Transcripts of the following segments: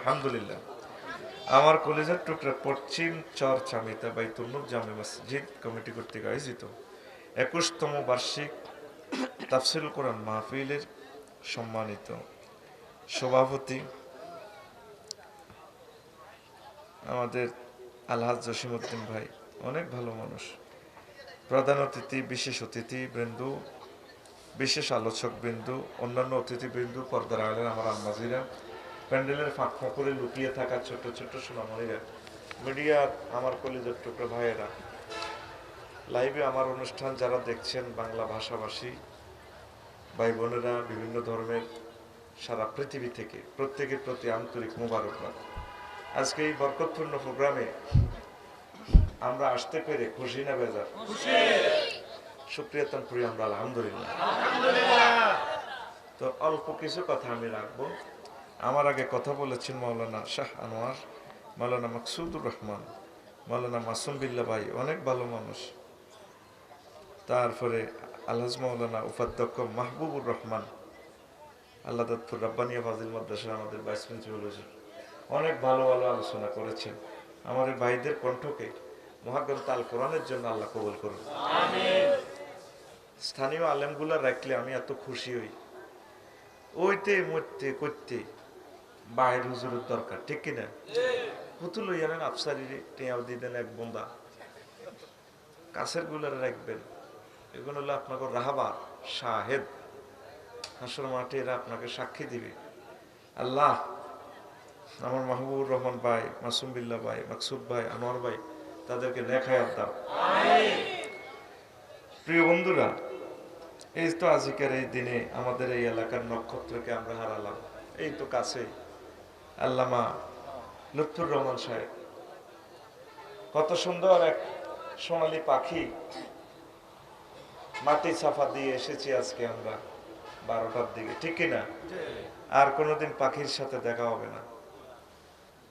আলহামদুলিল্লাহ। আমার কলেজের টুকরা পশ্চিম চরচামিতা বাইতুল নূর জামে মসজিদ কমিটি কর্তৃক আয়োজিত 21তম বার্ষিক তাফসীরুল কোরআন মাহফিলের সম্মানিত সভাপতি আমাদের আলহাজ জসিমউদ্দিন ভাই, অনেক ভালো মানুষ। প্রধান অতিথি, বিশেষ অতিথি বৃন্দু, বিশেষ আলোচক বিন্দু, অন্যান্য অতিথিবৃন্দু, পর্দার আড়ালের আমার আম্মাজিরা, প্যান্ডেলের ফাঁক ফোকরে লুকিয়ে থাকা ছোট ছোট সোনামণিরা, মিডিয়ার আমার কলেজের টুকরো ভাইয়েরা, লাইভে আমার অনুষ্ঠান যারা দেখছেন, বাংলা ভাষাভাষী ভাই বোনেরা, বিভিন্ন ধর্মের সারা পৃথিবী থেকে প্রত্যেকের প্রতি আন্তরিক মোবারকবাদ। আজকে এই বরকতপূর্ণ প্রোগ্রামে আমরা আসতে পেরে খুশি না বেজার? শুকরিয়া করি আমরা আলহামদুলিল্লাহ। তো অল্প কিছু কথা আমি রাখবো। আমার আগে কথা বলেছেন মাওলানা শাহ আনোয়ার, মাওলানা মাকসুদুর রহমান, মাওলানা মাসুম বিল্লাহ ভাই, অনেক ভালো মানুষ। তারপরে আলহাজ মাওলানা উপাধ্যক্ষ মাহবুবুর রহমান, আল্লাহপুর রাব্বানিয়া ফাজিল মাদ্রাসার আমাদের ভাইস প্রিন্সিপাল হুজুর, অনেক ভালো ভালো আলোচনা করেছেন। আমার এই ভাইদের কণ্ঠকে মহাগ্রন্থ আল কোরআনের জন্য আল্লাহ কবুল করুন। স্থানীয় আলেমগুলা রাখলে আমি এত খুশি হই। ওইতে মরতে করতে বাহির হুজুরের দরকার, ঠিক কিনা? পুতুল জানেন আফসারি টেয়াও দিতেন এক বন্দা, কাছের গুলারে রাখবেন। এগুলো হলো আপনাকে রাহাবার শাহেদ, হাসর মাঠে এরা আপনাকে সাক্ষী দিবে। আল্লাহ আমার মাহবুবুর রহমান ভাই, মাসুম বিল্লাহ ভাই, মাকসুদ ভাই, আনোয়ার ভাই, তাদেরকে নেখায়াত দাও। প্রিয় বন্ধুরা, এই তো আজকের এই দিনে আমাদের এই এলাকার নক্ষত্রকে আমরা হারালাম। এই তো কাছে আল্লামা লুৎফুর রহমান সাহেব, কত সুন্দর এক সোনালী পাখি, মাটি সাফা দিয়ে এসেছি আজকে আমরা 12টার দিকে, ঠিক কিনা? আর কোনোদিন পাখির সাথে দেখা হবে না।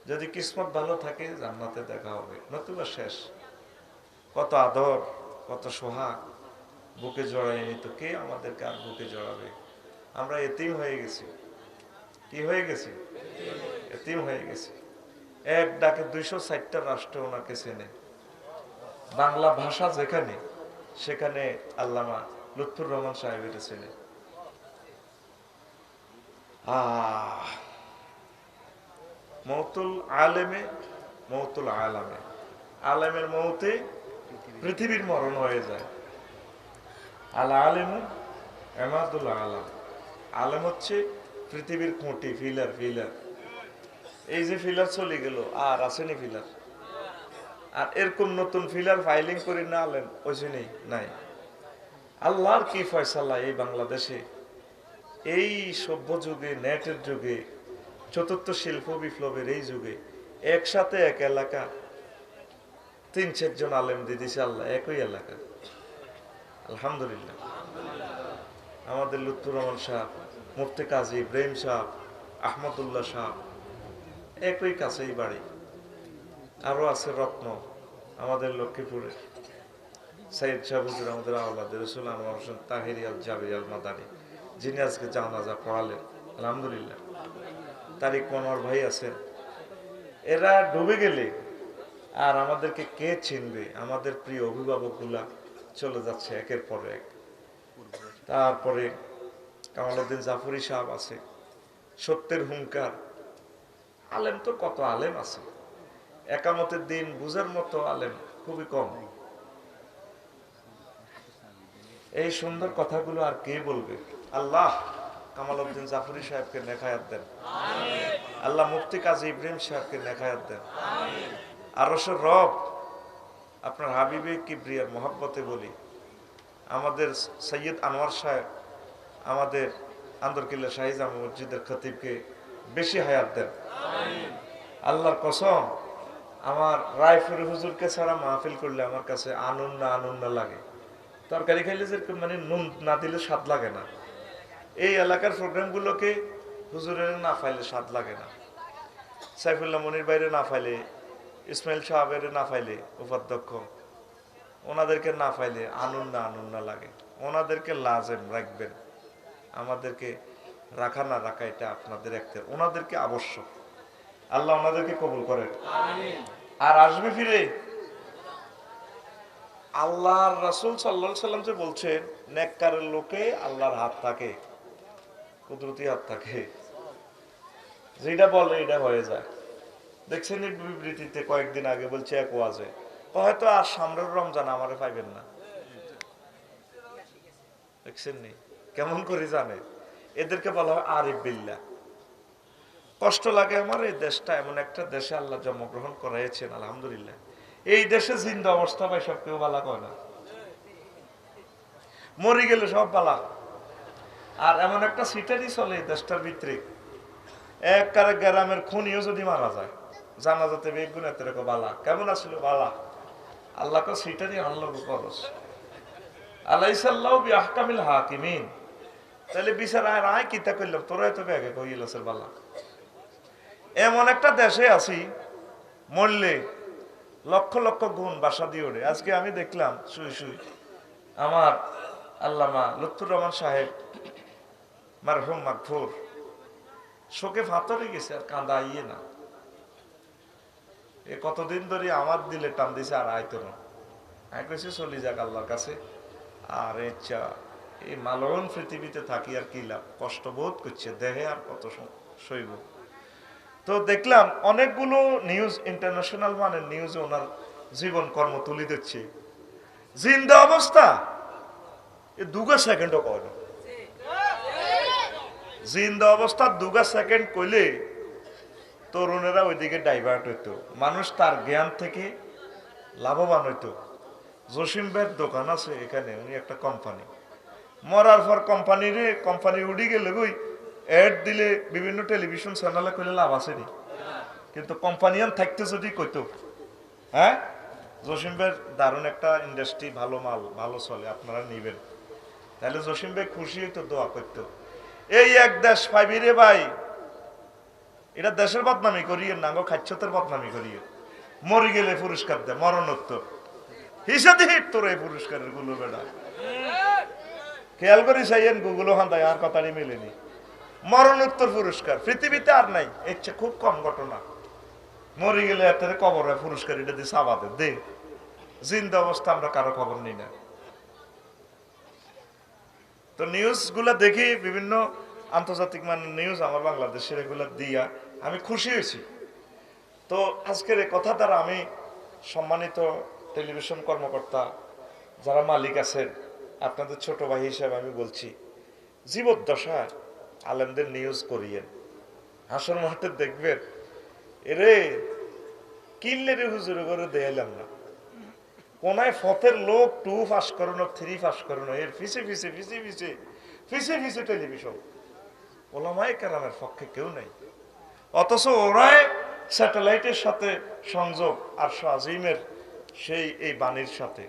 যদি কিসমত ভালো থাকে জান্নাতে দেখা হবে, নতুবা শেষ। কত আদর, কত সোহাগ, বুকে জড়াই নিত। কে আমাদেরকে আর বুকে জড়াবে? আমরা এতিম হয়ে গেছি। কি হয়ে গেছি? এতিম হয়ে গেছি। এক ডাকে 260টা রাষ্ট্র ওনাকে চেনে। বাংলা ভাষা যেখানে, সেখানে আল্লামা লুৎফুর রহমান সাহেবের চেনে। মৌতুল আলেমে, মৌতুল আলামে, আলেমের মৌতে পৃথিবীর মরণ হয়ে যায়। আল আলেমু এমাদুল আলাম, আলেম হচ্ছে পৃথিবীর খুঁটি, ফিলার। ফিলার, এই যে ফিলার চলে গেল, আর আসেনি ফিলার। আর এরকম নতুন ফিলার ফাইলিং করে না আলেন ওইসে নেই, নাই। আল্লাহর কি ফয়সালা এই বাংলাদেশে, এই সভ্য যুগে, নেটের যুগে, চতুর্থ শিল্প বিপ্লবের এই যুগে একসাথে এক এলাকা 3-4 জন আলেম দিয়ে দিছে আল্লাহ, একই এলাকা। আলহামদুলিল্লাহ। আমাদের লুৎফুর রহমান সাহেব, মুফতি কাজী ইব্রাহিম সাহেব, আহমদুল্লাহ সাহেব, একই কাছেই বাড়ি। আরো আছে রত্ন আমাদের লক্ষ্মীপুরের সাইদ শাহ হুজুর, আমাদের আওলাদ রসুল আনোয়ার হোসেন তাহেরি আল জাবির আল মাদানী, যিনি আজকে জানাজা পড়ালেন, আলহামদুলিল্লাহ। তারিক মনোয়ার ভাই আছেন। এরা ডুবে গেলে আর আমাদেরকে কে চিনবে? আমাদের প্রিয় অভিভাবকগুলা চলে যাচ্ছে একের পর এক। তারপরে কামালউদ্দিন জাফরি সাহেব আছে, সত্যের হুঙ্কার। আলেম তো কত আলেম আছে, একামতের দিন বুঝার মতো আলেম খুবই কম। এই সুন্দর কথাগুলো আর কে বলবে? আল্লাহ কামালউদ্দিন জাফরি সাহেবকে নেখায়াত দেন। আল্লাহ মুফতি কাজী ইব্রাহিম সাহেবকে নেখায়াত দেন। আরশের রব আপনার হাবিবে কিবরিয়ার মহব্বতে বলি আমাদের সৈয়দ আনোয়ার সাহেব, আমাদের আন্দরকিল্লা শাহী জামে মসজিদের খতিবকে বেশি হায়াত দেন। আল্লাহর কসম, আমার রায়পুরি হুজুরকে ছাড়া মাহফিল করলে আমার কাছে আনন্দ লাগে। তরকারি খাইলে যেরকম মানে নুন না দিলে স্বাদ লাগে না, এই এলাকার প্রোগ্রামগুলোকে হুজুরের না পাইলে স্বাদ লাগে না। সাইফুল্লাহ মনির বাইরে না পাইলে, ইসমাইল সাহেবের না পাইলে, উপাধ্যক্ষ, ওনাদেরকে না পাইলে আনন্দ লাগে। ওনাদেরকে লাজেম রাখবেন, আমাদেরকে রাখা না রাখা এটা আপনাদের একটা, ওনাদেরকে আবশ্যক। আল্লাহ ওনাদেরকে কবুল করেন। আর আসবে ফিরে। আল্লাহর রাসূল সাল্লাল্লাহু আলাইহি সাল্লাম যে বলছেন নেককারের লোকে আল্লাহর হাত থাকে, কুদরতি হাত থাকে, যেটা বলে এটা হয়ে যায়। দেখছেন এই বিবৃতিতে কয়েকদিন আগে বলছে এক ওয়াজে হয়তো আর সামনের রমজান আমারে পাইবেন না। দেখছেন নি কেমন করে জানে? এদেরকে বলা হয় আরিফ বিল্লাহ। কষ্ট লাগে আমার, এই দেশটা এমন একটা দেশে আল্লাহ জন্মগ্রহণ করাইছেন আলহামদুলিল্লাহ। এই দেশে জিন্দা অবস্থা পাই সব কেউ বালা কয় না, মরে গেলে সব বালা। আর এমন একটা সিটারি চলে এই দেশটার ভিতরে, এক কারে গ্রামের খুনিও যদি মারা যায় জানাজাতে বেগুন এত বালা কেমন আসলে বালা। আল্লাহকে সিটারি আনলো খরচ আলাইসাল্লাহু বিআহকামিল হাকিমিন। তাহলে বিচার রায় কিতা করলাম তোরা এত ব্যাগে কইলাসের বালা। এমন একটা দেশে আছি মরলে লক্ষ লক্ষ গুণ বাসা দিয়ে ওঠে। আজকে আমি দেখলাম শুই শুই আমার আল্লামা লুৎফুর রহমান সাহেব মারহুম মাগফুর শোকে ফাতরে গেছে, আর কাঁদা আইয়ে না। এ কতদিন ধরে আমার দিলে টান দিছে আর আইতো না। আমি কইছি চলি যাক আল্লাহর কাছে। আর ইচ্ছা এই মালন পৃথিবীতে থাকি আর কি লাভ, কষ্ট বোধ করছে দেহে আর কত সইব। তো দেখলাম অনেকগুলো নিউজ, ইন্টারন্যাশনাল মানের নিউজে ওনার জীবন কর্ম তুলে দিচ্ছে। জিন্দা অবস্থা এ দুগা সেকেন্ডও কয় না। জিন্দা অবস্থা দুগা সেকেন্ড কইলে তরুণেরা ওইদিকে ডাইভার্ট হইতো, মানুষ তার জ্ঞান থেকে লাভবান হইতো। জসিম ভাইয়ের দোকান আছে এখানে, উনি একটা কোম্পানি, মরার পর কোম্পানি উড়ি গেলে ওই অ্যাড দিলে বিভিন্ন টেলিভিশন চ্যানেলে কইলে লাভ আছে নি, কিন্তু কোম্পানিয়ান থাকতে যদি কইতো হ্যাঁ জসিম ভাইয়ের দারুণ একটা ইন্ডাস্ট্রি, ভালো মাল ভালো চলে, আপনারা নিবেন, তাহলে জসিম ভাই খুশি হইতো, দোয়া করতো। এই এক দেশ পাইবি রে ভাই, এটা দেশের বদনামি করিয়ে না গো, খাচ্ছতের বদনামি করিয়ে। মরে গেলে পুরস্কার দেয় মরণোত্তর হিসাবে হিট তোর এই পুরস্কারের গুলো বেড়া খেয়াল করি চাইয়েন গুগলো হান্দায় আর কথাটি মেলেনি। মরণোত্তর পুরস্কার পৃথিবীতে আর নাই, ইচ্ছে খুব কম ঘটনা। মরে গেলে এত কবরে পুরস্কার এটা দিয়ে সাবাদে দে, জিন্দা অবস্থা আমরা কারো খবর নিই না। তো নিউজ গুলা দেখি, বিভিন্ন আন্তর্জাতিক মানের নিউজ আমার বাংলাদেশের, এগুলা দিয়া আমি খুশি হয়েছি। তো আজকের এই কথা দ্বারা আমি সম্মানিত টেলিভিশন কর্মকর্তা যারা মালিক আছেন, আপনাদের ছোট ভাই হিসেবে আমি বলছি, জীবদ্দশায় আলেমদের নিউজ করিয়েন। হাসর মাঠে দেখবেন এরে কিনলে রে হুজুরে করে দেয়ালাম না, কোনায় ফতের লোক 2 পাস করানো 3 পাস করানো, এর ফিসে টেলিভিশন, ওলামায়ে কেরামের পক্ষে কেউ নেই। অথচ ওরাই স্যাটেলাইটের সাথে সংযোগ আরশ আজিমের সেই এই বাণীর সাথে।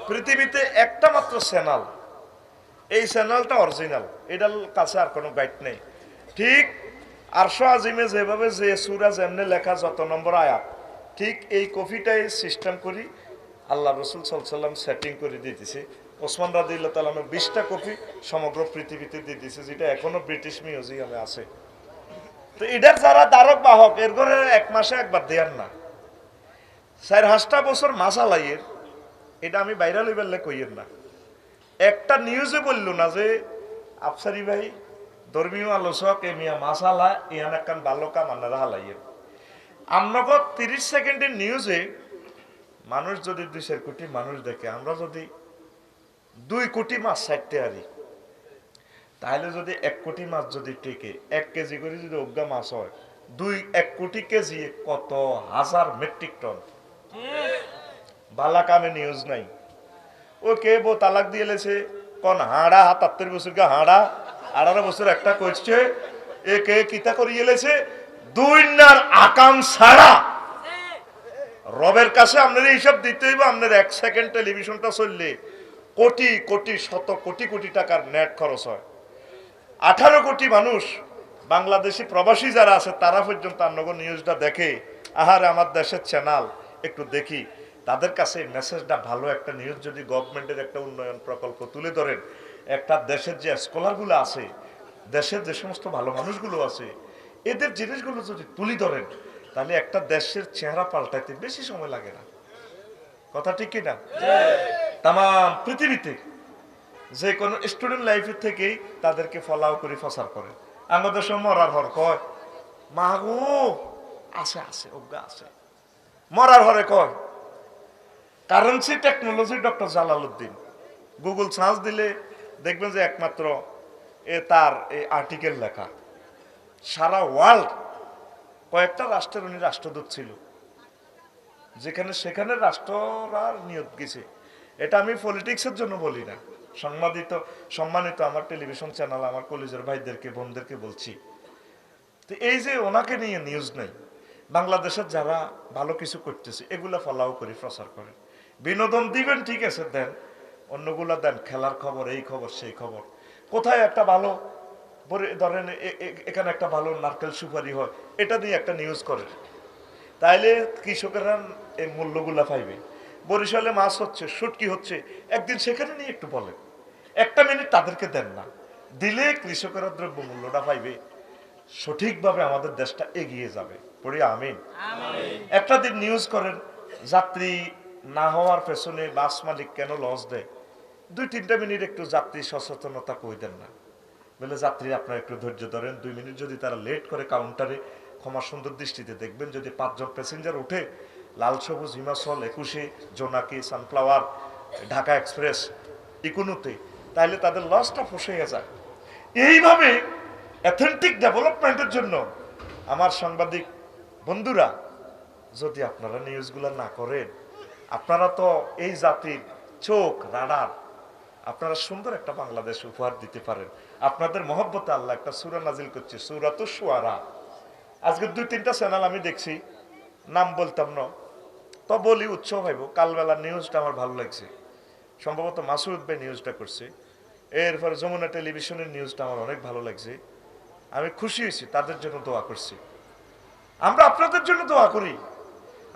পৃথিবীতে একটা মাত্র চ্যানেল, এই চ্যানেলটা অরিজিনাল, এটার কাছে আর কোনো গাইড নেই। ঠিক আরশ আজিমে যেভাবে যে সূরা যেমনে লেখা যত নম্বর আয়াত, ঠিক এই কপিটাই সিস্টেম করি আল্লাহ রসুল সাল্লাল্লাহু আলাইহি ওয়াসাল্লাম সেটিং করে দিতেছে। ওসমান রাদিয়াল্লাহু তাআলা 20টা কপি সমগ্র পৃথিবীতে দিয়ে দিয়েছে, যেটা এখনো ব্রিটিশ মিউজিয়ামে আছে। তো এটার যারা দ্বারক বাহক, এর ঘরে 1 মাসে একবার দেয়ার না, 4-5টা বছর মাসালাইয়ের, এটা আমি বাইরে লইবেললে কইয়ের না। একটা নিউজে বললো না যে আফসারি ভাই ধর্মীয় আলোচক এ মিয়া মাসালা ইয়ান একখান ভালো কাম আন্নারা হালাইয়ের। আমনগর 30 সেকেন্ডের নিউজে মানুষ যদি 2-4 কোটি মানুষ দেখে, আমরা যদি 2 কোটি মাছ ছাড়তে পারি, তাহলে যদি 1 কোটি মাছ যদি টেকে 1 কেজি করে যদি অজ্ঞা মাছ হয়, 1 কোটি কেজি কত হাজার মেট্রিক টন। বালা কামে নিউজ নাই। ও কে বো তালাক দিয়ে লেছে কোন হাড়া 77 বছর কা হাড়া 18 বছর একটা করছে, এ কে কিতা করিয়ে লেছে 2 নার আকাম ছাড়া। রবের কাছে আপনার এইসব দিতে হইব। আপনার 1 সেকেন্ড টেলিভিশনটা চললে কোটি কোটি শত কোটি কোটি টাকার নেট খরচ হয়। 18 কোটি মানুষ বাংলাদেশি প্রবাসী যারা আছে তারা পর্যন্ত আপনার নিউজটা দেখে, আহারে আমার দেশের চ্যানেল একটু দেখি। তাদের কাছে মেসেজটা ভালো, একটা নিউজ যদি গভর্নমেন্টের একটা উন্নয়ন প্রকল্প তুলে ধরেন, একটা দেশের যে স্কলারগুলো আছে, দেশের যে সমস্ত ভালো মানুষগুলো আছে, এদের জিনিসগুলো যদি তুলি ধরেন তাহলে একটা দেশের চেহারা পাল্টাইতে বেশি সময় লাগে না। কথা ঠিক কিনা? তাম পৃথিবীতে যে কোনো স্টুডেন্ট লাইফের থেকেই তাদেরকে ফলাও করে ফসার করে। আমাদের সময় মরার হর কয় মাগো আছে আছে অজ্ঞা আছে, মরার হরে কয় currency technology doctor Jalaluddin. Google search দিলে দেখবেন যে একমাত্র তার এই আর্টিকেল লেখা। সারা ওয়ার্ল্ড কয়েকটা রাষ্ট্রের উনি রাষ্ট্রদূত ছিল, যেখানে সেখানে রাষ্ট্ররা নিয়োগ গেছে। এটা আমি পলিটিক্সের জন্য বলি না, সম্মানিত আমার টেলিভিশন চ্যানেল, আমার কলেজের ভাইদেরকে বোনদেরকে বলছি। তো এই যে ওনাকে নিয়ে নিউজ নেই, বাংলাদেশের যারা ভালো কিছু করতেছে এগুলা ফলাও করে প্রচার করে। বিনোদন দিবেন ঠিক আছে, দেন, অন্যগুলা দেন, খেলার খবর, এই খবর সেই খবর। কোথায় একটা ভালো ধরেন এখানে একটা ভালো নারকেল সুপারি হয়, এটা নিয়ে একটা নিউজ করে, তাইলে কৃষকেরা এই মূল্যগুলা পাইবে। বরিশালে মাছ হচ্ছে, শুটকি হচ্ছে, একদিন সেখানে নিয়ে একটু বলেন, একটা মিনিট তাদেরকে দেন না, দিলে কৃষকেরা দ্রব্য মূল্যটা পাইবে, সঠিকভাবে আমাদের দেশটা এগিয়ে যাবে। পড়ি আমিন। একটা দিন নিউজ করেন যাত্রী না হওয়ার পেছনে বাস মালিক কেন লস দেয়, 2-3টা মিনিট একটু যাত্রী সচেতনতা কই দেন না, বলে যাত্রী আপনারা একটু ধৈর্য ধরেন, 2 মিনিট যদি তারা লেট করে কাউন্টারে ক্ষমা সুন্দর দৃষ্টিতে দেখবেন, যদি 5 জন প্যাসেঞ্জার উঠে লাল সবুজ হিমাচল 21, জোনাকি, সানফ্লাওয়ার, ঢাকা এক্সপ্রেস, ইকোনোতে, তাহলে তাদের লসটা ফসে যায়। এইভাবে অথেন্টিক ডেভেলপমেন্টের জন্য আমার সাংবাদিক বন্ধুরা, যদি আপনারা নিউজগুলো না করেন, আপনারা তো এই জাতির চোখ, রাডার, আপনারা সুন্দর একটা বাংলাদেশ উপহার দিতে পারেন। আপনাদের মহব্বতে আল্লাহ একটা সূরা নাজিল করছে, সূরাতুশ শুআরা। আজকে 2-3টা চ্যানেল আমি দেখছি, নাম বলতাম না, তো বলি উৎসব হইব। কালবেলা নিউজটা আমার ভালো লাগছে, সম্ভবত মাসুদ ভাই নিউজটা করছে। এরপরে যমুনা টেলিভিশনের নিউজটা আমার অনেক ভালো লাগছে, আমি খুশি হয়েছি, তাদের জন্য দোয়া করছি। আমরা আপনাদের জন্য দোয়া করি,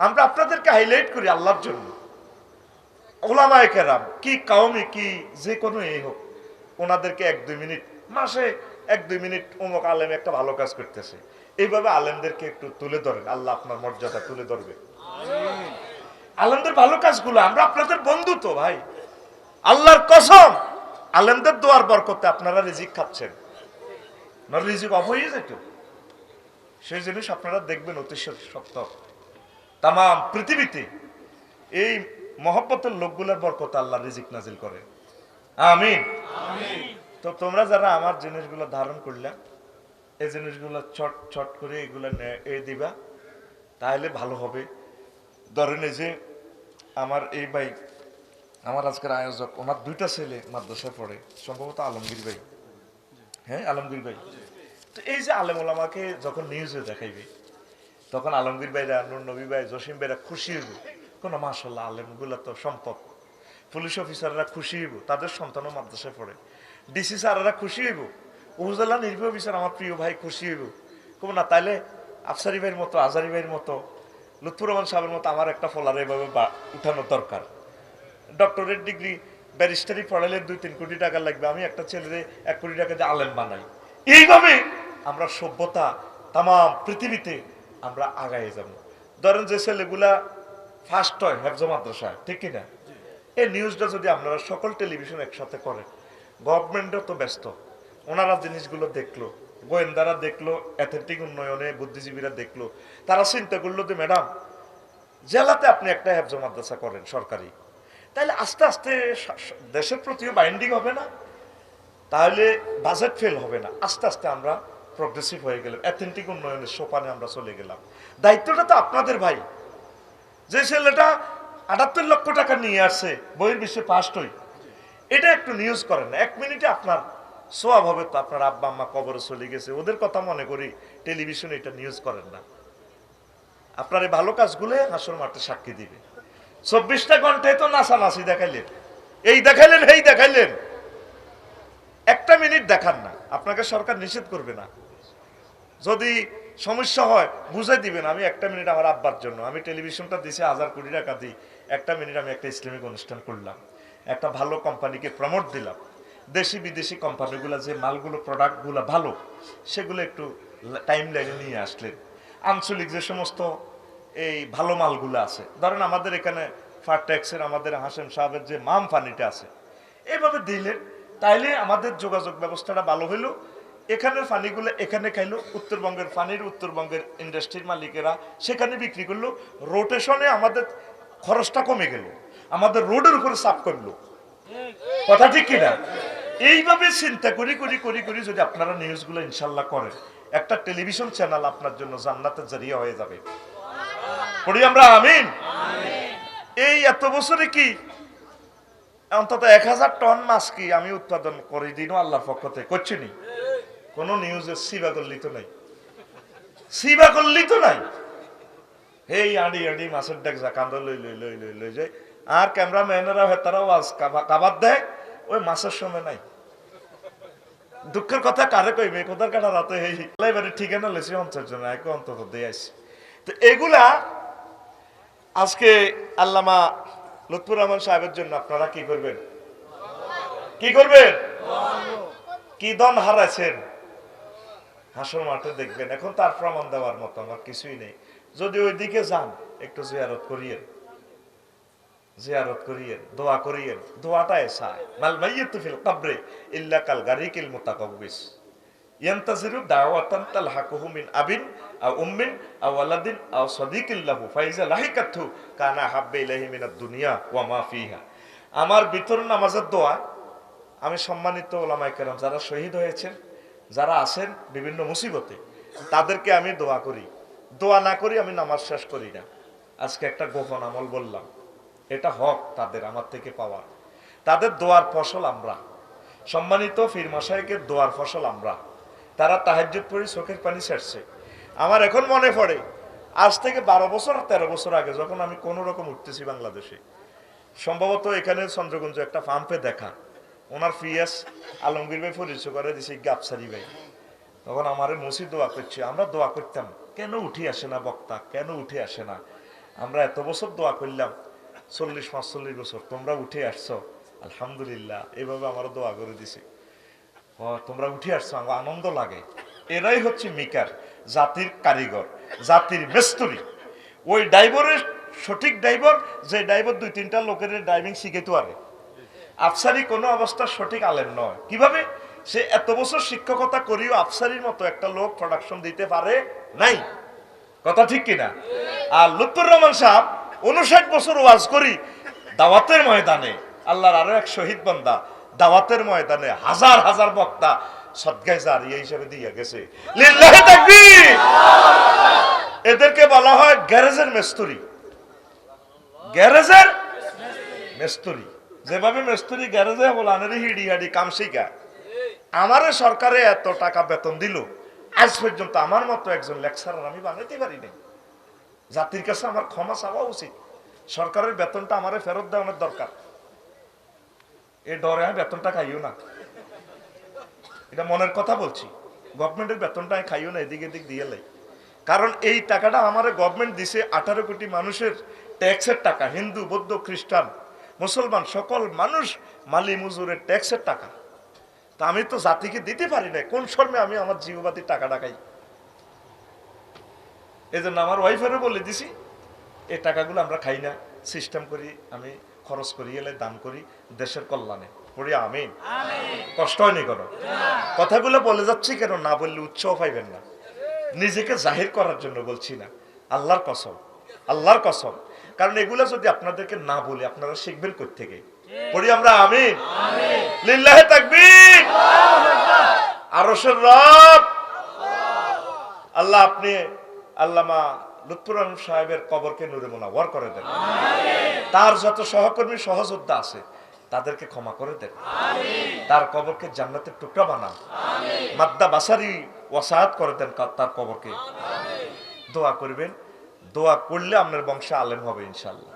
আমরা আপনাদেরকে হাইলাইট করি আল্লাহর জন্য। ওলামায়ে কেরাম কি কাউমি কি যে কোনো এই হোক, ওনাদেরকে 1-2 মিনিট, মাসে 1-2 মিনিট অমুক আলেম একটা ভালো কাজ করতেছে, এইভাবে আলেমদেরকে একটু তুলে ধরেন, আল্লাহ আপনার মর্যাদা তুলে ধরবে। আলেমদের ভালো কাজগুলো, আমরা আপনাদের বন্ধু তো ভাই, আল্লাহর কসম, আলেমদের দোয়ার বরকতে আপনারা রিজিক খাচ্ছেন, না রিজিক অফ হয়ে যেত, সেই জিনিস আপনারা দেখবেন অতি সত্য। তাম পৃথিবীতে এই মহব্বতের লোকগুলোর বরকতে আল্লাহ রিজিক নাজিল করে। আমিন। তো তোমরা যারা আমার জিনিসগুলো ধারণ করলে, এই জিনিসগুলো ছট ছট করে এগুলো দিবা, তাহলে ভালো হবে। ধরেন এই যে আমার এই ভাই, আমার আজকের আয়োজক, ওনার 2টা ছেলে মাদ্রাসায় পড়ে, সম্ভবত আলমগীর ভাই, হ্যাঁ আলমগীর ভাই। তো এই যে আলেম ওলামাকে যখন নিউজে দেখাইবে, তখন আলমগীর ভাইরা, নুর নবী ভাই, জসিম ভাইরা খুশি হইব, কোনো মাশাআল্লাহ আলেমগুলো তো সম্পদ। পুলিশ অফিসাররা খুশি হইব, তাদের সন্তানও মাদ্রাসায় পড়ে। ডিসি স্যাররা খুশি হইব, উপজেলা নির্বাহী অফিসার আমার প্রিয় ভাই খুশি হইব, কব না তাইলে আফসারি ভাইয়ের মতো, আজারি ভাইয়ের মতো, লুৎফুর রহমান সাহেবের মতো আমার একটা ফলার এভাবে উঠানোর দরকার। ডক্টরেট ডিগ্রি, ব্যারিস্টারি পড়ালে 2-3 কোটি টাকা লাগবে, আমি একটা ছেলেরে 1 কোটি টাকা দিয়ে আলেম বানাই। এইভাবে আমরা সভ্যতা তাম পৃথিবীতে আমরা আগায় যাব। ধরেন যে ছেলেগুলা ফার্স্ট হয় হেফজ মাদ্রাসায়, ঠিক কিনা, এই নিউজটা যদি আপনারা সকল টেলিভিশন একসাথে করেন, গভর্নমেন্টও তো ব্যস্ত, ওনারা জিনিসগুলো দেখলো, গোয়েন্দারা দেখলো, অ্যাথেন্টিক উন্নয়নে বুদ্ধিজীবীরা দেখলো, তারা চিন্তা করলো যে ম্যাডাম জেলাতে আপনি একটা হেফজ মাদ্রাসা করেন সরকারি, তাহলে আস্তে আস্তে দেশের প্রতিও বাইন্ডিং হবে না, তাহলে বাজেট ফেল হবে না, আস্তে আস্তে আমরা প্রগ্রেসিভ হয়ে গেলাম, অ্যাথেন্টিক উন্নয়নের সোপানে আমরা চলে গেলাম। দায়িত্বটা তো আপনাদের ভাই। যে ছেলেটা 78 লক্ষ টাকা নিয়ে আসছে বহির্বিশ্বে ফার্স্ট হই, এটা একটু নিউজ করেন না, 1 মিনিটে আপনার সোয়াব হবে। তো আপনার আব্বা আম্মা কবরে চলে গেছে, ওদের কথা মনে করি টেলিভিশনে এটা নিউজ করেন না। আপনার এই ভালো কাজগুলো হাসর মাঠে সাক্ষী দিবে। 24টা ঘন্টায় তো নাচানাচি দেখাইলেন, এই দেখাইলেন, এই দেখাইলেন, 1টা মিনিট দেখান না, আপনাকে সরকার নিষেধ করবে না। যদি সমস্যা হয় বুঝাই দিবেন, আমি 1টা মিনিট আমার আব্বার জন্য, আমি টেলিভিশনটা দিছি 1000 কোটি টাকা দিই, 1টা মিনিট আমি একটা ইসলামিক অনুষ্ঠান করলাম, একটা ভালো কোম্পানিকে প্রমোট দিলাম, দেশি বিদেশি কোম্পানিগুলো যে মালগুলো প্রোডাক্টগুলো ভালো সেগুলো একটু টাইম লাইনে নিয়ে আসলেন। আঞ্চলিক যে সমস্ত এই ভালো মালগুলো আছে, ধরেন আমাদের এখানে ফারটেক্সের আমাদের হাসেম সাহেবের যে মাম পানিটা আছে, এইভাবে দিলেন, তাইলে আমাদের যোগাযোগ ব্যবস্থাটা ভালো হইলো। এখানের পানিগুলো এখানে খাইলো, উত্তরবঙ্গের পানির উত্তরবঙ্গের ইন্ডাস্ট্রির মালিকেরা সেখানে বিক্রি করলো, রোটেশনে আমাদের খরচটা কমে গেল, আমাদের রোডের উপরে চাপ কমলো। কথা ঠিক কিনা? এইভাবে চিন্তা করি করি করি করি যদি আপনারা নিউজগুলো ইনশাল্লাহ করেন, একটা টেলিভিশন চ্যানেল আপনার জন্য জান্নাতের জরিয়া হয়ে যাবে। পড়ি আমরা আমিন। এই এত বছরে কি অন্তত 1000 টন মাছ কি আমি উৎপাদন করে দিনও আল্লাহর পক্ষ থেকে করছি নি? কোন নিউজে সিবা করলি তো নাই, সিবা করলি তো নাই। এই আড়ি আড়ি মাছের ডাক যা কান্দ লই লই লই লই লই যায়, আর ক্যামেরাম্যানেরা হেতারাও আজ কাবার দেয়, ওই মাছের সময় নাই। দুঃখের কথা কারে কইবে, কোথার কাটা রাতে এই এবারে ঠিকানা লেছি 50 জন এক অন্তত দিয়ে আসি। তো এগুলা আজকে আল্লামা লুৎফুর রহমান সাহেবের জন্য আপনারা কি করবেন? কি করবেন? কি দন হারাইছেন, হাসর মাঠে দেখবেন। এখন তার প্রমাণ দেওয়ার মতো আমার কিছুই নেই। যদি ওইদিকে যান একটু জিয়ারত করিয়েন, জিয়ারত করিয়েন, দোয়া করিয়েন। দোয়াটাই চায় মাল মাইয়িতু ফিল কবরে ইল্লা কাল গারিকিল মুতাকাব্বিস ইয়ান্তাজিরু দাওয়াতান তালহাকুহু মিন আবিন আও উম্মিন আও ওয়ালাদিন আও সাদিকিল লাহু ফাইজা লাহিকাতু কানা হাব্বা ইলাইহি মিনাদ দুনিয়া ওয়া মা ফিহা। আমার বিতর নামাজের দোয়া, আমি সম্মানিত ওলামায়ে কেরাম যারা শহীদ হয়েছেন, যারা আছেন বিভিন্ন মুসিবতে, তাদেরকে আমি দোয়া করি। দোয়া না করি আমি নামাজ শেষ করি না। আজকে একটা গোপন আমল বললাম, এটা হক তাদের আমার থেকে পাওয়া। তাদের দোয়ার ফসল আমরা, সম্মানিত পীর মশাইকের দোয়ার ফসল আমরা। তারা তাহাজ্জুদ পড়ে চোখের পানি ছেড়ছে। আমার এখন মনে পড়ে আজ থেকে 12 বছর 13 বছর আগে যখন আমি কোনো রকম উঠতেছি বাংলাদেশে, সম্ভবত এখানে চন্দ্রগঞ্জ একটা পাম্পে দেখা, ওনার পিএস আলমগীর ভাই পরিচয় করে দিছে গাবসারি ভাই। তখন আমারে মসজিদ দোয়া করছে, আমরা দোয়া করতাম কেন উঠে আসে না বক্তা, কেন উঠে আসে না। আমরা এত বছর দোয়া করলাম, 40-45 বছর, তোমরা উঠে আসছো আলহামদুলিল্লাহ। এভাবে আমার দোয়া করে দিছে, তোমরা উঠে আসছো, আমার আনন্দ লাগে। এরাই হচ্ছে মিকার, জাতির কারিগর, জাতির মিস্ত্রি। ওই ড্রাইভারের সঠিক ড্রাইভার, যে ড্রাইভার 2-3টা লোকের ড্রাইভিং শিখাইতে পারে। আফসারি কোনো অবস্থার সঠিক আলেম নয়। কিভাবে? সে এত বছর শিক্ষকতা করিও আফসারির মতো একটা লোক প্রোডাকশন দিতে পারে নাই। কথা ঠিক কিনা? আর লুৎফুর রহমান সাহেব 59 বছর ওয়াজ করি দাওয়াতের ময়দানে, আল্লাহর আরো এক শহীদ বান্দা, দাওয়াতের ময়দানে হাজার হাজার বক্তা সদগায়ে জারিয়া হিসেবে দিয়ে গেছে। লিল্লাহি তাকবীর। এদেরকে বলা হয় গ্যারেজের মিস্ত্রি। গ্যারেজের মিস্ত্রি, যেভাবে মিস্ত্রি গ্যারেজে বলে আনারি হিডি হাডি কাম শিখা। আমারে সরকারে এত টাকা বেতন দিল, আজ পর্যন্ত আমার মতো একজন লেকচারার আমি বানাইতে পারি নাই। জাতির কাছে আমার ক্ষমা চাওয়া উচিত। সরকারের বেতনটা আমারে ফেরত দেওয়ার দরকার। এই ডরে আমি বেতনটা খাইও না, এটা মনের কথা বলছি। গভর্নমেন্টের বেতনটা আমি খাইও না, এদিক এদিক দিয়ে লাই। কারণ এই টাকাটা আমারে গভর্নমেন্ট দিছে 18 কোটি মানুষের ট্যাক্সের টাকা। হিন্দু, বৌদ্ধ, খ্রিস্টান, মুসলমান সকল মানুষ মালি মজুরের ট্যাক্সের টাকা। তা আমি তো জাতিকে দিতে পারি না, কোন শর্মে আমি আমার জীববাদী টাকা ডাকাই। এই জন্য আমার ওয়াইফেরও বলে দিছি, এই টাকাগুলো আমরা খাই না, সিস্টেম করি, আমি খরচ করি, এলে দান করি দেশের কল্যাণে। পড়ি আমিন। কষ্ট হয়নি কোনো? কথাগুলো বলে যাচ্ছি কেন, না বললে উৎসাহ পাইবেন না। নিজেকে জাহির করার জন্য বলছি না, আল্লাহর কসম, আল্লাহর কসম। কারণ এগুলা যদি আপনাদেরকে না বলি আপনারা শিখবেন কোথা থেকে? পড়ি আমরা আমিন। লিল্লাহি তাকবীর। আরশের রব আল্লাহ, আপনি আল্লামা লুৎফুর রহমান সাহেবের কবরকে নূরে মুনাওয়ার করে দেন। তার যত সহকর্মী সহযোদ্ধা আছে তাদেরকে ক্ষমা করে দেন। তার কবরকে জান্নাতের টুকরা বানান। মাদ্দা বাসারি ওয়াসাআত করে দেন তার কবরকে। দোয়া করবেন, দোয়া করলে আপনার বংশে আলেম হবে ইনশাআল্লাহ।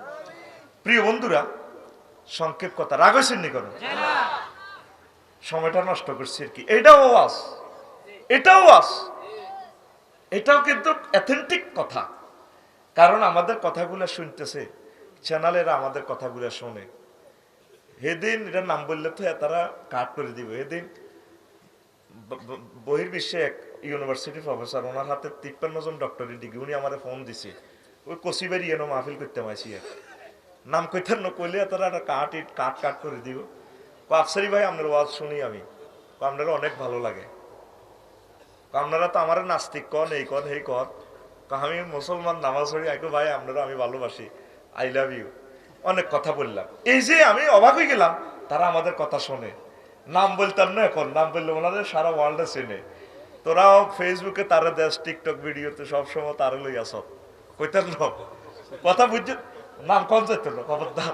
প্রিয় বন্ধুরা, সংক্ষেপ কথা, রাগ হয়েছেন নি কেন? সময়টা নষ্ট করছি আর কি। এটাও ওয়াজ, এটাও ওয়াজ, এটাও কিন্তু অথেন্টিক কথা। কারণ আমাদের কথাগুলো শুনতেছে চ্যানেলেরা, আমাদের কথাগুলো শোনে। সেদিন এটা নাম বললে তো তারা কাট করে দিবে। এদিন বহির্বিশ্বে ইউনিভার্সিটি প্রফেসর, ওনার হাতে 53 জন ডক্টরেট ডিগ্রি। উনি আমার ফোন দিছে, ওই কচিবাড়ি এনো মাহফিল করতে মাইছি, নাম কইতেন না, কইলে তারা একটা কাট করে দিব। আফসারি ভাই আপনার ওয়াজ শুনি আমি, আপনারা অনেক ভালো লাগে, আপনারা তো আমার নাস্তিক কন, এই কন এই কন, আমি মুসলমান নামাজ পড়ি, একটু ভাই আপনারা আমি ভালোবাসি, আই লাভ ইউ, অনেক কথা বললাম। এই যে আমি অবাক হয়ে গেলাম, তারা আমাদের কথা শোনে। নাম বলতাম না, এখন নাম বললে ওনাদের সারা ওয়ার্ল্ডে চেনে। তোরাও ফেসবুকে তারা দেশ, টিকটক ভিডিওতে সবসময় তারা লই আস, কইতেন না কথা বুঝছে, নাম কম যেত না খবরদার।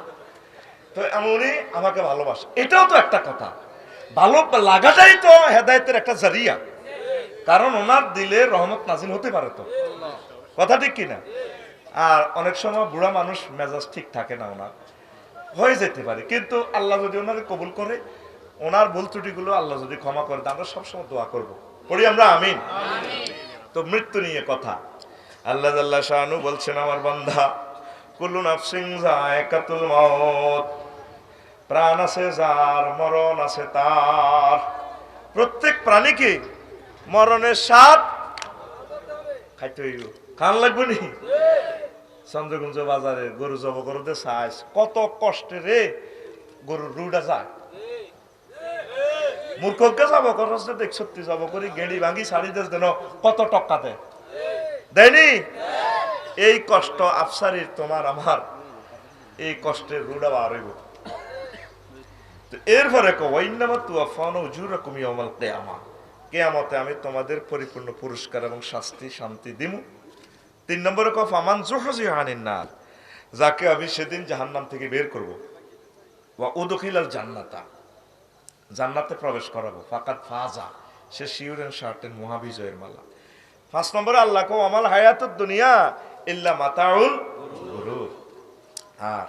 তো উনি আমাকে ভালোবাসে, এটাও তো একটা কথা, ভালো লাগাটাই তো হেদায়েতের একটা জারিয়া, কারণ ওনার দিলে রহমত নাজিল হতে পারে, তো কথা ঠিক কিনা? আর অনেক সময় বুড়া মানুষ, মেজাজ ঠিক থাকে না, ওনার হয়ে যেতে পারে, কিন্তু আল্লাহ যদি ওনাকে কবুল করে, ওনার ভুল ত্রুটিগুলো আল্লাহ যদি ক্ষমা করে, আমরা সবসময় দোয়া করবো, পড়ি আমরা আমিন। তো মৃত্যু নিয়ে কথা, আল্লাহ জাল্লা শানু বলছেন, আমার বান্দা, কুল্লু নাফসিন যায়কাতুল মাউত, প্রাণ আছে যার, মরণ আছে তার। প্রত্যেক প্রাণীকে মরণের স্বাদ খাইতে হইব, খান লাগবে নি। চন্দ্রগুঞ্জ বাজারে গরু জব করতে চাইস, কত কষ্টে রে গরুর রুটা যায়, মূর্খকে যাব করস দেখ, সত্যি যাব করি গেঁড়ি ভাঙি শাড়ি দেশ দেন, কত টক্কা দেয়নি। এই কষ্ট আফসারির, তোমার আমার, এই কষ্টের রুডা বার হইব। এরপরে কিয়ামতে আমি তোমাদের পরিপূর্ণ পুরস্কার এবং শাস্তি শান্তি দিব। 3 নম্বরে ফামান যুহযিহা আনিন নার, যাকে আমি সেদিন জাহান্নাম থেকে বের করব, ওয়া উদখিলাল জান্নাতা, জান্নাতে প্রবেশ করাবো, ফাকাত ফাজা, সে শিওর এন্ড শার্টেন মহাবিজয়ের মালা। 5 নম্বরে আল্লাহ কো আমাল হায়াতুদ দুনিয়া ইল্লা মাতাউল গুরুর, আর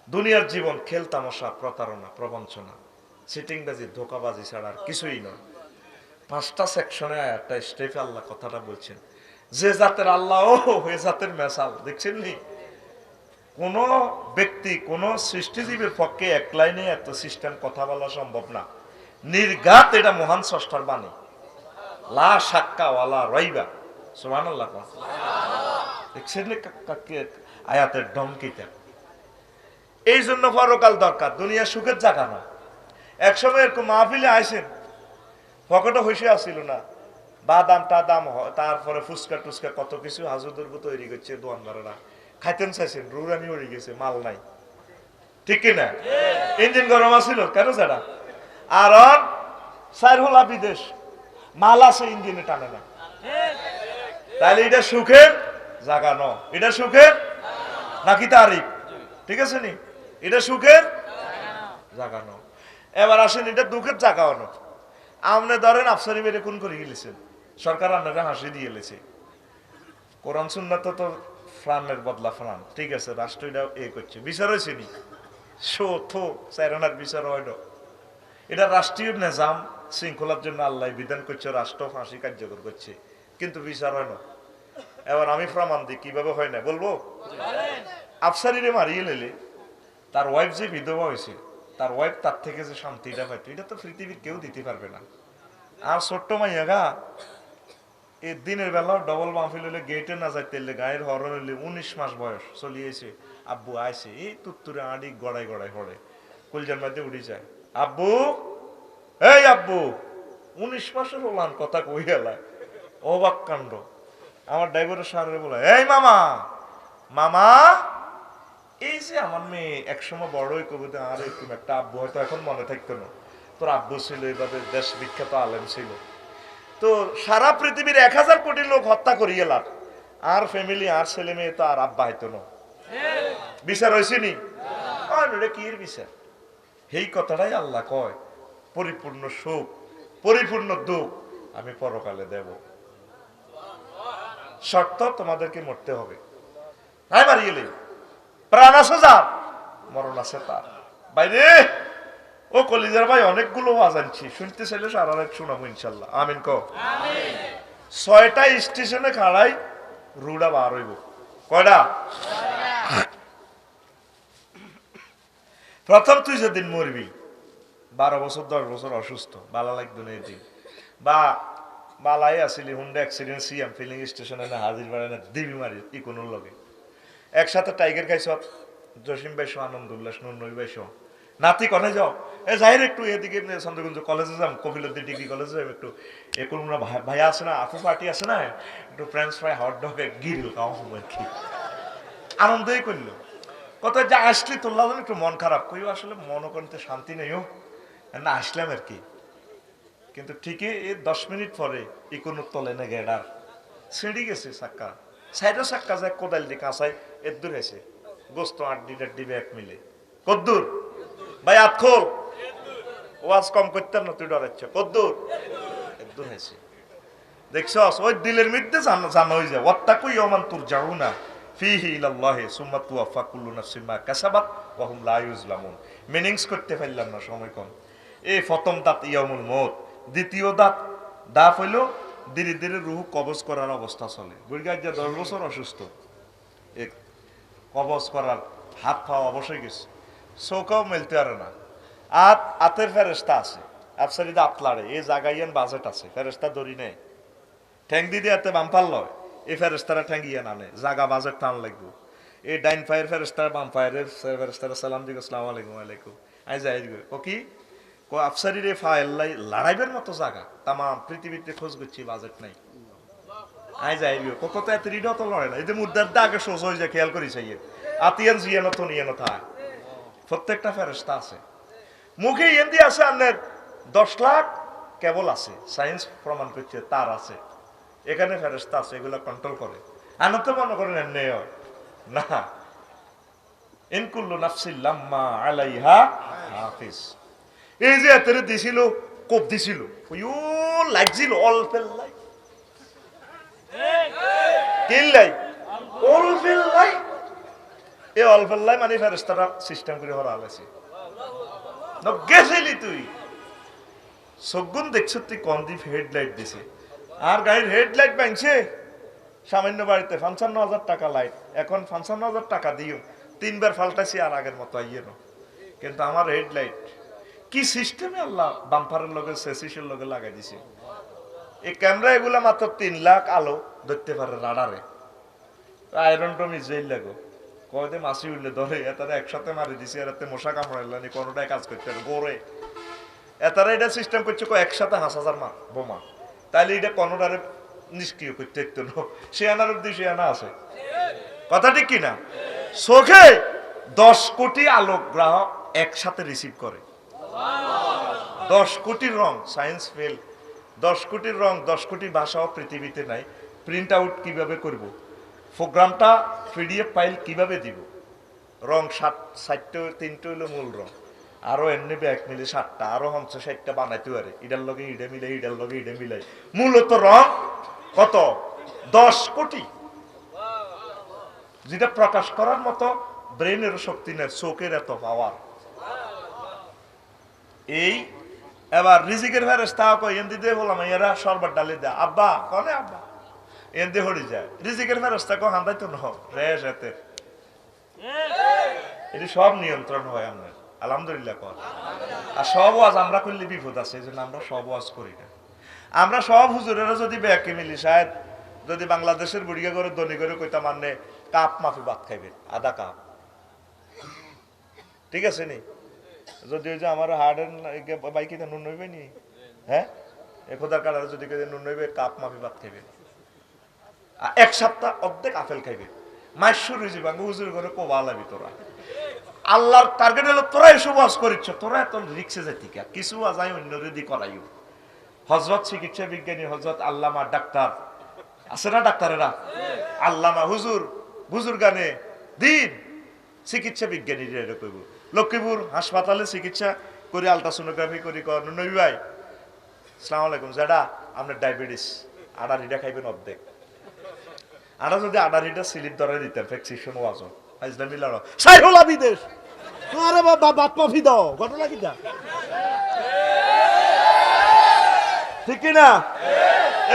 দুনিয়ার জীবন খেল তামাশা, প্রতারণা, প্রবঞ্চনা, সিটিংবাজি, ধোকাবাজি ছাড়া আর কিছুই নয়। 5টা সেকশনে একটা স্টেপে আল্লাহ কথাটা বলছেন। যে জাতের আল্লাহ, ও হয়ে জাতের মেসাল দেখছেন নি, কোন ব্যক্তি, কোন সৃষ্টিজীবের পক্ষে এক লাইনে এত সিস্টেম কথা বলা সম্ভব না, নির্ঘাত এটা মহান স্রষ্টার বাণী, লা শাক্কা ওয়ালা রাইবা, সুবহানাল্লাহ। দেখছেন আয়াতের ডমকিটা। এই জন্য পরকাল দরকার, দুনিয়া সুখের জায়গা না। একসময় এরকম মাহফিলে আইসেন, পকেটে হইসে আসছিল না, বাদাম টাদাম, তারপরে ফুচকা টুচকা কত কিছু হাজুদুর্গ তৈরি করছে দোয়ানদারেরা, খাইতেন চাইছেন, রুরানি হয়ে গেছে, মাল নাই, ঠিক কিনা? ইঞ্জিন গরম আছিল কেন যারা, আর সাইরহোলা বিদেশ, মাল আছে ইঞ্জিনে টানে না, তাহলে এটা সুখের জায়গা ন, এটা সুখের নাকি তারিফ, ঠিক আছে নি, এটা সুখের জায়গা ন। এবার আসেন, এটা দুঃখের জায়গাও ন। আপনি ধরেন আফসারি বেড়ে খুন করে গেলেছেন, সরকার আপনারা হাসি দিয়ে গেলেছে, কোরআন সুন্নাত তো ফ্রানের বদলা ফ্রান, ঠিক আছে, রাষ্ট্র এটা এ করছে, বিচার হয়েছে নি, বিচার হয় না, এটা রাষ্ট্রীয় নিজাম শৃঙ্খলার জন্য আল্লাহ বিধান করছে, রাষ্ট্র ফাঁসি কার্যকর করছে, কিন্তু বিচার হয় না। এবার আমি প্রমাণ দিই কিভাবে হয় না, বলবো? আফসারিরে মারিয়ে লেলে তার ওয়াইফ যে বিধবা হয়েছে, তার ওয়াইফ তার থেকে যে শান্তিটা পাইতো, এটা তো পৃথিবীর কেউ দিতে পারবে না। আর ছোট্ট মাইয়া গা, এই দিনের বেলা ডবল মাহফিল হলে গেটে না যাইতে, গায়ের হরণ হইলে 19 মাস বয়স চলিয়েছে, আব্বু আইছে, এই তুত্তুরে আড়ি গড়াই গড়াই হরে, কলজার মধ্যে উঠে যায়, আব্বু, এই আব্বু, 19 মাসের হলান কথা কই গেলায়, অবাক কাণ্ড। আমার ড্রাইভারের সামনে বলে, এই মামা, মামা, এই যে আমার মেয়ে একসময় বড়ই কবিতা, আর এরকম একটা আব্বু হয়তো এখন মনে থাকতো না, তোর আব্বু ছিল এইভাবে দেশ বিখ্যাত আলেম ছিল, তো সারা পৃথিবীর 1000 কোটি লোক হত্যা করিয়ে লাভ, আর ফ্যামিলি আর ছেলে মেয়ে তো আর আব্বা হইতো না, বিচার হয়েছে নি, কি এর বিচার? এই কথাটাই আল্লাহ কয়, পরিপূর্ণ সুখ, পরিপূর্ণ দুঃখ আমি পরকালে দেব, শর্ত তোমাদেরকে মরতে হবে, তাই মারিয়ে প্রাণ আছে যার, মরণ আছে তার। বাইরে ও কলিজার ভাই, অনেকগুলো ওয়াজ আনছি, শুনতে চাইলে সারা রাত শোনাবো ইনশাল্লাহ, আমিন কো। 6টা স্টেশনে খাড়াই রুডা বার হইব, কয়টা? প্রথম তুই যেদিন মরবি, 12 বছর 10 বছর অসুস্থ, ভালো লাগতো না এদিন, বা বালাই আসিলি হুন্ডা অ্যাক্সিডেন্ট সিএম ফিলিং স্টেশনে না হাজির বাড়ে না দিবি মারি ইকোনোর লগে একসাথে টাইগার খাইছ জসিম ভাইসো আনন্দ উল্লাস নুনই ভাইসো নাতি কনে যাও এ যাই একটু এদিকে চন্দ্রগঞ্জ কলেজে যাম কপিলদ্দি ডিগ্রি কলেজে যাম একটু এখন ভাইয়া আছে না আফু পার্টি আছে না একটু ফ্রেঞ্চ ফ্রাই হট ডগ গিরিল খাওয়া সময় কি আনন্দই করলো কত যা আসলি তোল্লা একটু মন খারাপ কইও আসলে মন করতে শান্তি নেইও না আসলাম আর কি কিন্তু ঠিকই এই 10 মিনিট পরে ইকোনোর তলে না গেডার ছিঁড়ি গেছে চাক্কা সাইডে চাক্কা যায় কোদাল দিয়ে কাঁচাই এর দূর হয়েছে গোস্ত 8 ডিবে এক মিলে কদ্দুর ভাই আতখোল ওয়াজ কম করতাম না তুই ডরাচ্ছ কদ্দুর এর দূর হয়েছে দেখছস ওই দিলের মধ্যে জানা হয়ে যায় ওয়াত্তাকু ইয়ামান তুরজাউনা ফিহি ইলাল্লাহি সুম্মা তুওয়াফা কুল্লু নাফসিন মা কাসাবাত ওয়া হুম লা ইউজলামুন মিনিংস করতে পারলাম না সময় কম এই প্রথম দাঁত ইয়ামুল মউত দ্বিতীয় দাঁত হইল ধীরে ধীরে রুহ কবজ করার অবস্থা চলে বুড়িগা যে 10 বছর অসুস্থ এক কবজ করার হাত পাওয়া অবশ্যই গেছে চৌকাও মেলতে পারে না আতের ফেরেস্তা আছে আফসারিদা আতলাড়ে এই জায়গায় বাজেট আছে ফেরেস্তা দড়ি নেই ঠ্যাং দিদি এতে বাম্পার লয় এই ফেরেস্তারা ঠ্যাঙ্গিয়ে নানে জাগা বাজেট টান লাগবো এই ডাইন ফায়ার ফেরেস্তারা বাম ফায়ারের ফেরেস্তারা সালাম দিকে আসসালামু আলাইকুম ওয়ালাইকুম আই যাই ও কি কো আফসারির এই ফায়াল্লাই লড়াইবের মতো জায়গা তামাম পৃথিবীতে খোঁজ করছি বাজেট নাই আই যাই কত তো এত রিডও তো লড়ে না এই যে মুদ্রার আগে সোজ হয়ে যায় খেয়াল করিস আতিয়ান জিয়ানো তো নিয়ে থাক প্রত্যেকটা ফেরেস্তা আছে মুখে এন্দি আছে আপনার 10 লাখ কেবল আছে সায়েন্স প্রমাণ করছে তার আছে এখানে ফেরেস্তা আছে এগুলো কন্ট্রোল করে আনন্দ মনে করেন এমনি না ইনকুল্লু নাফসিল লাম্মা আলাইহা হাফিজ এই যে এতরে দিছিল কোপ দিছিল ওইও লাগছিল অল্পের লাই কিল্লাই অল্পের লাই এই অল্পের লাই মানে ফেরেস্তারা সিস্টেম করে হরা আলাইছে গেছিলি তুই সগুন দেখছ তুই কোন দ্বীপ হেডলাইট দিছে আর গাড়ির হেডলাইট ভাঙছে সামান্য বাড়িতে ৫৫,০০০ টাকা লাইট এখন ৫৫,০০০ টাকা দিও 3 বার পাল্টাইছি আর আগের মতো আইয়ে না কিন্তু আমার হেডলাইট কি সিস্টেমে আল্লাহ বাম্পারের লগে সেসিসের লগে লাগাই দিছে এই ক্যামেরা এগুলা মাত্র 3 লাখ আলো ধরতে পারে রাডারে আয়রন টমি জেল লাগো কয়দে মাসি উঠলে ধরে এতারা একসাথে মারি দিছে এরাতে মশা কামড়াইলানি কোনোটাই কাজ করতে পারে গোরে এতারা এটা সিস্টেম করছে একসাথে ৫,০০০ মার বোমা তাহলে এটা কোনোটারে নিষ্ক্রিয় করতে একটু সে আনার উদ্দেশ্যে আনা আছে কথা ঠিক কিনা চোখে 10 কোটি আলোক গ্রাহক একসাথে রিসিভ করে 10 কোটির রং সায়েন্স ফেল 10 কোটির রং 10 কোটি ভাষাও পৃথিবীতে নাই প্রিন্ট আউট কিভাবে করব প্রোগ্রামটা পিডিএফ ফাইল কিভাবে দিব রং 60টা 3টা হলো মূল রং আরো এমনি ব্যাগ মিলে 7টা আরো 60টা বানাইতে পারে ইডার লগে ইডে মিলে ইডার লগে ইডে মিলাই মূলত রং কত 10 কোটি যেটা প্রকাশ করার মতো ব্রেনের শক্তি নেই চোখের এত পাওয়ার এই এবার রিজিকের ফেরেশতা কই এন্দি দে বললাম এরা শরবত ডালি দে আব্বা কোনে আব্বা এন্দি হড়ি যায় রিজিকের ফেরেশতা কো হান্দাই তো ন রেশ এতে এটি সব নিয়ন্ত্রণ হয় আমরা আলহামদুলিল্লাহ কর আর সব ওয়াজ আমরা করলে বিপদ আছে এই জন্য আমরা সব ওয়াজ করি না আমরা সব হুজুরেরা যদি ব্যাকে মিলি শায়দ যদি বাংলাদেশের বুড়িয়া করে দনি করে কইতা মানে কাপ মাফি ভাত খাইবে আধা কাপ ঠিক আছে নি যদি ওই যে আমার হার্ডের বাইকে নুন নইবে নি হ্যাঁ একদার কালার যদি নুন নইবে কাপ মাফি ভাত খাইবে এক সপ্তাহ অর্ধেক আপেল খাইবে মাস শুরু হয়ে যাবে হুজুর করে কোবা লাবি তোরা আল্লাহর টার্গেট হলো তোরা এসব ওয়াজ করিচ্ছ তোরা এত রিক্সে যাইতি কিছু আজাই অন্য রেডি করাইও হজরত চিকিৎসা বিজ্ঞানী হজরত আল্লামা ডাক্তার আছে না ডাক্তারেরা আল্লামা হুজুর বুজুর্গানে দিন চিকিৎসা বিজ্ঞানী কইব লক্ষ্মীপুর হাসপাতালে চিকিৎসা করে আলট্রাসোনোগ্রাফি করি নবী ভাই আসসালামু আলাইকুম যেটা আপনার ডায়াবেটিস আডারিটা খাইবেন অর্ধেক আডা যদি আডারিটা স্লিপ ধরে দিতেন ফ্যাকসিশন ওয়াজ আইজলামি লড় সাইহলা বিদেশ আরে বাবা বাত মাফি দাও ঘটনা কিটা ঠিক না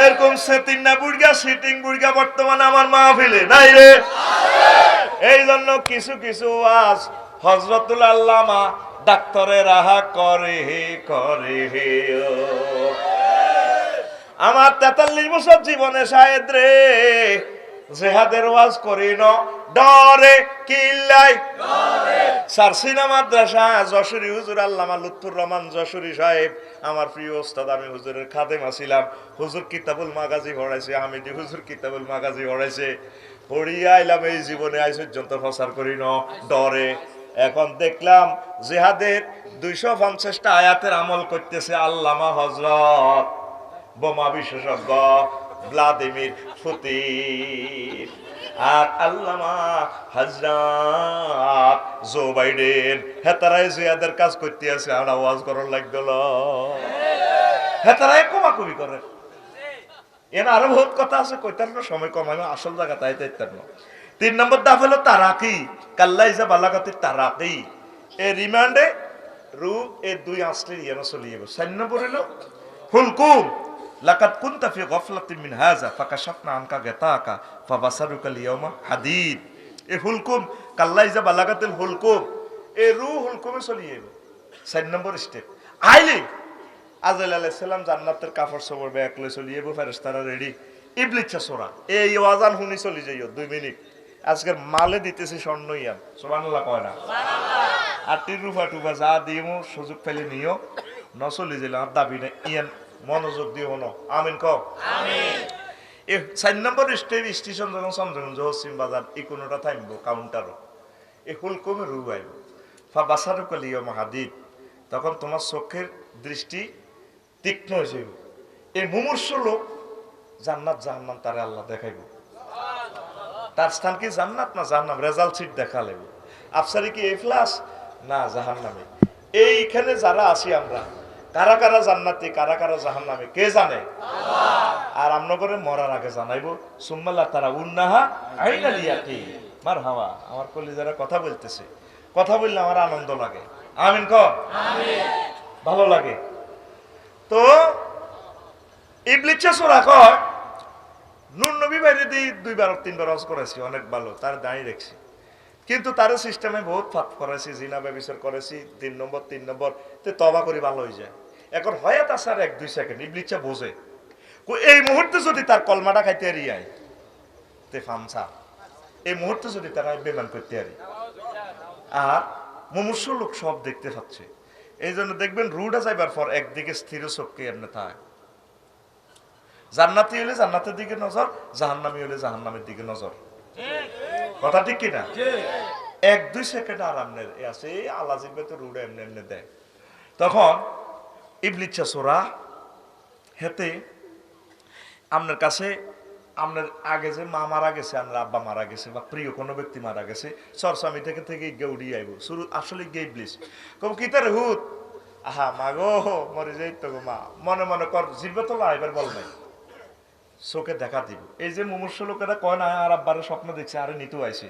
এরকম সেটিং না বুড়গা সিটিং বুড়গা বর্তমানে আমার মাহফিলে নাই রে এই জন্য কিছু কিছু ওয়াজ হযরতুল আল্লামা ডাক্তারের রাহা করে হে আমার 43 বছর জীবনে শায়েদ রে জেহাদের ওয়াজ করি ন ডরে কিল্লাই সারসিনা মাদ্রাসা যশোরী হুজুর আল্লামা লুৎফুর রহমান যশোরী সাহেব আমার প্রিয় ওস্তাদ, আমি হুজুরের খাদেম আছিলাম। হুজুর কিতাবুল মাগাজি পড়াইছে, হামিদি হুজুর কিতাবুল মাগাজি পড়াইছে, পড়িয়া আইলাম এই জীবনে আই পর্যন্ত প্রচার করি ন ডরে। এখন দেখলাম জেহাদের 250টা আয়াতের আমল করতেছে আল্লামা হযরত বোমা বিশেষজ্ঞ ভ্লাদিমির পুতিন আর আল্লামা হযরত জো বাইডেন। হেতারাই জিয়াদের কাজ করতে আছে, আর আওয়াজ করার লাগল, হেতারাই কমাকমি করে। এর আরো বহুত কথা আছে, কইতার না সময় কম, আমি আসল জায়গা তাই তাইতার না। 3 নম্বর দাফ হলো তারাকি, কাল্লাইজা বালাগাতি তারাকি, এ রিমান্ডে রু এ 2 আসলের ইয়ানো চলিয়ে। 4 নম্বর হলো হুলকুম, লাকাদ কুনতা ফি গাফলাতিন মিন হাযা ফাকাশাফনা আনকা গাতাকা ফাবাসারুকা আল-ইয়াওমা হাদিদ। এ হুলকুম কাল্লাইজা বালাগাতিল হুলকুম, এ রু হুলকুমে চলিয়ে। 4 নম্বর স্টেপ আইলি আজরাইল আলাইহিস সালাম জান্নাতের কাপড় চোপড় ব্যাগ লই চলিয়ে, ফেরেশতারা রেডি। ইবলিসা সোরা এই ওয়াজান হুনি চলি যাইও 2 মিনিট। আজকের মালে দিতেছি স্বর্ণ ইয়াম, সুবহানাল্লাহ কয় না? সুবহানাল্লাহ। আর টিরুফা টুফা যা দিমু সুযোগ পেলে নিও, ন চলি যাইলাম আর দাবি না ইয়ান, মনোযোগ দিও ন। আমিন কও আমিন। এ 4 নম্বর স্টেশন যখন চন্দ্রগঞ্জ হসিম বাজার এই কোনোটা থামব কাউন্টারও, এ হুলকুমে রু আইব ফাবাসারুকা আল-ইয়াওমা হাদিদ, তখন তোমার চোখের দৃষ্টি তীক্ষ্ণ হয়ে যাইব। এই মুমূর্ষ লোক জান্নাত জাহান্নাম তারে আল্লাহ দেখাইব। তার স্থান কি জান্নাত না জাহান্নাম, রেজাল্ট শিট দেখা লাগবে। আফসারি কি এ প্লাস না জাহান্নামে। এইখানে যারা আছি আমরা, কারা কারা জান্নাতি কারা কারা জাহান্নামে কে জানে? আল্লাহ। আর আমরা করে মরার আগে জানাইবো সুম্মাল্লাহ তারা উন্নাহা আইনাল ইয়াকিন। মারহাবা, আমার কলিজারা কথা বলতেছে, কথা বললে আমার আনন্দ লাগে। আমিন কও আমিন, ভালো লাগে। তো ইবলিসা সূরা কয় নূর নবী বাইরে দিয়ে 2-3 হজ করেছি, অনেক ভালো, তার দাঁড়িয়ে রেখেছি, কিন্তু তার সিস্টেমে বহুত ফাঁক করেছি, জিনা ব্যভিচার করেছি, 3 নম্বর 3 নম্বর তে তবা করি ভালো হয়ে যায়। এখন হয়াত আসার 1-2 সেকেন্ড ইবলিসা বোঝে এই মুহূর্তে যদি তার কলমাটা খাইতে হারি আয় তে ফামসা, এই মুহূর্তে যদি তারা বেমান করতে হারি। আর মুমূর্ষ লোক সব দেখতে পাচ্ছে, এই জন্য দেখবেন রুডা যাইবার পর একদিকে স্থির চোখকে এমনি থাকে। জান্নাতি হলে জান্নাতের দিকে নজর, জাহান্নামী হলে জাহান্নামের দিকে নজর। কথা ঠিক কিনা? 1-2 সেকেন্ড আরাম নেই আছে, এই আল্লাহ জিব্বে তো রুডা এমনি এমনি দেয়। তখন ইবলিসা সূরা হেতে আপনার কাছে, আপনার আগে যে মা মারা গেছে, আপনার আব্বা মারা গেছে, বা প্রিয় কোনো ব্যক্তি মারা গেছে, চরচামি থেকে থেকে গৌড়ি আইব শুরু আসলে গে ইবলিস কব কি তার হুত আহা মা গো মরে যাই তো গো মা, মনে মনে কর জিরবে তো লাইবার বল নাই, চোখে দেখা দিব। এই যে মুমূর্ষ লোকেরা কয় না আর আব্বারে স্বপ্ন দেখছে আরে নিতু আইছে,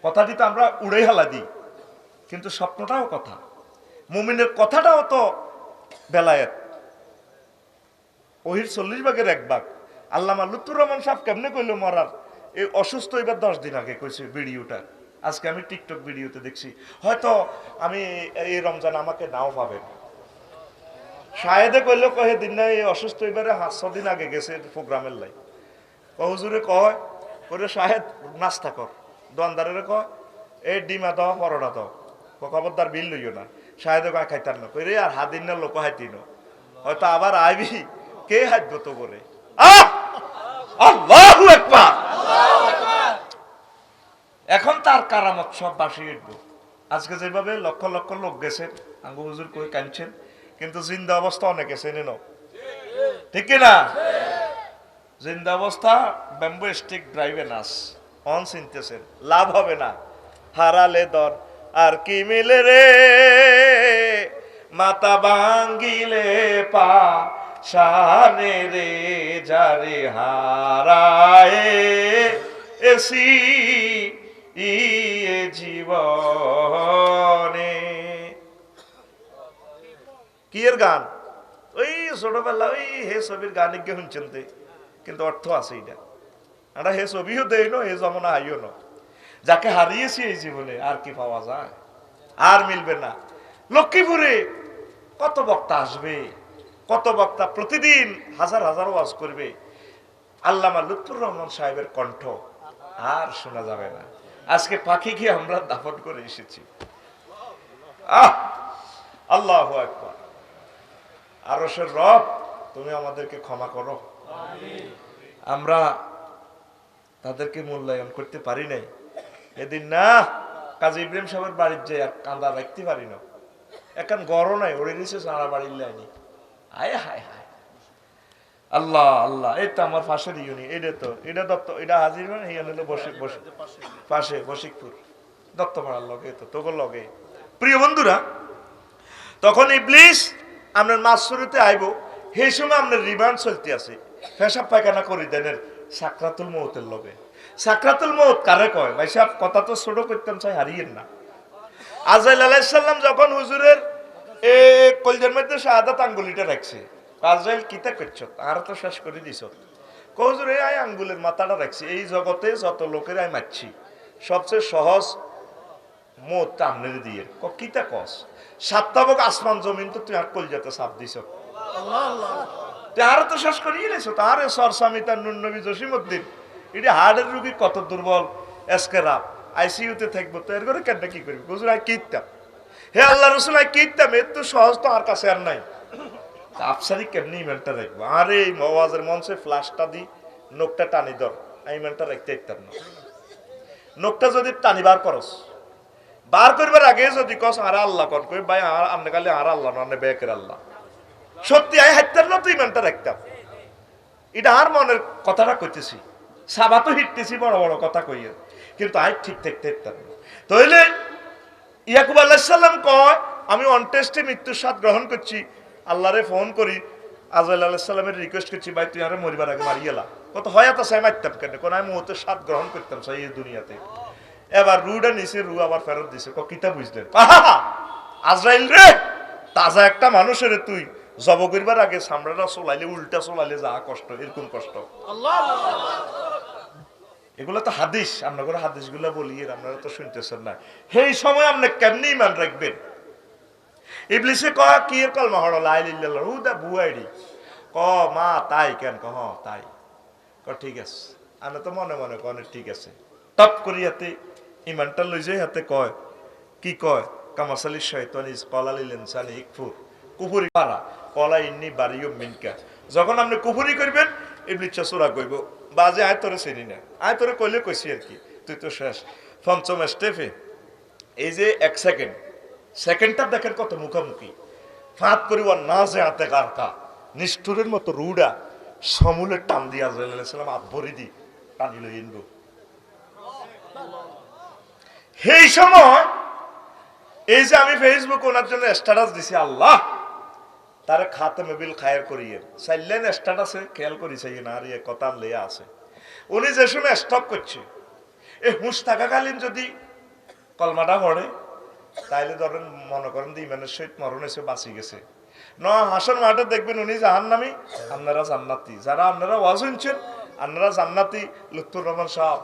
কথাটি তো আমরা উড়াই হালা দিই, কিন্তু স্বপ্নটাও কথা, মুমিনের কথাটাও তো বেলায়েত। ওহির 40 ভাগের 1 ভাগ। আল্লামা লুৎফুর রহমান সাহেব কেমনে কইলো মরার, এই অসুস্থ এবার 10 দিন আগে কইছে ভিডিওটা, আজকে আমি টিকটক ভিডিওতে দেখছি, হয়তো আমি এই রমজান আমাকে নাও পাবেন। শায়েদে কইলো কহে দিন না এই অসুস্থ এবারে 5-6 দিন আগে গেছে প্রোগ্রামের লাই, হুজুরে কয় করে শাহেদ নাস্তা কর, দোয়ানদারের কয় এই ডিমা দাও পরোটা দাও, খবরদার বিল লইও না, শাহেদে কয় খাইতার না কই রে আর হাদিন না লোক হাইতিন, হয়তো আবার আইবি কে হাইব তো করে। আল্লাহু আকবার। এখন তার কারামত সব বাসিয়ে উঠবো। আজকে যেভাবে লক্ষ লক্ষ লোক গেছে আঙ্গু হুজুর কই কাঁদছেন, কিন্তু জিন্দা অবস্থা অনেকে চেনে না, ঠিক কিনা? জিন্দা অবস্থা ব্যাম্বু স্টিক ড্রাইভে নাস অন চিনতেছেন, লাভ হবে না, হারালে দর আর কি মিলে রে, মাথা ভাঙ্গিলে পা শানে রে, যারে হারায় এসি ইয়ে জীবনে। কি এর গান? ওই ছোটবেলা ওই হে ছবির গান গিয়ে শুনছেন, কিন্তু অর্থ আছে এটা, আমরা হে ছবিও দেই না, হে জমনা হাইও না, যাকে হারিয়েছি এই জীবনে আর কি পাওয়া যায়, আর মিলবে না। লক্ষ্মীপুরে কত বক্তা আসবে, কত বক্তা প্রতিদিন হাজার হাজার ওয়াজ করবে, আল্লামা লুৎফুর রহমান সাহেবের কণ্ঠ আর শোনা যাবে না। আজকে পাখিকে আমরা দাফন করে এসেছি। আল্লাহু আকবার। আরশের রব, তুমি আমাদেরকে ক্ষমা করো। আমরা তাদেরকে মূল্যায়ন করতে পারি নাই এদিন। না, কাজী ইব্রাহিম সাহেবের বাড়ির যে কান্দা রাখতে পারি না, এখন গড় নাই, ওড়ে নিচে সারা বাড়ির লাইনি। আয় হায় হায়, আল্লাহ আল্লাহ। এই তো আমার পাশের ইউনি, এটা দত্ত, এটা হাজির মানে হলো পাশে বশিকপুর দত্তপাড়ার লগে, তো তোর লগে। প্রিয় বন্ধুরা, তখন ইবলিস আপনার মাসরুতে আইব, সেই সময় আপনার রিমান্ড চলতে আছে, পেশাব পায়খানা করে দেনের সাকরাতুল মউতের লগে। সাকরাতুল মউত কারে কয় ভাই সাহেব? কথা তো ছোট করতাম চাই, হারিয়েন না। আজরাইল আলাইহিস সালাম যখন হুজুরের কলজার মধ্যে শাহাদাত আঙ্গুলিটা রাখছে, আজরাইল কিতা করছ? আর তো শেষ করে দিছ। হুজুর এই আঙ্গুলের মাথাটা রাখছি, এই জগতে যত লোকের আমি মারছি সবচেয়ে সহজ মত আমনে দিয়ে। কিতা কস? সাতটাবক আসমান জমিন তো তুই আর কলজাতে চাপ দিছ, তুই আরো তো শেষ করিয়ে নিছ। তার সরসামি তার নুন নবী জসিমউদ্দিন, এটি হার্টের রুগী কত দুর্বল, এসকেরা আইসিইউতে থাকবো, তো এর করে কেন কি করবি? হুজুর আই কিতাম, হে আল্লাহ রসুল আই কিতাম, এর তো সহজ তো আর কাছে আর নাই। আফসারি কেমনি ইমেলটা রাখবো? আরে এই মওয়াজের মঞ্চে ফ্লাশটা দি নোকটা টানি ধর, ইমেলটা রাখতে ইতাম না। নোকটা যদি টানি বার করস, বার করবার আগে যদি কস আর আল্লাহ কন কই ভাই আপনি খালি আর আল্লাহ না বেকের আল্লাহ, সত্যি আই হাইতার না তো ইমেলটা রাখতাম। এটা আর মনের কথাটা কইতেছি, সাবা তো হিটতেছি বড় বড় কথা কইয়ে, কিন্তু আই ঠিক থাকতে ইতাম না। তাইলে ইয়াকুব আলাইহিস সালাম কয় আমি অনটেস্টে মৃত্যুর স্বাদ গ্রহণ করছি, আল্লাহরে ফোন করি, আজরাইল আলাইহিস সালামের রিকোয়েস্ট করছি ভাই তুই আরে মরিবার আগে মারি গেলা। কত হয় তা সাই মারতাম কেন? কোন আমি মুহূর্তের স্বাদ গ্রহণ করতাম সাই এই দুনিয়াতে। এবার রুটা নিছে, রু আবার ফেরত দিছে। কিতা বুঝলেন? আজরাইল রে, তাজা একটা মানুষের তুই জব করবার আগে সামরাটা চলাইলে উল্টা চলাইলে যা কষ্ট, এরকম কষ্ট। এগুলো তো হাদিস, আমরা করে হাদিস গুলা বলি, আপনারা তো শুনতেছেন না। সেই সময় আপনি কেমনি ইমান রাখবেন? ইবলিসে কয় কি এর কলমা হড় লা ইলাহা ইল্লাল্লাহ, ও দা বুয়াইডি ক মা তাই কেন? হ তাই। ঠিক আছে, আমি তো মনে মনে কনে ঠিক আছে। টপ করি হাতে ইমানটা লই যাই হাতে কয় কি কয়? কামাসালি শয়তানিস কলালিল ইনসানি ইকফুর, কুফরি পারা কলা ইন্নি বারিয়ুম মিনকা। যখন আপনি কুফরি করবেন ইবলিস চোরা কইব বাজে আয় তোরে চিনি না, আয় তোরে কইলে কইছি আর কি, তুই তো শেষ। পঞ্চম স্টেপে এই যে এক সেকেন্ডটা দেখেন কত মুখামুখি, ফাঁত করিব না যে হাতে কারকা নিষ্ঠুরের মতো রুডা সমূলের টান দিয়া আজরাইল আব্বরি দি টানি লই ইনবো। সেই সময় এই যে আমি ফেসবুক ওনার জন্য স্ট্যাটাস দিছি, আল্লাহ তারে খাতেমে বিল খায়ের করিয়ে চাইলেন স্ট্যাটাসে খেয়াল করি চাই না, আর ইয়ে কথা লেয়া আছে। উনি যে সময় স্টপ করছে, এই হুঁশ থাকাকালীন যদি কলমাটা পড়ে তাইলে ধরেন মনে করেন যে ইমানের সহিত মরণ এসে বাঁচি গেছে। হাসন মাঠে দেখবেন উনি জাহান্নামী, আপনারা জান্নাতি। যারা আপনারা ওয়াজ শুনছেন আপনারা জান্নাতি, লুৎফুর রহমান সাহেব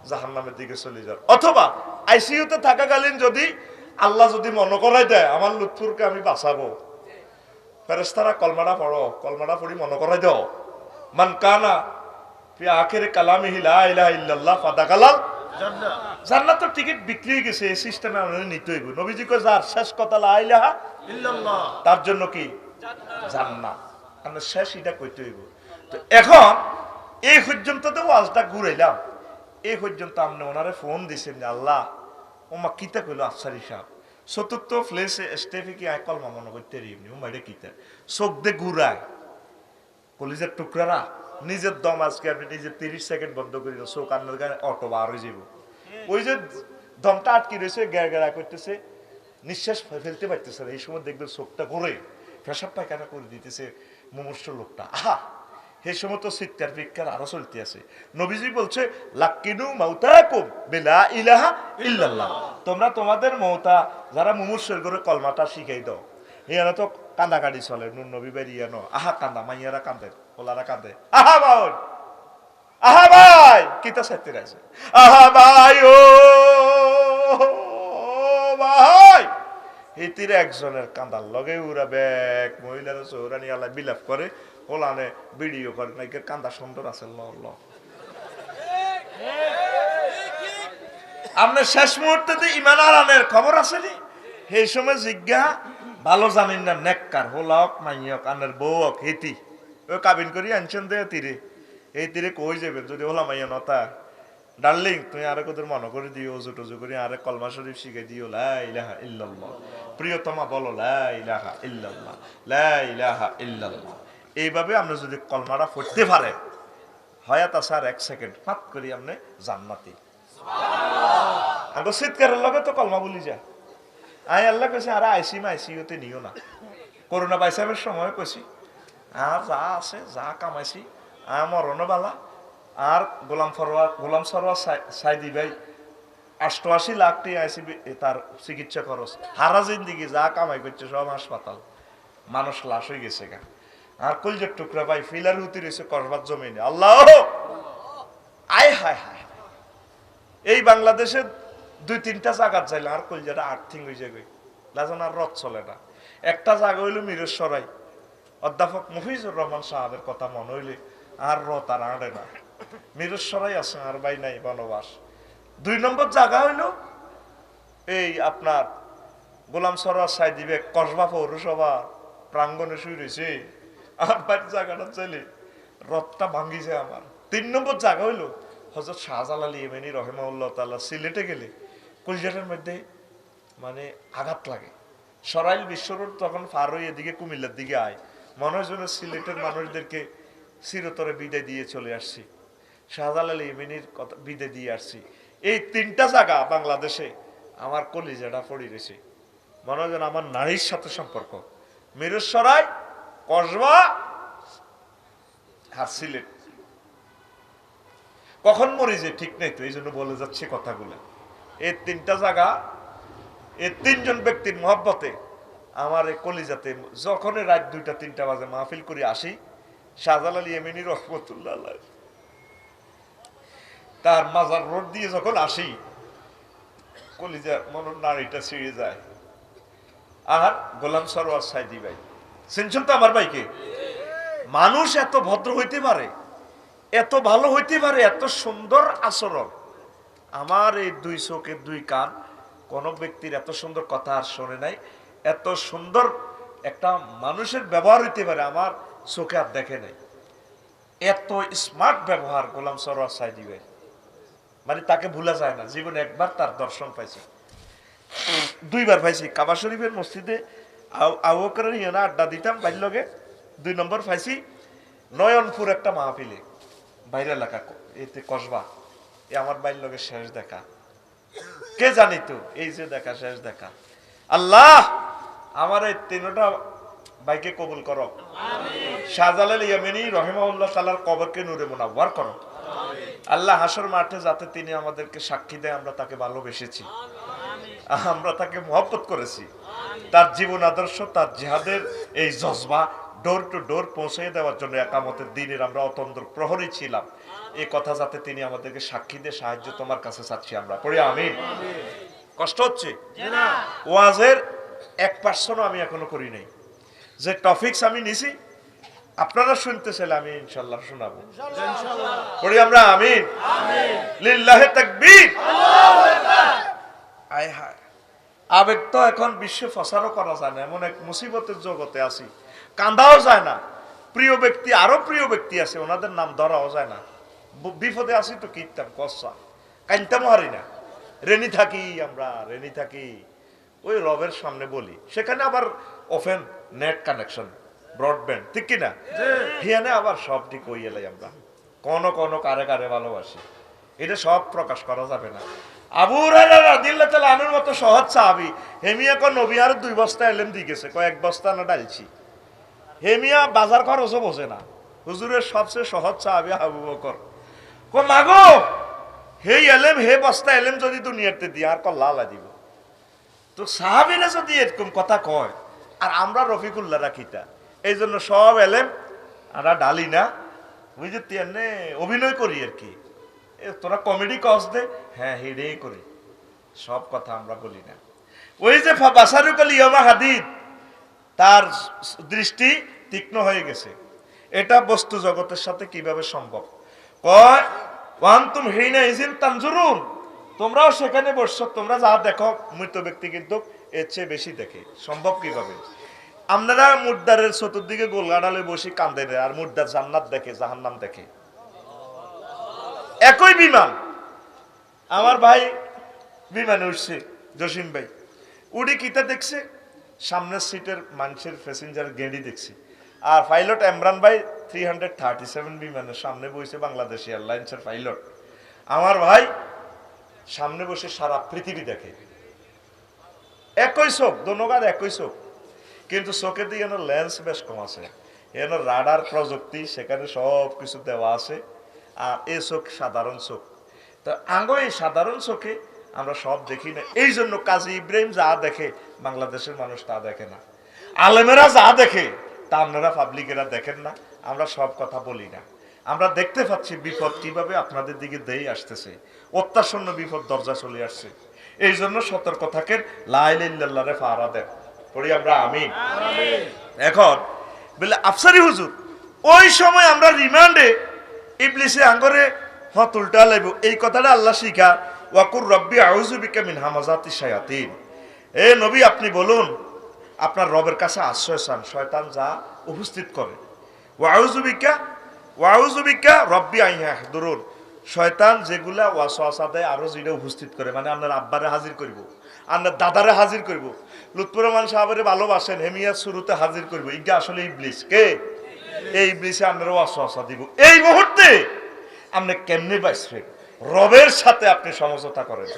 জাহান্নামের দিকে চলে যান। অথবা আইসিইউতে থাকাকালীন যদি আল্লাহ যদি মনে করাই দেয় আমার লুৎফুরকে আমি বাঁচাবো, ফেরেশতারা কলমাটা পড়ো, কলমাটা পড়ি মনে করাই দাও, মান কানা ফি আখির কালামিহি লা ইলাহা ইল্লাল্লাহ ফাদাখালাল জান্নাহ। জান্নাতের টিকিট বিক্রি হয়ে গেছে, এই সিস্টেমে আমরা নিতে হইব। নবীজি কয় যার শেষ কথা লা ইলাহা ইল্লাল্লাহ তার জন্য কি জান্নাত, আমরা শেষ এটা কইতে হইব। তো এখন এই পর্যন্ত তো ওয়াজটা ঘুরাইলাম, এই পর্যন্ত আপনি ওনারে ফোন দিছেন যে আল্লাহ ওমা কিতা কইলো আফসারি সাহেব চতুর্থ ফ্লেসে স্টেফে কি আয় কলমা মনে করতে রিমনি ও মাইরে কিতা চোখ দে ঘুরায় কলিজের টুকরারা নিজের দম আজকে আপনি নিজে 30 সেকেন্ড বন্ধ করে দাও, চোখ আপনার গায়ে অটো বার হয়ে যাব। ওই যে দমটা আটকে রয়েছে, গেড়া করতেছে, নিঃশ্বাস ফেলতে পারতেছে না, এই সময় দেখবেন চোখটা ঘুরে পেশাব পায়খানা করে দিতেছে মুমূর্ষ লোকটা। আহা, সেই সময় তো চিৎকার বিক্ষার আরো চলতে আছে। নবীজি বলছে লাক্কিনু মাউতাকুম বিলা ইলাহা ইল্লাল্লাহ, তোমরা তোমাদের মৌতা যারা মুমূর্ষের করে কলমাটা শিখাই দাও। এখানে তো কান্দাকাটি চলে, নুন নবী বেরিয়ে নো, আহা কান্দা, মাইয়ারা কান্দে, ওলারা কান্দে, আহা ভাই, আহা ভাই কিতা সাথে আছে, আহা ভাই ও ভাই এই তীরে একজনের কান্দার লগে উড়া ব্যাগ মহিলার চৌরানি আলা বিলাপ করে ওলানে ভিডিও করে নাকি কান্দা সুন্দর আছে ল আপনার শেষ মুহূর্তে ইমান আরানের খবর আছে নি সেই সময় জিজ্ঞা ভালো জানেন না নেককার হোলাওক মাইয়ক আনের বউক হেতি ও কাবিন করি আনছেন দে তীরে এই তীরে কই যাবেন যদি হোলা মাইয়া নতা ডার্লিং তুমি আরে কোদের মনে করে দিও অজু টজু করে আরে কলমা শরীফ শিখে দিও লা ইলাহা ইল্লাল্লাহ প্রিয়তমা বলো লা ইলাহা ইল্লাল্লাহ লা ইলাহা ইল্লাল্লাহ এইভাবে আমরা যদি কলমাটা পড়তে পারে হয়াত আছে আর 1 সেকেন্ড ফাত করি আপনি জান্নাতি সুবহানাল্লাহ আগে চিৎকারের লগে তো কলমা বলি যা আই আল্লাহ কইছে আর আইসিউতে নিও না করোনা বাইসাবের সময় কইছি আর যা আছে যা কামাইছি আমার রণবালা আর গোলাম সরোয়ার সাইদি ভাই 88 লাখ টাকা আইসি তার চিকিৎসা খরচ হারা জিন্দিগি যা কামাই করছে সব হাসপাতাল মানুষ লাশ হয়ে গেছে গা আর কলজের টুকরা ভাই ফিলার হুতি রয়েছে কসবার জমিনে আল্লাহ আয় হায় হায় এই বাংলাদেশে 2-3টা জায়গা চাইলে আর কলজাটা আর্থিং হয়ে যাবে লাজন আর রথ চলে না একটা জায়গা হইলো মিরেশ্বরাই অধ্যাপক মফিজুর রহমান সাহেবের কথা মনে হইলে আর রথ আর আড়ে না মিরেশ্বরাই আছে আর ভাই নাই বনবাস 2 নম্বর জায়গা হইলো এই আপনার গোলাম সরোয়ার সাইদি বেগ কসবা পৌরসভা প্রাঙ্গণে শুয়ে রয়েছে আর বাড়ির জায়গাটা চাইলে রথটা ভাঙ্গিছে আমার 3 নম্বর জায়গা হইলো হযরত শাহজালাল ইয়েমেনি রহিমাহুল্লাহ তাআলা সিলেটে গেলে কলজাটার মধ্যে মানে আঘাত লাগে সরাইল বিশ্ব রোড তখন পার হয়ে এদিকে কুমিল্লার দিকে আয় মনে হয় যেন সিলেটের মানুষদেরকে চিরতরে বিদায় দিয়ে চলে আসছি শাহজালাল ইয়েমেনির কথা বিদায় দিয়ে আসছি এই 3টা জায়গা বাংলাদেশে আমার কলিজাটা পড়ে রয়েছে মনে হয় যেন আমার নারীর সাথে সম্পর্ক মিরসরাই কসবা আর সিলেট কখন মরি যে ঠিক নেই তো এই জন্য বলে যাচ্ছে কথাগুলো এই 3টা জায়গা এই 3 জন ব্যক্তির মহব্বতে আমার এই কলিজাতে যখন রাত 2টা-3টা বাজে মাহফিল করে আসি শাহজালাল ইয়েমেনি রহমতুল্লাহ তার মাজার রোড দিয়ে যখন আসি কলিজা মনের নাড়িটা ছিঁড়ে যায় আর গোলাম সরোয়ার সাইদি ভাই শুনছেন তো আমার ভাইকে মানুষ এত ভদ্র হইতে পারে এত ভালো হইতে পারে এত সুন্দর আচরণ আমার এই 2 চোখের 2 কান কোন ব্যক্তির এত সুন্দর কথা আর শোনে নাই এত সুন্দর একটা মানুষের ব্যবহার হইতে পারে আমার চোখে আর দেখে নাই এত স্মার্ট ব্যবহার গোলাম সরোয়ার সাইদি ভাই মানে তাকে ভুলা যায় না জীবনে একবার তার দর্শন পাইছি 2 বার পাইছি কাবা শরীফের মসজিদে আবু বকরের ইয়ানা আড্ডা দিতাম বাইর লগে 2 নম্বর পাইছি নয়নপুর একটা মাহফিলে বাইরে এলাকা এতে কসবা এ আমার বাইর লগে শেষ দেখা কে জানি তো এই যে দেখা শেষ দেখা আল্লাহ আমার এই 3টা ভাইকে কবুল করো আমিন শাহজালাল ইয়েমেনি রহিমাহুল্লাহ তাআলার কবরকে নূরে মুনাওয়ার করো আল্লাহ হাসর মাঠে যাতে তিনি আমাদেরকে সাক্ষী দেয় আমরা তাকে ভালোবেসেছি আমরা তাকে মহব্বত করেছি তার জীবন আদর্শ তার জিহাদের এই জজবা ডোর টু ডোর পৌঁছে দেওয়ার জন্য একামতের দিনের আমরা অতন্দ্র প্রহরী ছিলাম এই কথা যাতে তিনি আমাদেরকে সাক্ষী দিয়ে সাহায্য তোমার কাছে চাচ্ছি আমরা পড়ি আমিন কষ্ট হচ্ছে না ওয়াজের 1% আমি এখনো করি নাই যে টপিকস আমি নিছি আপনারা শুনতে চাইলে আমি ইনশাআল্লাহ শোনাবো ইনশাআল্লাহ পড়ি আমরা আমিন আমিন লিল্লাহি তাকবীর আল্লাহু আকবার আয় হায় আবেগ তো এখন বিশ্বে ফসারও করা যায় না এমন এক মুসিবতের জগতে আছি কান্দাও যায় না প্রিয় ব্যক্তি আরো প্রিয় ব্যক্তি আছে ওনাদের নাম ধরাও যায় না বিপদে আছি তো কীর্তাম কসা কাইনতাম হারি না রেনি থাকি ওই রবের সামনে বলি সেখানে আবার ওপেন নেট কানেকশন ব্রডব্যান্ড ঠিক কিনা হিয়ানে আবার সব দিক ওই এলাই আমরা কোন কারে কারে ভালোবাসি এটা সব প্রকাশ করা যাবে না আবু হুরায়রা রাদিয়াল্লাহু তাআলা আনহুর মতো সহজ সাহাবী হেমিয়া কো নবী আর 2 বস্তা এলেম দিয়ে গেছে কয়েক বস্তা না ডালছি হেমিয়া বাজার খরচও বোঝে না হুজুরের সবচেয়ে সহজ সাহাবী আবু বকর কো মাগো হে এলেম হে বস্তা এলেম যদি দুনিয়াতে দি আর কল্লা আলা দিব তো সাহাবীরা যদি এরকম কথা কয় আর আমরা রফিকুল্লাহ রাখিতা এই জন্য সব এলেম আমরা ডালি না বুঝতে এনে অভিনয় করি আর কি তোরা কমেডি কস দে হ্যাঁ হেডেই করি সব কথা আমরা বলি না ওই যে বাসারুকাল ইয়ামা হাদিদ, তার দৃষ্টি তীক্ষ্ণ হয়ে গেছে। এটা বস্তু জগতের সাথে কিভাবে সম্ভব? কয় ওয়ান্তুম হিনা ইজিন তানজুরুন, তোমরাও সেখানে বসছো, তোমরা যা দেখো মৃত ব্যক্তি কিন্তু এর চেয়ে বেশি দেখে। সম্ভব কিভাবে? আপনারা মুর্দারের চতুর্দিকে গোলগাডালে বসে কান্দেন, আর মুর্দার জান্নাত দেখে, জাহান্নাম দেখে। একই বিমান। আমার ভাই বিমানে উঠছে, জসিম ভাই, উড়ি কিতা দেখছে, সামনের সিটের মানুষের প্যাসেঞ্জার গেঁড়ি দেখছে। আর পাইলট ইমরান ভাই 337 বিমানের সামনে বসে, বাংলাদেশ এয়ারলাইন্সের পাইলট। আমার ভাই সামনে বসে সারা পৃথিবী দেখে। একই চোখ, দোনোগার একই চোখ, কিন্তু চোখের দিকে লেন্স বেশ কম আছে, এন রাডার প্রযুক্তি, সেখানে সব কিছু দেওয়া আছে। আর এই চোখ সাধারণ চোখ। তো আঙ্গো এই সাধারণ চোখে আমরা সব দেখি না। এই জন্য কাজী ইব্রাহিম যা দেখে বাংলাদেশের মানুষ তা দেখে না, আলেমেরা যা দেখে তা আপনারা পাবলিকেরা দেখেন না। আমরা সব কথা বলি না। আমরা দেখতে পাচ্ছি বিপদ কিভাবে আপনাদের দিকে দেই আসতেছে, অত্যাসন্ন বিপদ দরজা চলে আসছে। এই জন্য সতর্ক থাকেন, লা ইলাহা ইল্লাল্লাহ রে ফারা দেন পড়ি আমরা আমিন। এখন বলে আফসারি হুজুর, ওই সময় আমরা রিমান্ডে ইবলিসে আঙ্গরে হত উল্টা লাইব, এই কথাটা আল্লাহ শিখা, ওয়াকুর রব্বি আউযু বিকা মিন হামাযাতি শায়াতিন। এ নবী, আপনি বলুন আপনার রবের কাছে আশ্রয় চান, শয়তান যা উপস্থিত করে। ওয়াউযু বিকা রব্বি আন ইয়াহদুরুন, শয়তান যেগুলা ওয়াসওয়াসা দেয় আরো যেটা উপস্থিত করে, মানে আপনার আব্বারে হাজির করব, আপনার দাদারে হাজির করব, লুৎফর রহমান সাহেবের ভালোবাসেন হেমিয়া শুরুতে হাজির করব, ইগা আসলে ইবলিস। কে? এই ইবলিসে আপনার ওয়াসওয়াসা দিব। এই মুহূর্তে আপনি কেমনে বাঁচবেন? রবের সাথে আপনি সমঝোতা করেন,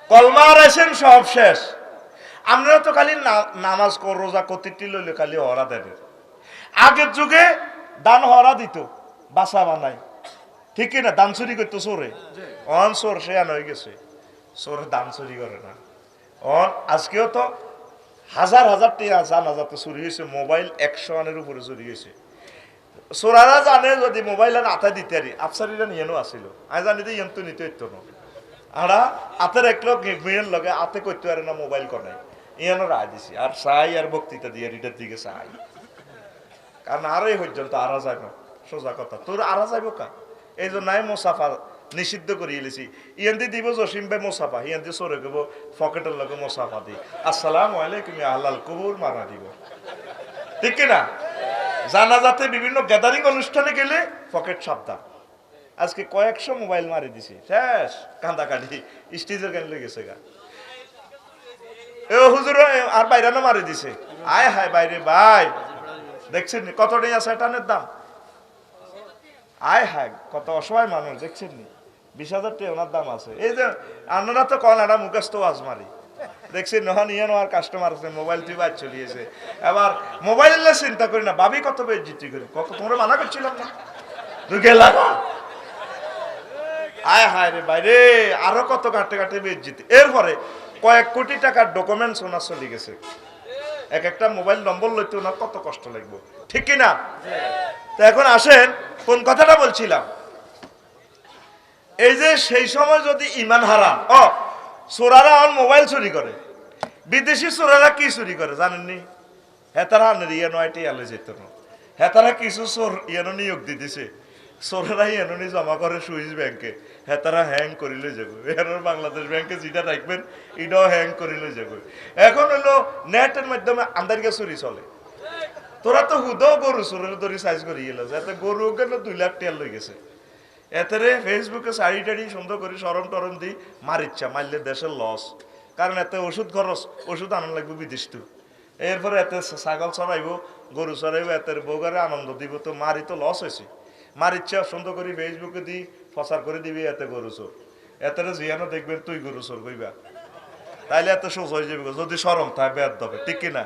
কলমা আসেন, সব শেষ। আমরা তো খালি নামাজ রোজা কতিটি লইলে খালি হরা দেবে। আগের যুগে দান হরা দিত, বাসা বানাই, ঠিক না? দান চুরি করতো চোরে, অন চোর সে হয়ে গেছে, চোরে দান চুরি করে না। অন আজকেও তো হাজার হাজার টিয়া জানা যাতে চুরি হয়েছে, মোবাইল 100 আনের উপরে চুরি হয়েছে। চোরারা জানে যদি মোবাইল আর আতা দিতে আরি, আফসারিরা নিয়েও আসিল, আই জানি তো ইয়ন তো নিতে হইতো না। আরা আতের এক লোক মেয়ের লগে আতে করতে পারে না, মোবাইল করে ইয়ানো রায় দিছি, আর চাই আর বক্তৃতা দিয়ে রিটার দিকে চাই, কারণ আরো এই পর্যন্ত আরা যাইব, সোজা কথা, তোর আরা যাইব কা? এই জন্য নাই মোসাফা নিষিদ্ধ করিয়ে লিছি। ইয়ান্দি দিব জসিম ভাই মোসাফা, ইয়ান্দি সরে গেব পকেটের লগে মোসাফা দি, আসসালামু আলাইকুম আহলাল কবুর মারা দিব, ঠিক না? জানাজাতে বিভিন্ন গ্যাদারিং অনুষ্ঠানে গেলে পকেট সাবধান। আজকে কয়েকশো মোবাইল মারি দিছি, শেষ কান্দাকাটি, স্টেজের গান লেগেছে গা। এ হুজুর আর বাইরানো মারি দিছে, আয় হায় বাইরে ভাই, দেখছেন কত নেই আছে টানের দাম, আয় হায় কত অসহায় মানুষ, দেখছেন নি 20,000 টাকা ওনার দাম আছে। এই যে আপনারা তো কন একটা মুখস্থ আজ মারি, দেখছি নহন ইয়ে আর কাস্টমার আছে, মোবাইল তুই বাইর চলিয়েছে। এবার মোবাইল চিন্তা করি না, ভাবি কত বেজ্জিতি করি, কত তোমরা মানা করছিলাম না, তুই গেলা আয় হায় রে বাইরে, আরো কত কাটে কাটে বেজ্জিতি। এরপরে কয়েক কোটি টাকার ডকুমেন্টস ওনার চলে গেছে, এক একটা মোবাইল নম্বর লইতে ওনার কত কষ্ট লাগবে, ঠিক কিনা? তো এখন আসেন কোন কথাটা বলছিলাম, এই যে সেই সময় যদি ইমান হারাম, চোরারা আমার মোবাইল চুরি করে, বিদেশি চোরারা কি চুরি করে জানেননি? হেতারা ইয়ানো আইটি আলে যেত না, হেতারা কিছু চোর ইয়ানো নিয়োগ দিতেছে, চোরেরা ইয়ানো জমা করে সুইস ব্যাংকে, হেতারা হ্যাং করিলে যাবে, এর বাংলাদেশ ব্যাংকে যেটা রাখবেন এটাও হ্যাং করিলে যাবে। এখন হলো নেটের মাধ্যমে আন্দারিকা চুরি চলে। তোরা তো হুদো গরু চোরের দড়ি সাইজ করে গেল, এতে গরু গেল 2 লাখ টাকা লই গেছে, এতে ফেসবুকে শাড়ি টাড়ি সুন্দর করে সরম টরম দিই মারিচ্ছা, মারলে দেশের লস, কারণ এতে ওষুধ খরচ, ওষুধ আনন্দ লাগবে বিদেশ তো। এরপরে এতে ছাগল চড়াইব, গরু চড়াইব, এতে বউগারে আনন্দ দিব, তো মারি তো লস হয়েছে, মারিচ্ছা সুন্দর করে ফেসবুকে দিই প্রচার করে দিবি এতে গরু চোর, এতে জিয়ানো দেখবেন তুই গরু চোর কইবা, তাইলে এত সোজ হয়ে যাবে যদি সরম থাকে বেদ দেবে, ঠিক কিনা?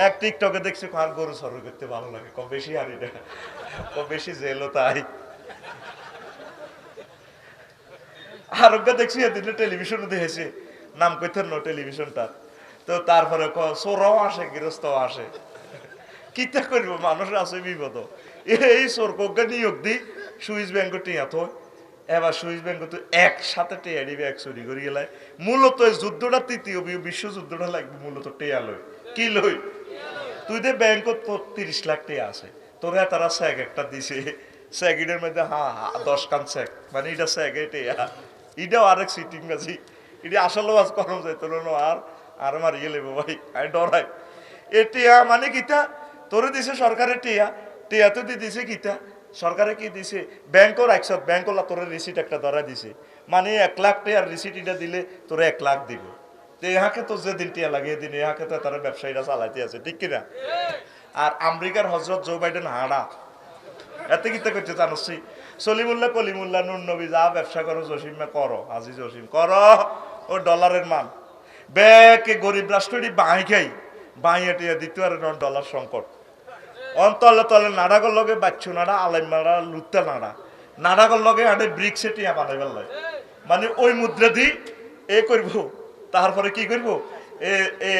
এক টিকটকে দেখছি কার গরু চর করতে ভালো লাগে, কম বেশি হারি না, কম বেশি জেলও তাই। আরোগ্য দেখছি এদিনে টেলিভিশনে দেখেছি, নাম কইতেন না টেলিভিশনটা, তো তারপরে চোরও আসে গৃহস্থও আসে, কিতা করবো, মানুষ আছে বিপদ। এই চোর কোকে নিয়োগ দি সুইস ব্যাংকে টিয়া থই, এবার সুইস ব্যাংক তো একসাথে টেয়া দিবে, এক চুরি করে গেলে। মূলত যুদ্ধটা তৃতীয় বিশ্বযুদ্ধটা লাগবে মূলত টেয়া লই। কি লই? তুই দে ব্যাংকত 30 লাখ টেয়া আছে, তোরা তারা স্যাক একটা দিছে, স্যাগিডের মধ্যে 10 কান স্যাক, মানে এটা স্যাগে টেয়া, এটাও আরেক সিটিং বাজি, এটা আসলে আজ করম যায় তোর আর মারিয়ে লেবো ভাই, আমি ডরাই। এ টেয়া মানে কিতা তোরে দিছে সরকারের টেয়া, টেয়া তো দিছে কিতা সরকারে কি দিছে, ব্যাংকও রাখছ, ব্যাংকলা তোর রিসিট একটা ধরা দিছে, মানে 1 লাখ টেয়ার রিসিট এটা দিলে তোরে 1 লাখ দিব। তো ইহাকে তো যেদিন টিয়া লাগিয়ে দিন, ইহাকে তো তারা ব্যবসায়ীরা চালাইতে আছে, ঠিক কিনা? আর আমেরিকার হজরত জো বাইডেন হাড়া এতে কিতা করছে জানছি, সলিমুল্লাহ কলিমুল্লাহ নুন নবী যা ব্যবসা করো জসিমে করো, আজি জসিম করো, ও ডলারের মান ব্যাকে গরিব রাষ্ট্রটি বাঁই খাই, বাঁইয়ে টিয়া দিতে পারে ডলার সংকট। অন্তলে তলে নাড়াগর লগে বাচ্চু নাড়া, আলাই নাড়া, লুত্তা নাড়া, নাড়াগর লগে আটে ব্রিক্সে টিয়া বানাই ফেললাই, মানে ওই মুদ্রা দি এ করব, তারপরে কি করব, এ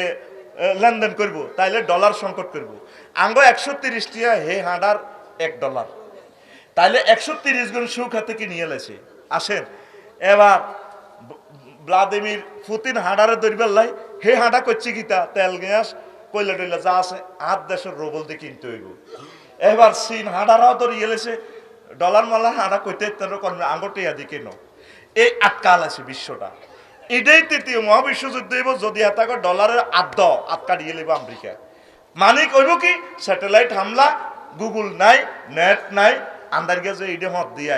লেনদেন করব, তাইলে ডলার সংকট করব। আঙ্গ 130 টিয়া হে হাঁডার $1, তাইলে 130 গুণ সুখ হাতে কি নিয়ে লেছে। আসেন এবার ভ্লাদিমির পুতিন হাঁডারে ধরবার লাই, হে হাঁডা করছে কিতা, তেল গ্যাস কয়লা টয়লা যা আছে 8 দেশের রুবল দিয়ে কিনতে হইব। এবার চীন হাঁডারাও ধরিয়ে লেছে, ডলার মালা হাঁডা কইতে করবে আঙ্গটিয়া দিয়ে কেন, এই আটকাল আছে বিশ্বটা। এটাই তৃতীয় মহাবিশ্বযুদ্ধ হইব যদি এটাকে ডলারের আটকা দিয়ে লেব আমেরিকা। মানে কইব কি স্যাটেলাইট হামলা, গুগল নাই, নেট নাই, আন্দার গেছে এইটা মত দিয়ে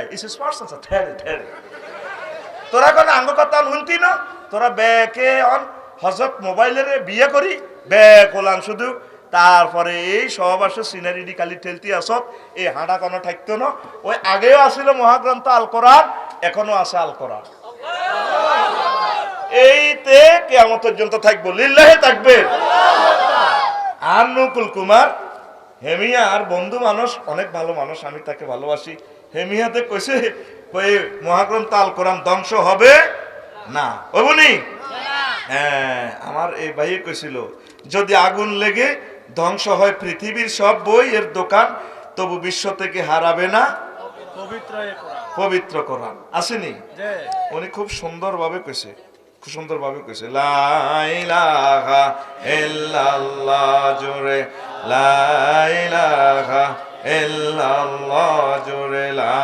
তোরা কোন আঙ্গ কথা শুনতি না, তোরা ব্যাকে অন হজরত মোবাইলের বিয়ে করি ব্যাক হলাম শুধু, তারপরে এই সহবাস সিনারিটি খালি ঠেলতি আসত, এই হাঁটা কোনো থাকতো না। ওই আগেও আসিল মহাগ্রন্থ আল কোরআন, এখনো আছে আল কোরআন, এইতে কিয়ামত পর্যন্ত থাকবো, লিল্লাহি তাকবীর। আর নকুল কুমার হেমিয়া আর বন্ধু মানুষ, অনেক ভালো মানুষ, আমি তাকে ভালোবাসি। হেমিয়াতে কইছে কই মহাগ্রন্থ আল কোরআন ধ্বংস হবে না, ওবনি। হ্যাঁ, আমার এই ভাই কইছিল যদি আগুন লেগে ধ্বংস হয় পৃথিবীর সব বই এর দোকান, তবু বিশ্ব থেকে হারাবে না পবিত্র কোরআন। আসেনি? উনি খুব সুন্দরভাবে কইছে, খুব সুন্দরভাবে কইছে লা ইলাহা ইল্লাল্লাহ, জোরে লা ইলাহা ইল্লাল্লাহ, জোরে লা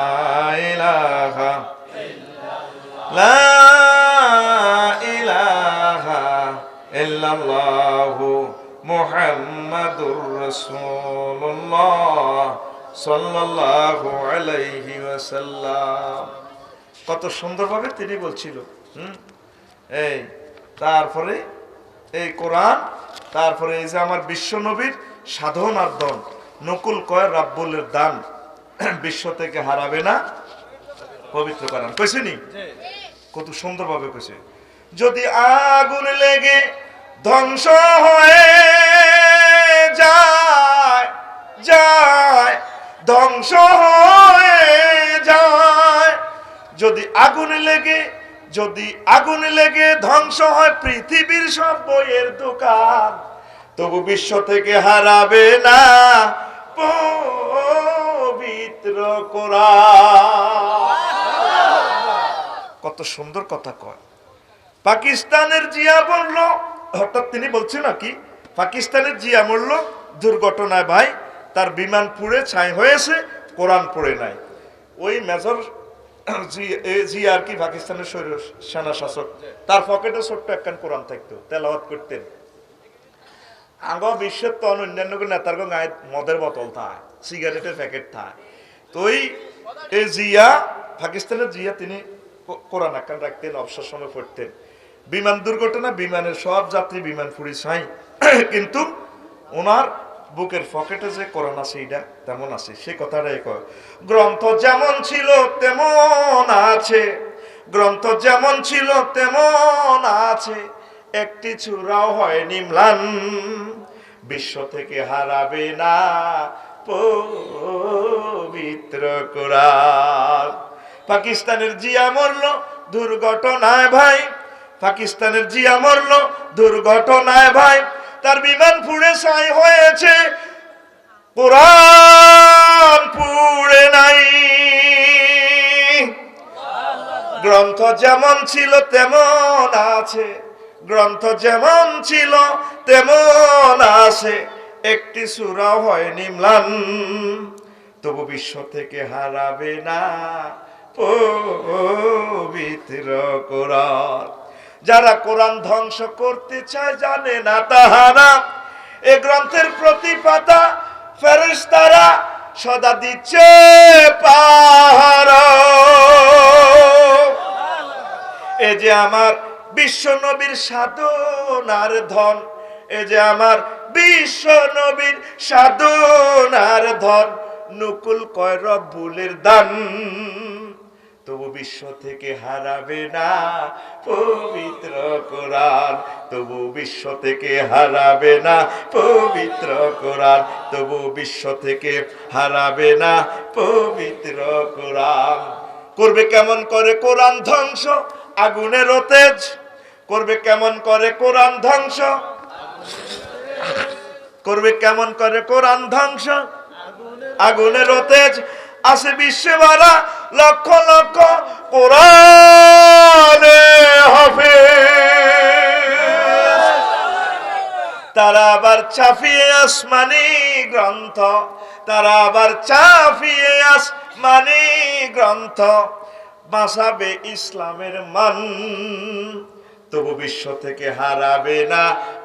ইলাহা লা ইলাহা ইল্লাল্লাহু মুহাম্মাদুর রাসূলুল্লাহ সাল্লাল্লাহু আলাইহি ওয়াসাল্লাম। কত সুন্দরভাবে তিনি বলছিল। এই তারপরে এই কোরআন, তারপরে এই যে আমার বিশ্ব নবীর সাধন আর দন, নকুল কয় রাব্বুলের দান, বিশ্ব থেকে হারাবে না পবিত্র কোরআন। কইছে নি? কত সুন্দরভাবে কইছে। যদি আগুন লেগে ধ্বংস হয়ে যায়, যায় ধ্বংস হয়ে যায়, যদি আগুন লেগে, যদি আগুন লেগে ধ্বংস হয় পৃথিবীর সব বইয়ের দোকান, তবু বিশ্ব থেকে হারাবে না পবিত্র কোরআন। কত সুন্দর কথা কয়। পাকিস্তানের জিয়া বলল, হঠাৎ তিনি বলছেন নাকি পাকিস্তানের জিয়া মরল দুর্ঘটনায়, ভাই তার বিমান পুড়ে ছাই হয়েছে, কোরআন পড়ে নাই। ওই মেজর জি আর কি পাকিস্তানের সেনা শাসক, তার পকেটে ছোট্ট একখান কোরআন থাকতো, তেলাওয়াত করতেন। আগ বিশ্বের তো অন্যান্য নেতার গায়ে মদের বোতল থাকে, সিগারেটের প্যাকেট থাকে, তো ওই জিয়া, পাকিস্তানের জিয়া, তিনি কোরআন একখান রাখতেন, অবসর সময় পড়তেন। বিমান দুর্ঘটনা, বিমানের সব যাত্রী বিমান পুড়ে ছাই, কিন্তু ওনার বুকের পকেটে যে কোরআন আছে এটা তেমন আছে। সে কথাটাই কয়, গ্রন্থ যেমন ছিল তেমন আছে, গ্রন্থ যেমন ছিল তেমন আছে, একটি চূড়াও হয়নি ম্লান, বিশ্ব থেকে হারাবে না পবিত্র কোরআন। পাকিস্তানের জিয়া মরল দুর্ঘটনায় ভাই, পাকিস্তানের জিয়া মরল দুর্ঘটনায় ভাই, তার বিমান পুড়ে ছাই হয়েছে, কোরআন পুড়ে নাই, গ্রন্থ যেমন ছিল তেমন আছে, গ্রন্থ যেমন ছিল তেমন আছে, একটি সূরা হয়নি ম্লান, তবু বিশ্ব থেকে হারাবে না পবিত্র কোরআন। যারা কোরআন ধ্বংস করতে চায় জানে না তাহারা, এ গ্রন্থের প্রতি পাতা ফেরেশতারা সদা দিচ্ছে পাহারা। এ যে আমার বিশ্ব নবীর সাধনার ধন, এ যে আমার বিশ্ব নবীর সাধনার ধন, নকুল কয় রব্বুলের দান, তবু বিশ্ব থেকে হারাবে না পবিত্র কোরআন, তবু বিশ্ব থেকে হারাবে না পবিত্র কোরআন, তবু বিশ্ব থেকে হারাবে না পবিত্র কোরআন। করবে কেমন করে কোরআন ধ্বংস আগুনের তেজ, করবে কেমন করে কোরআন ধ্বংস, করবে কেমন করে কোরআন ধ্বংস আগুনের তেজ। আছে বিশ্বে ভরা লক্ষ লক্ষ কোরআনে হাফেজ, তারা আবার চাপিয়ে আসমানি গ্রন্থ, তারা আবার চাপিয়ে আসমানি গ্রন্থ, বাঁচাবে ইসলামের মান, তবু বিশ্ব থেকে হারাবে না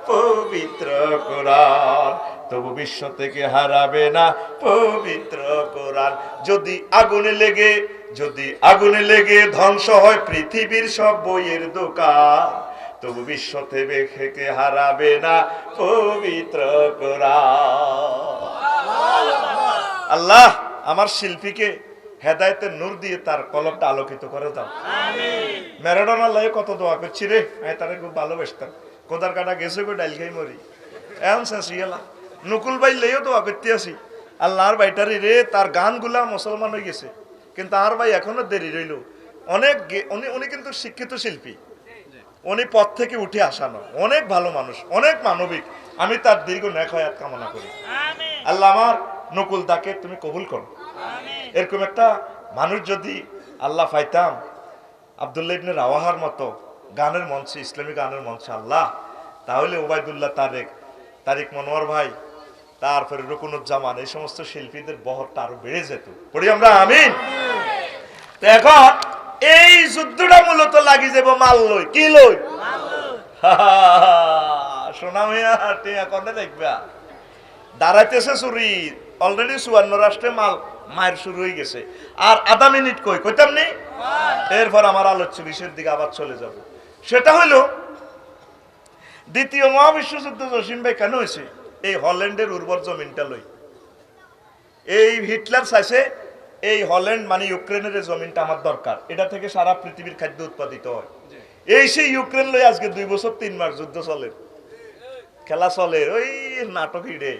পবিত্র কোরআন, তবু বিশ্ব থেকে হারাবে না পবিত্র কোরআন। যদি আগুনে লেগে, যদি আগুনে লেগে ধ্বংস হয় পৃথিবীর সব বইয়ের দোকান, তবু বিশ্ব থেকে হারাবে না পবিত্র কোরআন। আল্লাহ আমার শিল্পীকে হেদায়েতের নূর দিয়ে তার কলমটা আলোকিত করে দাও। ম্যারাডোনা লাই কত দোয়া করছি রে, আমি তারে খুব ভালোবাসতাম, কোদার কাটা গেছে গো ডাইল খাই মরি, এমন শেষ গেলা। নকুল ভাই লেও দোয়া করতে আসি, আল্লাহর বাইটারি রে, তার গানগুলা মুসলমান হয়ে গেছে, কিন্তু আর ভাই এখনো দেরি রইল অনেক। উনি কিন্তু শিক্ষিত শিল্পী, উনি পথ থেকে উঠে আসানো অনেক ভালো মানুষ, অনেক মানবিক। আমি তার দীর্ঘ নেক হায়াত কামনা করি। আল্লাহ আমার নকুল দাকে তুমি কবুল করো। এরকম একটা মানুষ যদি আল্লাহ পাইতাম, আব্দুল্লাহ ইবনে রাওয়াহার মতো গানের মঞ্চে, ইসলামী গানের মঞ্চে আল্লাহ, তাহলে ওবায়দুল্লাহ, তারিক মনোয়ার ভাই, তারপরে রুকনুজ্জামান, এই সমস্ত শিল্পীদের বহরটা আরো বেড়ে যেত। পড়ি আমরা আমিন। এখন এই যুদ্ধটা মূলত লাগি যাব মাল লই, কি লই, সোনা মিয়া টিয়া কনে দেখবা দাঁড়াইতেছে চুরি, অলরেডি 54 রাষ্ট্রে মায়ের শুরু হয়ে গেছে, আর আধা মিনিট কইতাম নি। এরপর আমার আলোচ্য বিষয়ের দিকে আবার চলে যাব। সেটা হলো দ্বিতীয় মহাবিশ্বযুদ্ধ জসিম ভাই কেন হয়েছে? এই হল্যান্ডের উর্বর জমিনটা লই। এই হিটলার চাইছে এই হল্যান্ড মানে ইউক্রেনের জমিনটা আমার দরকার, এটা থেকে সারা পৃথিবীর খাদ্য উৎপাদিত হয়। এই সেই ইউক্রেন লই আজকে 2 বছর 3 মাস যুদ্ধ চলে, খেলা চলে, ওই নাটক হিড়ে।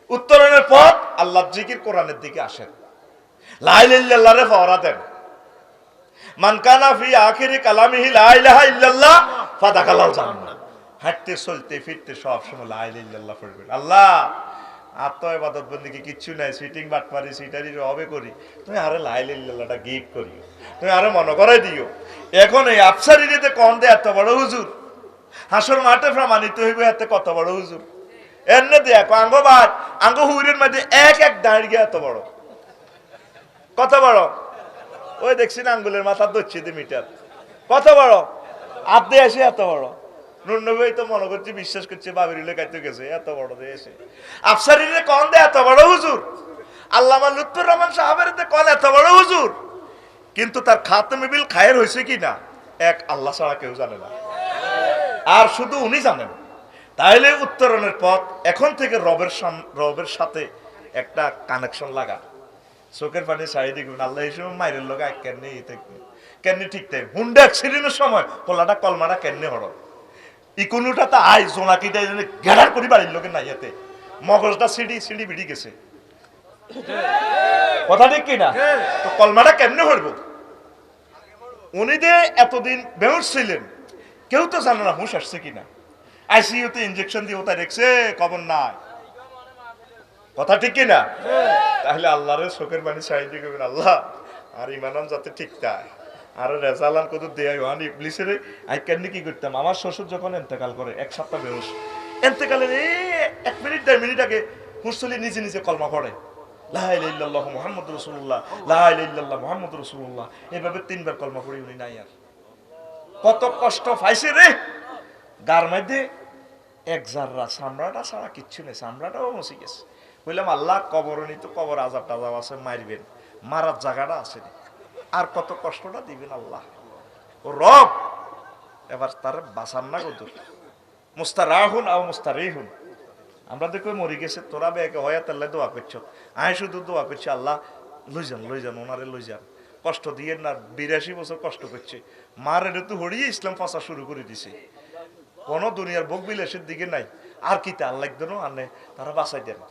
উত্তরণের পথ আল্লাহ জিকির কোরআনের দিকে আসেন, লা ইলাহা ইল্লাল্লাহরে পাওয়ার দেন। মান কানা ফি আখিরি কালামিহি লা ইলাহা ইল্লাল্লাহ ফাদাখালাল জান্নাহ। হাঁটতে চলতে ফিরতে সব সময় লা ইলাহা ইল্লাল্লাহ পড়বেন। আল্লাহ আত্ম ইবাদত বন্দেগী কিচ্ছু নাই, সিটিং বাটপারি সিটারি হবে করি, তুমি আরে লা ইলাহা ইল্লাল্লাহটা গিফট করিও, তুমি আরে মনে করাই দিও। এখন এই আফসারিতে কন দে এত বড় হুজুর, হাসর মাঠে প্রমাণিত হইবে এত কত বড় হুজুর। এমনি দেখো আঙ্গ বাদ আঙ্গ হুইরের মধ্যে এক এক দাঁড়িয়ে এত বড়, কত বড়, ওই দেখছি না আঙ্গুলের মাথা ধরছি মিটার, কত বড় আদে আসে এত বড়। নুনবী তো মনে করছি, বিশ্বাস করছে বাবির লেখাইতে গেছে, এত বড় দিয়েছে। আফসারিরে কন দে এত বড় হুজুর, আল্লামা লুৎফুর রহমান সাহাবের কন এত বড় হুজুর, কিন্তু তার খাতমে বিল খায়ের হয়েছে কি না এক আল্লাহ ছাড়া কেউ জানে না, আর শুধু উনি জানেন। তাইলে উত্তরণের পথ এখন থেকে রবের সাথে একটা কানেকশন লাগা, চোখের পানি চাই দেখুন আল্লাহ এই সময় মায়ের লোক কেমনি ঠিক তাই হুন্ডা অ্যাক্সিডেন্টের সময় পোলাটা কলমাটা কেমনি হর ইকুনুটা তা আই জোনাকিটা গেড়ার করি বাড়ির লোকের নাই এতে মগজটা সিঁড়ি বিড়ি গেছে, কথা ঠিক কিনা? তো কলমাটা কেমনে হরব? উনি যে এতদিন বেহুশ ছিলেন, কেউ তো জানে না হুঁশ আসছে কিনা। আইসিইউতে ইনজেকশন দিয়ে ওটা রেখছে, খবর নাই, কথা ঠিক কিনা? তাহলে আল্লাহরে চোখের পানি চাই দিয়ে আল্লাহ আর ইমানাম যাতে ঠিক তাই, আর রেজালান কত দেয় ওয়ানি ইবলিসের আইকান্নি কি করতাম আমার শ্বশুর যখন ইন্তেকাল করে এক সপ্তাহ বেউস ইন্তেকালের এক মিনিট 1.5 মিনিট আগে হুসলি নিজে নিজে কলমা পড়ে লা ইলাহা ইল্লাল্লাহু মুহাম্মাদুর রাসূলুল্লাহ লা ইলাহা ইল্লাল্লাহ মুহাম্মাদুর রাসূলুল্লাহ এভাবে 3 বার কলমা পড়ি উনি নাই আর কত কষ্ট পাইছে রে গার মধ্যে এক জাররা চামড়াটা ছাড়া কিচ্ছু নেই চামড়াটাও মুছে গেছে বললাম আল্লাহ কবরনি তো কবর আজাব টাজাব আছে মারবেন মারার জায়গাটা আছে আর কত কষ্টটা দিবেন আল্লাহ ও রব এবার তার বাঁচান না কত মুস্তারাহুন আও মুস্তারিহুন আমরা দেখো মরে গেছে তোরা বেকে হয়াত আল্লাহ দোয়া করছো আমি শুধু দোয়া করছি আল্লাহ লই যান ওনারে লই যান কষ্ট দিয়ে না 82 বছর কষ্ট করছে মার এটা তো হড়িয়ে ইসলাম ফাঁসা শুরু করে দিছে কোনো দুনিয়ার ভোগ বিলাসের দিকে নাই আর কি তা আল্লাহ দেন আনে তারা বাঁচাই দেন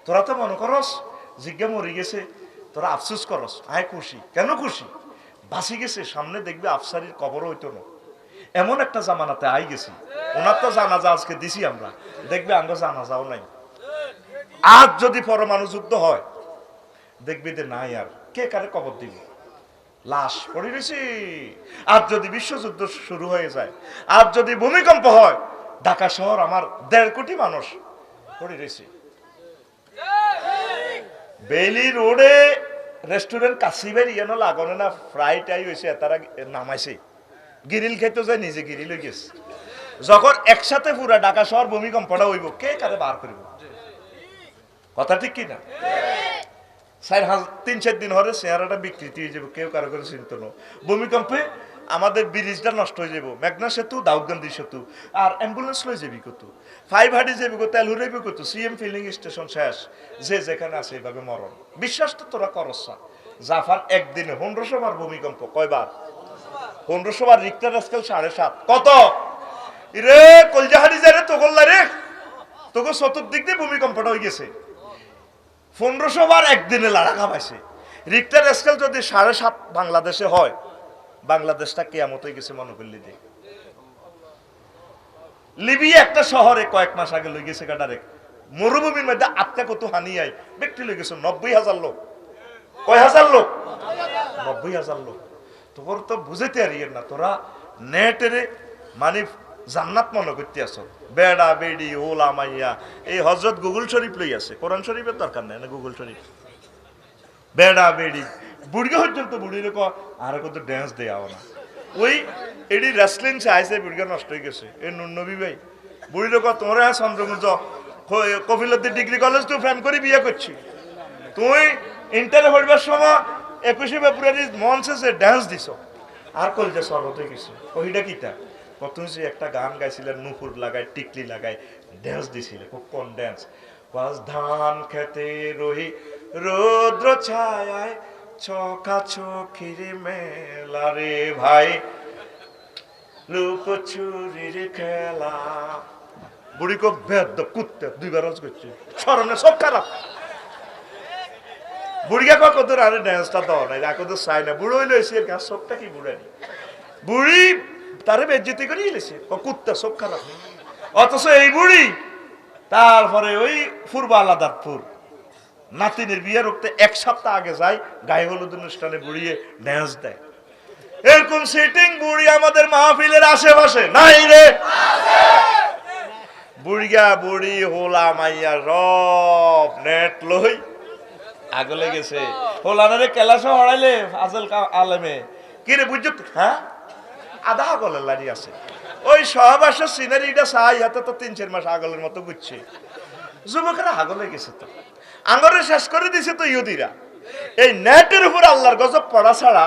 তোরা তো মনে করস জিজ্ঞা মরে গেছে তোরা আফসোস করস আয় খুশি কেন খুশি বাঁচি গেছে সামনে দেখবে আফসারির কবর হইতো না এমন একটা জামানাতে আই গেছি ওনার তো জানাজা আজকে দিছি আমরা দেখবে আমরা জানাজাও নাই আজ যদি পরমাণু যুদ্ধ হয় দেখবি যে নাই আর কে কারে কবর দিবে লাশ পড়ে রয়েছি আজ যদি বিশ্বযুদ্ধ শুরু হয়ে যায় আজ যদি ভূমিকম্প হয় ঢাকা শহর আমার 1.5 কোটি মানুষ পড়ে রয়েছে বেইলি রোডে রেস্টুরেন্ট কাশিবের ইয়ানো লাগানো না ফ্রাইড আই হয়েছে তারা নামাইছে গিরিল খেতে যায় নিজে গিরিল হয়ে গেছে যখন একসাথে পুরা ঢাকা শহর ভূমিকম্পটা হইব কে কারে বার করিব কথা ঠিক কিনা 3-4 দিন হরে চেহারাটা বিকৃতি হয়ে যাবে কেউ কারো করে চিন্তা না ভূমিকম্পে আমাদের ব্রিজটা নষ্ট হয়ে যাব মেঘনা সেতু দাউদকান্দি সেতু আর অ্যাম্বুলেন্স লয়ে যাবি কত 5 হাডি যাবি কত তেল হুরাইবি কত সিএম ফিলিং স্টেশন শেষ যে যেখানে আছে এইভাবে মরণ বিশ্বাস তো তোরা করস না জাপান একদিনে 1500 বার ভূমিকম্প কয়বার 1500 বার রিক্টার স্কেল 7.5 কত রে কলজাহারি যায় রে তো গল্লা রে তোকে চতুর্দিক দিয়ে ভূমিকম্পটা হয়ে গেছে 1500 বার একদিনে লড়া খাবাইছে রিক্টার স্কেল যদি 7.5 বাংলাদেশে হয় বাংলাদেশটা কিয়ামত হয়ে গেছে মনে করলি দে লিবিয়া একটা শহরে কয়েক মাস আগে লই গেছে ডাইরেক্ট মরুভূমির মধ্যে আটকা কত হানি আই ব্যক্তি লই গেছে 90,000 লোক কয় হাজার লোক 90,000 লোক তোর তো বুঝাইতে আরিয়ে না তোরা নেটের মানে জান্নাত মনে করতে আসো বেড়া বেড়ি ওলা মাইয়া এই হজরত গুগল শরীফ লই আছে কোরআন শরীফের দরকার নাই না গুগল শরীফ বেড়া বেড়ি বুড়িকে হচ্ছে তো বুড়ির আর কত ড্যান্স দেওয়া না ওই এডি রেসলিং চাইছে বুড়িকে নষ্ট হয়ে গেছে এই নুনবী ভাই বুড়ির তোমরা চন্দ্রগুঞ্জ কপিলতি ডিগ্রি কলেজ তো ফ্রেন্ড করে বিয়ে করছি তুই ইন্টারে পড়বার সময় 21 ফেব্রুয়ারি মঞ্চে ড্যান্স দিছ আর কলজা সর্বত হয়ে গেছে ওইটা কিটা প্রথমে যে একটা গান গাইছিলেন নুপুর লাগায় টিকলি লাগায় ড্যান্স দিছিলে খুব কোন ড্যান্স বাস ধান খেতে রহি রৌদ্র ছায় চকা চকির মেলা রে ভাই লুকোচুরির খেলা বুড়ি কো বেদ কুত্তে 2 বার করছে স্মরণে সব খারাপ বুড়িয়া কত আরে ড্যান্সটা দাও নাই রাখো তো চাই না বুড়ো হইলে এসে গাছ সবটা কি বুড়ানি বুড়ি তারে বেজ্জতি করে ইলেছে কুত্তা সব খারাপ অথচ এই বুড়ি তারপরে ওই পূর্ব আলাদারপুর নাতিনের বিয়ে রুখতে 1 সপ্তাহ আগে যায় গায়ে হলুদ অনুষ্ঠানে বুড়িয়ে ড্যান্স দেয় এরকম সেটিং বুড়ি আমাদের মাহফিলের আশেপাশে নাই রে বুড়িয়া বুড়ি হোলা মাইয়া রব নেট লই আগলে গেছে হোলানারে কেলাস হড়াইলে ফাজল আলেমে কি রে বুঝছো হ্যাঁ আধা আগলের লাড়ি আছে ওই সহবাসের সিনারিটা চাই হাতে তো 3-4 মাস আগলের মতো বুঝছে যুবকেরা আগলে গেছে তো আঙরে শেষ করে দিছে তো ইহুদিরা এই নেটের উপর আল্লাহর গজব পড়া ছাড়া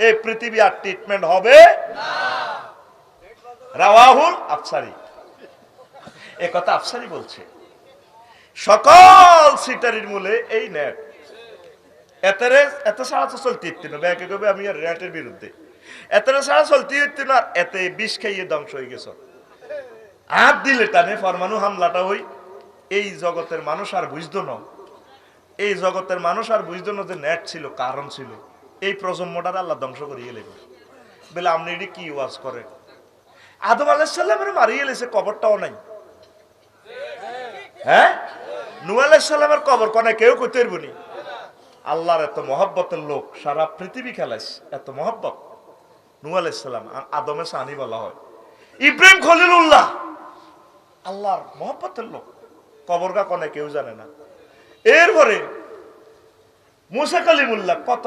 এই পৃথিবী আর ট্রিটমেন্ট হবে না রাওয়াহুল আফসারি এই কথা আফসারি বলছে সকল সিটারির মূলে এই নেট এত ছাড়া তো চলতে ইত্তি না ব্যাকে কবে আমি আর নেটের বিরুদ্ধে এত ছাড়া চলতে ইত্তি না এতে বিষ খাইয়ে ধ্বংস হয়ে গেছ হাত দিলে টানে পরমাণু হামলাটা হই এই জগতের মানুষ আর বুঝতো না এই জগতের মানুষ আর বুঝতো না যে নেট ছিল কারণ ছিল এই প্রজন্মটার আল্লাহ ধ্বংস করিয়ে লেবে বলে আপনি এটি কি ওয়াজ করে আদম আলাইহিস সালামের মারিয়ে লেছে কবরটাও নাই হ্যাঁ নূহ আলাইহিস সালামের কবর কোনে কেউ কইতে পারবো নি আল্লাহর এত মহব্বতের লোক সারা পৃথিবী খেলাইছে এত মহব্বত নূহ আলাইহিস সালাম, আদমে সানি বলা হয়। ইব্রাহিম খলিলুল্লাহ, আল্লাহর মহব্বতের লোক, কবরগা কোনে কেউ জানে না। এরপরে মুসা কালিমুল্লাহ, কত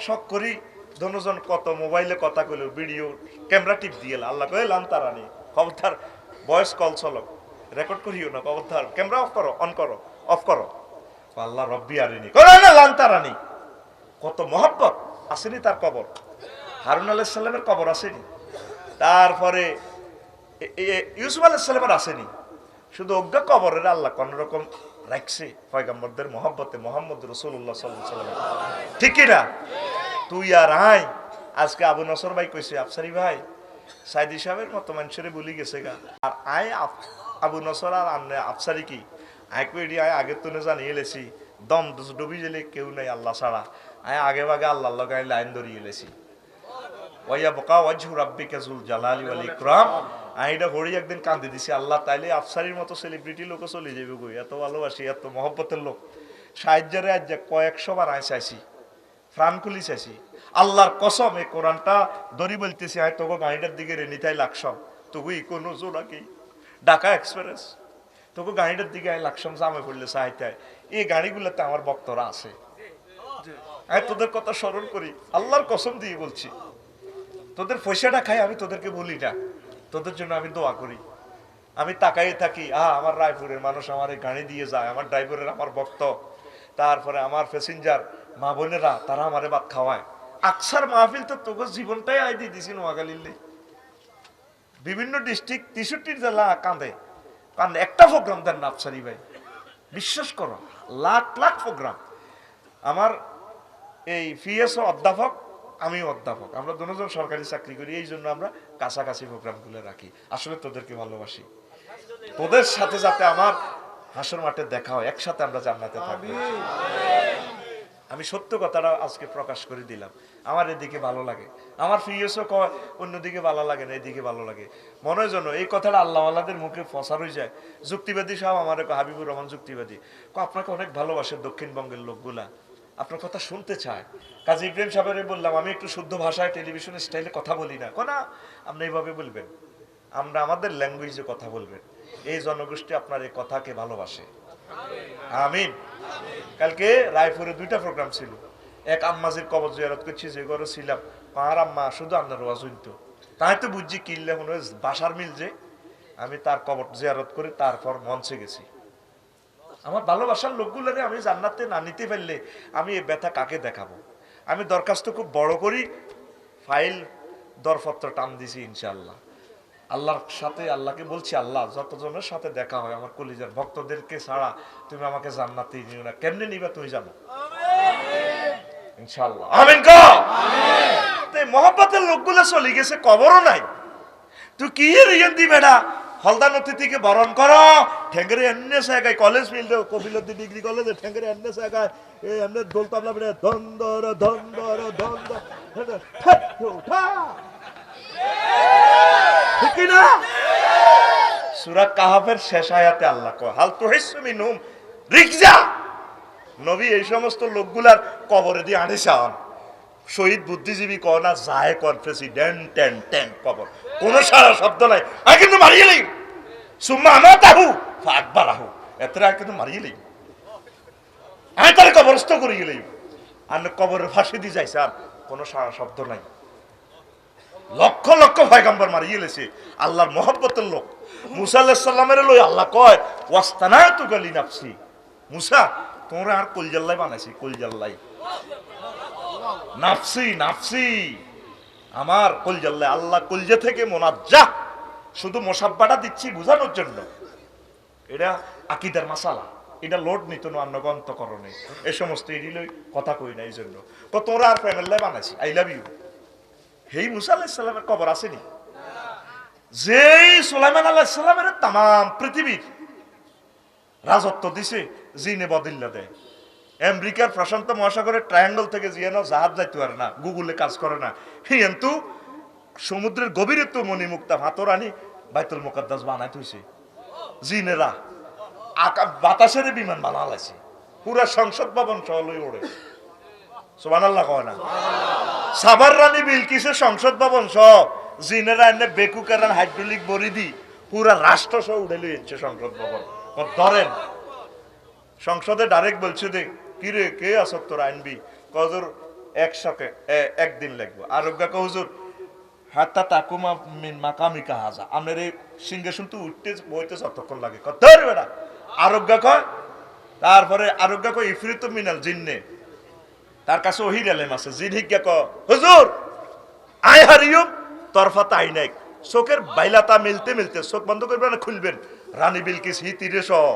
শখ করি দনজন, কত মোবাইলে কথা কইল, ভিডিও ক্যামেরা টিপ দিয়ে আল্লাহ কয়ে লান্তারানি খবরদার ভয়েস কল চলো, রেকর্ড করিও না, খবরদার ক্যামেরা অফ করো, অন করো, অফ করো। আল্লাহ রব্বি আরিনি করে না লান্তারানি, কত মহব্বত। আসেনি তার কবর, হারুন আলাইহিস সালামের কবর আসেনি, তারপরে ইউসুফ আলাইহিস সালামের আসেনি, শুধু অজ্ঞা কবরের আল্লাহ কোন রকম রাখছে পয়গম্বরদের মহব্বতে, মুহাম্মদ রাসূলুল্লাহ সাল্লাল্লাহু আলাইহি ওয়াসাল্লাম, ঠিক কি না? তুই আর আই আজকে আবু নসর ভাই কইছে, আফসারি ভাই সাইদি সাহেবের মতো মানুষের বলি গেছে গা, আর আই আবু নসর আর আমনে আফসারি কি আই কইডি আই আগে তো জানিয়ে লেছি, দম ডুবি গেলে কেউ নাই আল্লাহ ছাড়া, আই আগে ভাগে আল্লাহর লগে লাইন ধরিয়ে লেছি। ওয়া বকা ওয়াজহু রাব্বিকা যুল জালালি ওয়াল ইকরাম, আইডা হরি একদিন কাঁদি দিছি, আল্লাহ তাইলে আফসারির মতো সেলিব্রিটি লোক চলে যাবে গই, এত ভালোবাসি, এত মহব্বতের লোক। সাহায্যের আজ কয়েকশো বার আয় চাইছি, প্রাণ খুলি চাইছি, আল্লাহর কসম এই কোরআনটা দড়ি বলতেছি, আয় তোকে গাড়িটার দিকে রেনিতাই লাগসম, তোকে ইকোনো জোড়াকি ঢাকা এক্সপ্রেস, তোকে গাড়িটার দিকে আয় লাগসম জামে পড়লে চাইতায়, এই গাড়িগুলোতে আমার ভক্তরা আছে, আমি তোদের কথা স্মরণ করি, আল্লাহর কসম দিয়ে বলছি, তোদের পয়সাটা খাই আমি তোদেরকে বলি না, তোদের জন্য আমি দোয়া করি, আমি তাকাই থাকি, আমার রায়পুরের মানুষ আমার এই গাড়ি দিয়ে যায়, আমার ড্রাইভারের আমার ভক্ত, তারপরে আমার প্যাসেঞ্জার মা বোনেরা তারা আমারে ভাত খাওয়ায়। আকসার মাহফিল তো তোকে জীবনটাই আই দিয়ে দিছি নোয়াখালীলে, বিভিন্ন ডিস্ট্রিক্ট 63 জেলা কাঁদে, কারণ একটা প্রোগ্রাম দেন না আফসারি ভাই, বিশ্বাস করো লাখ লাখ প্রোগ্রাম। আমার এই পিএসও অধ্যাপক, আমি অধ্যাপক, আমরা দুজন সরকারি চাকরি করি, এই জন্য আমরা কাছাকাছি প্রোগ্রামগুলো রাখি। আসলে তোদেরকে ভালোবাসি, তোদের সাথে যাতে আমার হাসর মাঠে দেখা হয়, একসাথে আমরা জান্নাতে থাকবো। আমি সত্য কথাটা আজকে প্রকাশ করে দিলাম, আমার এদিকে ভালো লাগে, আমার ফিরিয়েসও কয় অন্যদিকে ভালো লাগে না, এদিকে ভালো লাগে, মনে যেন এই কথাটা আল্লাহওয়ালাদের মুখে ফসার হয়ে যায়। যুক্তিবাদী সাহেব আমার হাবিবুর রহমান যুক্তিবাদী, আপনাকে অনেক ভালোবাসে দক্ষিণবঙ্গের লোকগুলা, আপনার কথা শুনতে চায়। কাজী ইব্রাহিম সাহেবের বললাম আমি একটু শুদ্ধ ভাষায় টেলিভিশন স্টাইলে কথা বলি না, না আপনি এইভাবে বলবেন, আমরা আমাদের ল্যাঙ্গুয়েজে কথা বলবেন, এই জনগোষ্ঠী আপনার এই কথাকে ভালোবাসে। আমিন। কালকে রায়পুরে 2টা প্রোগ্রাম ছিল, এক আম্মাজির কবর জিয়ারত করছি, যে ঘরে ছিলাম, আর আম্মা শুধু আপনার ওয়াজ হইতো, তাই তো বুঝছি কিনলে মনে হয় বাসার মিল, যে আমি তার কবর জিয়ারত করে তারপর মঞ্চে গেছি। আমার ভালোবাসার লোকগুলোরে আমি জান্নাতে না নিতে পারলে আমি এই ব্যথা কাকে দেখাবো। আমি দরখাস্ত খুব বড় করি, ফাইল দরপত্র টান দিছি, ইনশাআল্লাহ আল্লাহর সাথে আল্লাহকে বলছি, আল্লাহ যতজনের সাথে দেখা হয় আমার কলিজার ভক্তদেরকে ছাড়া তুমি আমাকে জান্নাতে নিও না, কেমনে নিবা তুমি জানো, ইনশাআল্লাহ আমিন কো আমিন। মহব্বতের লোকগুলো চলে গেছে, কবরও নাই, তুই কি রিয়েন দি বেটা, হলদা অতিথিকে বরণ করো, ঠেঙ্গরে এনে জায়গায় কলেজ ফিল্ড কবিলতি ডিগ্রি কলেজে ঠেঙ্গরে এনে জায়গায় এই এমনি দোল তাবলা বেড়ে ধন্দর ধন্দর ধন্দর ঠিক না? সূরা কাহাফের শেষ আয়াতে আল্লাহ কয় হাল তুহিসু মিনহুম রিকজা, নবী এই সমস্ত লোকগুলার কবরে দিয়ে আনিসান, শহীদ বুদ্ধিজীবী কয় না, যায় কর প্রেসিডেন্ট টেন টেন কবর, কোনো সারা শব্দ নাই, আমি কিন্তু মারিয়ে নেই, সুম্মা আমাতাহু ফাকবারাহু, এতরা কিন্তু মারিয়ে নেই, আমি তার কবরস্থ করে গেলেই, আর কবরের ফাঁসি দিয়ে যাইছে, আর কোনো সারা শব্দ নাই, লক্ষ লক্ষ পয়গম্বর মারিয়ে গেছে, আল্লাহর মহব্বতের লোক। মুসা আলাইহিস সালামের লই আল্লাহ কয় ওয়াস্তানাতু গালি নাফসি, মুসা তোমরা আর কুলজাল্লাই বানাইছি, কুলজাল্লাই নাফসি নাফসি, আমার কুলজাল্লাই, আল্লাহ কুলজা থেকে মোনাজ্জাহ, শুধু মোসাব্বাটা দিচ্ছি বোঝানোর জন্য, এটা আকীদার মাসালা, এটা লোড নিত না অন্যগন্তকরণে, এই সমস্ত এরিলই কথা কই না, এই জন্য তোমরা আর প্রেমেল্লাই বানাইছি, আই লাভ ইউ। হেই মুসা আলাইহিস সালামের কবর আসেনি, যেই সুলাইমান আলাইহিস সালামের তাম পৃথিবীর রাজত্ব দিছে, জিনে বদিল্লা দেয়, আমেরিকার প্রশান্ত মহাসাগরের ট্রায়াঙ্গল থেকে জিয়ানো জাহাজ যাইতে পারে না, গুগলে কাজ করে না, কিন্তু সমুদ্রের গভীরে তো মণিমুক্তা ভাতর আনি বাইতুল মুকাদ্দাস বানাইতে হইছে, জিনেরা বাতাসের বিমান বানালাইছে, পুরা সংসদ ভবন সহ লই ওড়ে, সুবহানাল্লাহ কয় না? সাবার রানী বিলকিসের সংসদ ভবন সব জিনেরা এনে বেকু কারণ হাইড্রোলিক বড়ি দি পুরা রাষ্ট্র সহ উঠে লিয়েছে সংসদ ভবন। ধরেন সংসদে ডাইরেক্ট বলছে দে কিরে কে আসত তোর আইনবি কজুর একসাথে একদিন লাগবো আরোগ্যা কহুজুর হাতা তাকুমা মাকামিকা হাজা আপনার এই সিংহাসন তো উঠতে বইতে যতক্ষণ লাগে ধর বেটা আরোগ্যা কয়। তারপরে আরোগ্যা কয় ইফরিত মিনাল জিন্নে তার কাছে ওহির এলেম আছে জিন হিজ্ঞা ক হুজুর আই হারিয়ম তরফাতা আইনাইক চোখের বাইলাতা মিলতে মিলতে চোখ বন্ধ করবেন না খুলবেন রানী বিলকিস হিতিরে সহ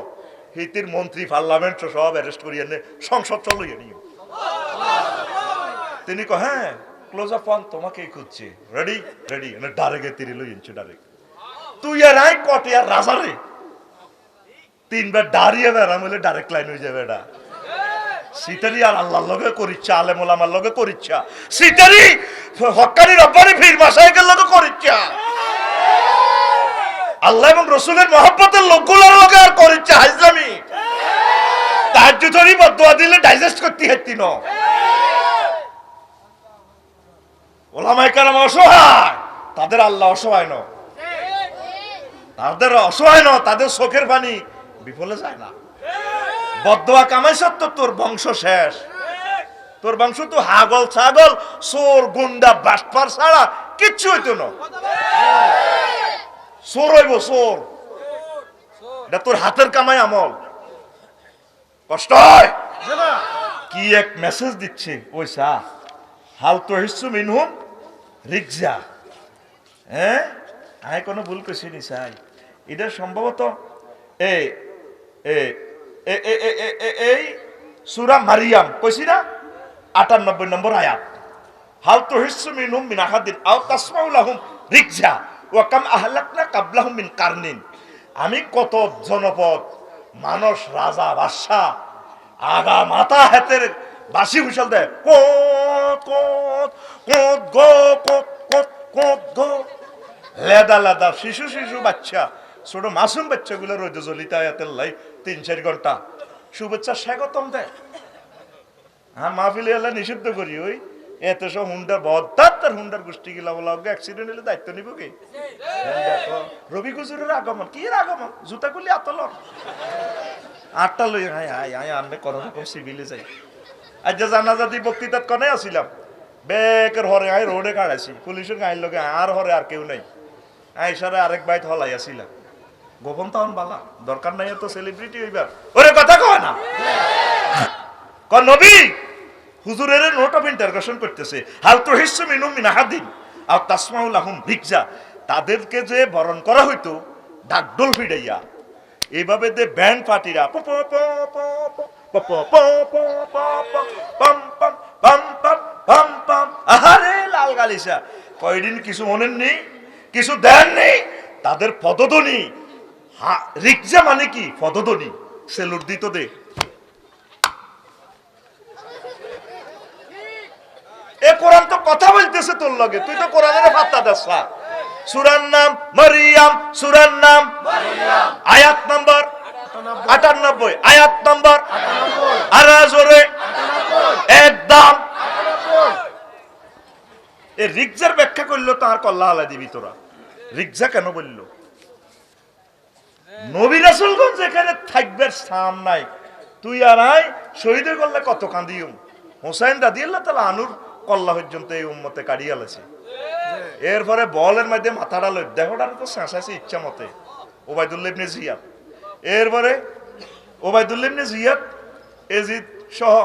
হিতির মন্ত্রী পার্লামেন্ট সব অ্যারেস্ট করিয়ে নে সংসদ চলইয়ে নিও। তিনি কয় হ্যাঁ ক্লোজ আপ ওয়ান তোমাকেই খুঁজছে রেডি রেডি ডাইরেক্ট তিরি লই ইঞ্চি ডাইরেক্ট তুই আর আই কটে আর রাজারে তিনবার দাঁড়িয়ে বেড়াম হলে ডাইরেক্ট লাইন হয়ে যাবে এটা সিটারি আর আল্লাহর লগে করিচ্ছা আলেম ওলামার লগে করিচ্ছা সিটারি হক্কানি রব্বানি ফির মাসায়েকের লগে করিচ্ছা আল্লাহ এবং রাসূলের মহব্বতের লোকগুলোর লগে আর করিচ্ছা হাজলামি তাহাজ্জুদ ধরি বদদুয়া দিলে ডাইজেস্ট করতে হেতি ন ওলামায়ে কেরাম অসহায় তাদের আল্লাহ অসহায় ন তাদের অসহায় ন তাদের চোখের পানি বিফলে যায় না। বদদুয়া কামাইছ তো তোর বংশ শেষ তোর বংশ তো হাগল ছাগল চোর গুন্ডা বাটপার ছাড়া কিচ্ছু হইতো না চোর হইব চোর এটা তোর হাতের কামাই আমল কষ্ট হয় কি এক মেসেজ দিচ্ছে ওই সা হাল তো হিসু মিনহুম রিকজা হ্যাঁ আমি কোনো ভুল করছি নি চাই এটা সম্ভবত এই সূরা মারিয়াম কইছি না 98 নম্বর আয়াত হাল তো হিসু মিনহুম মিন আহাদিন আও তাসমাউ লাহুম রিকজা ওয়া কাম আহলাকনা কাবলাহুম মিন কারনিন আমি কত জনপদ মানুষ রাজা বাদশা আগা মাথা হাতের বাসি হুইসেল দেয় কোত কোত কোত গো কোত কোত কোত গো লেদা লেদা শিশু শিশু বাচ্চা ছোট মাসুম বাচ্চাগুলো রোদে জ্বলিতে আয়াতের লাই 3-4 ঘন্টা শুভেচ্ছা স্বাগতম দেয়। হ্যাঁ মাহফিলে এলে নিষিদ্ধ করি ওই এত সব হুন্ডার বদার তার হুন্ডার গোষ্ঠী গিলা বলা অ্যাক্সিডেন্ট হলে দায়িত্ব নিব কি রবি গুজুরের আগমন কি আগমন জুতা গুলি আতল 8টা লই আনবে কোন রকম সিভিলে যাই আজ যে জানাজা দি বক্তৃতাত কনে আসিলাম বেকের হরে আই রোডে কাড়াইছি পুলিশের গায়ের লগে আর হরে আর কেউ নাই আইসারে আরেক বাইত হলাই আসিলাম গোপন তাহন বালা দরকার নাই তো সেলিব্রিটি হইবার ওরে কথা কয় না কোন নবী হুজুরের নোট অফ ইন্টারোগেশন করতেছে হাল তো হিসু মিনুম মিন আহাদিন আর তাসমাউ লাহুম রিকজা তাদেরকে যে বরণ করা হইতো ঢাকঢোল ফিডাইয়া এইভাবে যে ব্যান্ড পার্টিরা প প প প প প প প পাম পাম পাম পাম পাম পাম আরে লাল গালিসা কয়দিন কিছু মনেন নেই কিছু দেন নেই তাদের পদধ্বনি রিকজা মানে কি পদধ্বনি সেলুট দিত দে এ কোরআন তো কথা বলতেছে তোর লগে তুই তো কোরআনের পাত্তা দাস না সূরার নাম মারিয়াম সূরার নাম মারিয়াম আয়াত নাম্বার 98 আয়াত নাম্বার 98 আর জোরে 98 একদম 98 এই রিকজার ব্যাখ্যা করলো তো আর কল্লা আলা দিবি তোরা রিকজা কেন বললো নবী রাসূলগণ যেখানে থাকবে সাম নাই তুই আর আই শহীদের করলে কত কাঁদিও হোসেন রাদিয়াল্লাহু তাআলা আনুর কল্লা পর্যন্ত এই উম্মতে কাড়িয়ে আলেছে এরপরে বলের মধ্যে মাথাটা লই দেহটার তো শেষাইছে ইচ্ছা মতে ওবাইদুল্লাহ ইবনে জিয়াদ এরপরে ওবাইদুল্লাহ ইবনে জিয়াদ এজিদ সহ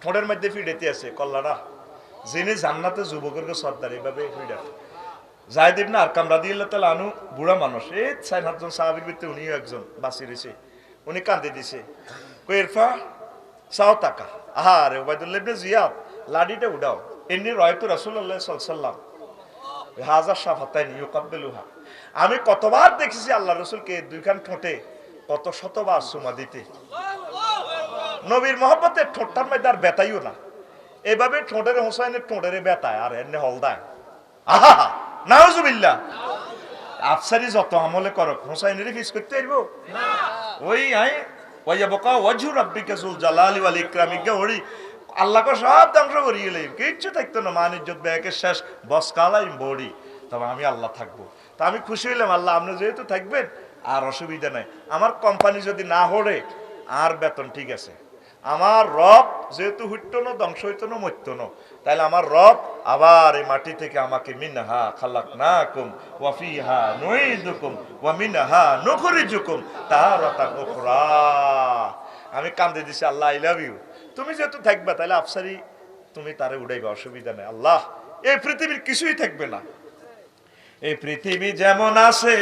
ঠোঁটের মধ্যে ফিডেতে আছে কল্লাটা যিনি জান্নাতে যুবকের সর্দার এইভাবে ফিডা যায়েদ ইবনে আরকাম রাদিয়াল্লাহু তাআলা আনহু বুড়া মানুষ এই 4-5 জন সাহাবীর ভিতরে উনিও একজন বাঁচি রয়েছে উনি কাঁদে দিছে কই ইরফা চাও টাকা আরে ওবাইদুল্লাহ ইবনে জিয়াদ লাডিটা উড়াও এমনি রয়তো রাসূলুল্লাহ সাল্লাল্লাহু আলাইহি ওয়াসাল্লাম হাজার শাফাতাইন ইউকাব্বিলুহা আমি কতবার দেখেছি আল্লাহ রাসূলকে দুইখান ঠোঁটে কত শতবার চুমা দিতে নবীর মহব্বতে ঠোঁটটার মধ্যে আর ব্যথাইও না এভাবে ঠোঁটের হোসেনের ঠোঁটের ব্যথায় আর এনে হলদায় আহা নাউজুবিল্লাহ আফসারি যত আমলে করক হোসেনের ফিস করতে পারবো না ওই আই ওয়াইয়াবকা ওয়াজহু রাব্বিকা যুল জালালি ওয়াল ইকরামি ওড়ি আল্লাহকে সব ধ্বংস করিয়ে এলাম, কিচ্ছু থাকতো না, মান ইজ্জত ব্যাগের শেষ, বস কালাই বডি, তবে আমি আল্লাহ থাকবো। তা আমি খুশি হইলাম, আল্লাহ আপনি যেহেতু থাকবেন আর অসুবিধা নাই, আমার কোম্পানি যদি না হরে আর বেতন ঠিক আছে, আমার রব যেহেতু হইতো না, ধ্বংস হইতো না, মরতো না, তাহলে আমার রব আবার এই মাটি থেকে আমাকে মিনহা খালাকনাকুম ওয়া ফিহা নুঈদুকুম ওয়া মিনহা নুখরিজুকুম তারাতান উখরা। আমি কান্দে দিছি, আল্লাহ আই লাভ ইউ, তুমি যেহেতু থাকবে তাহলে আফসারি তুমি তারে উড়াইবে, অসুবিধা নেই। আল্লাহ এই পৃথিবীর কিছুই থাকবে না, এই পৃথিবী যেমন আছে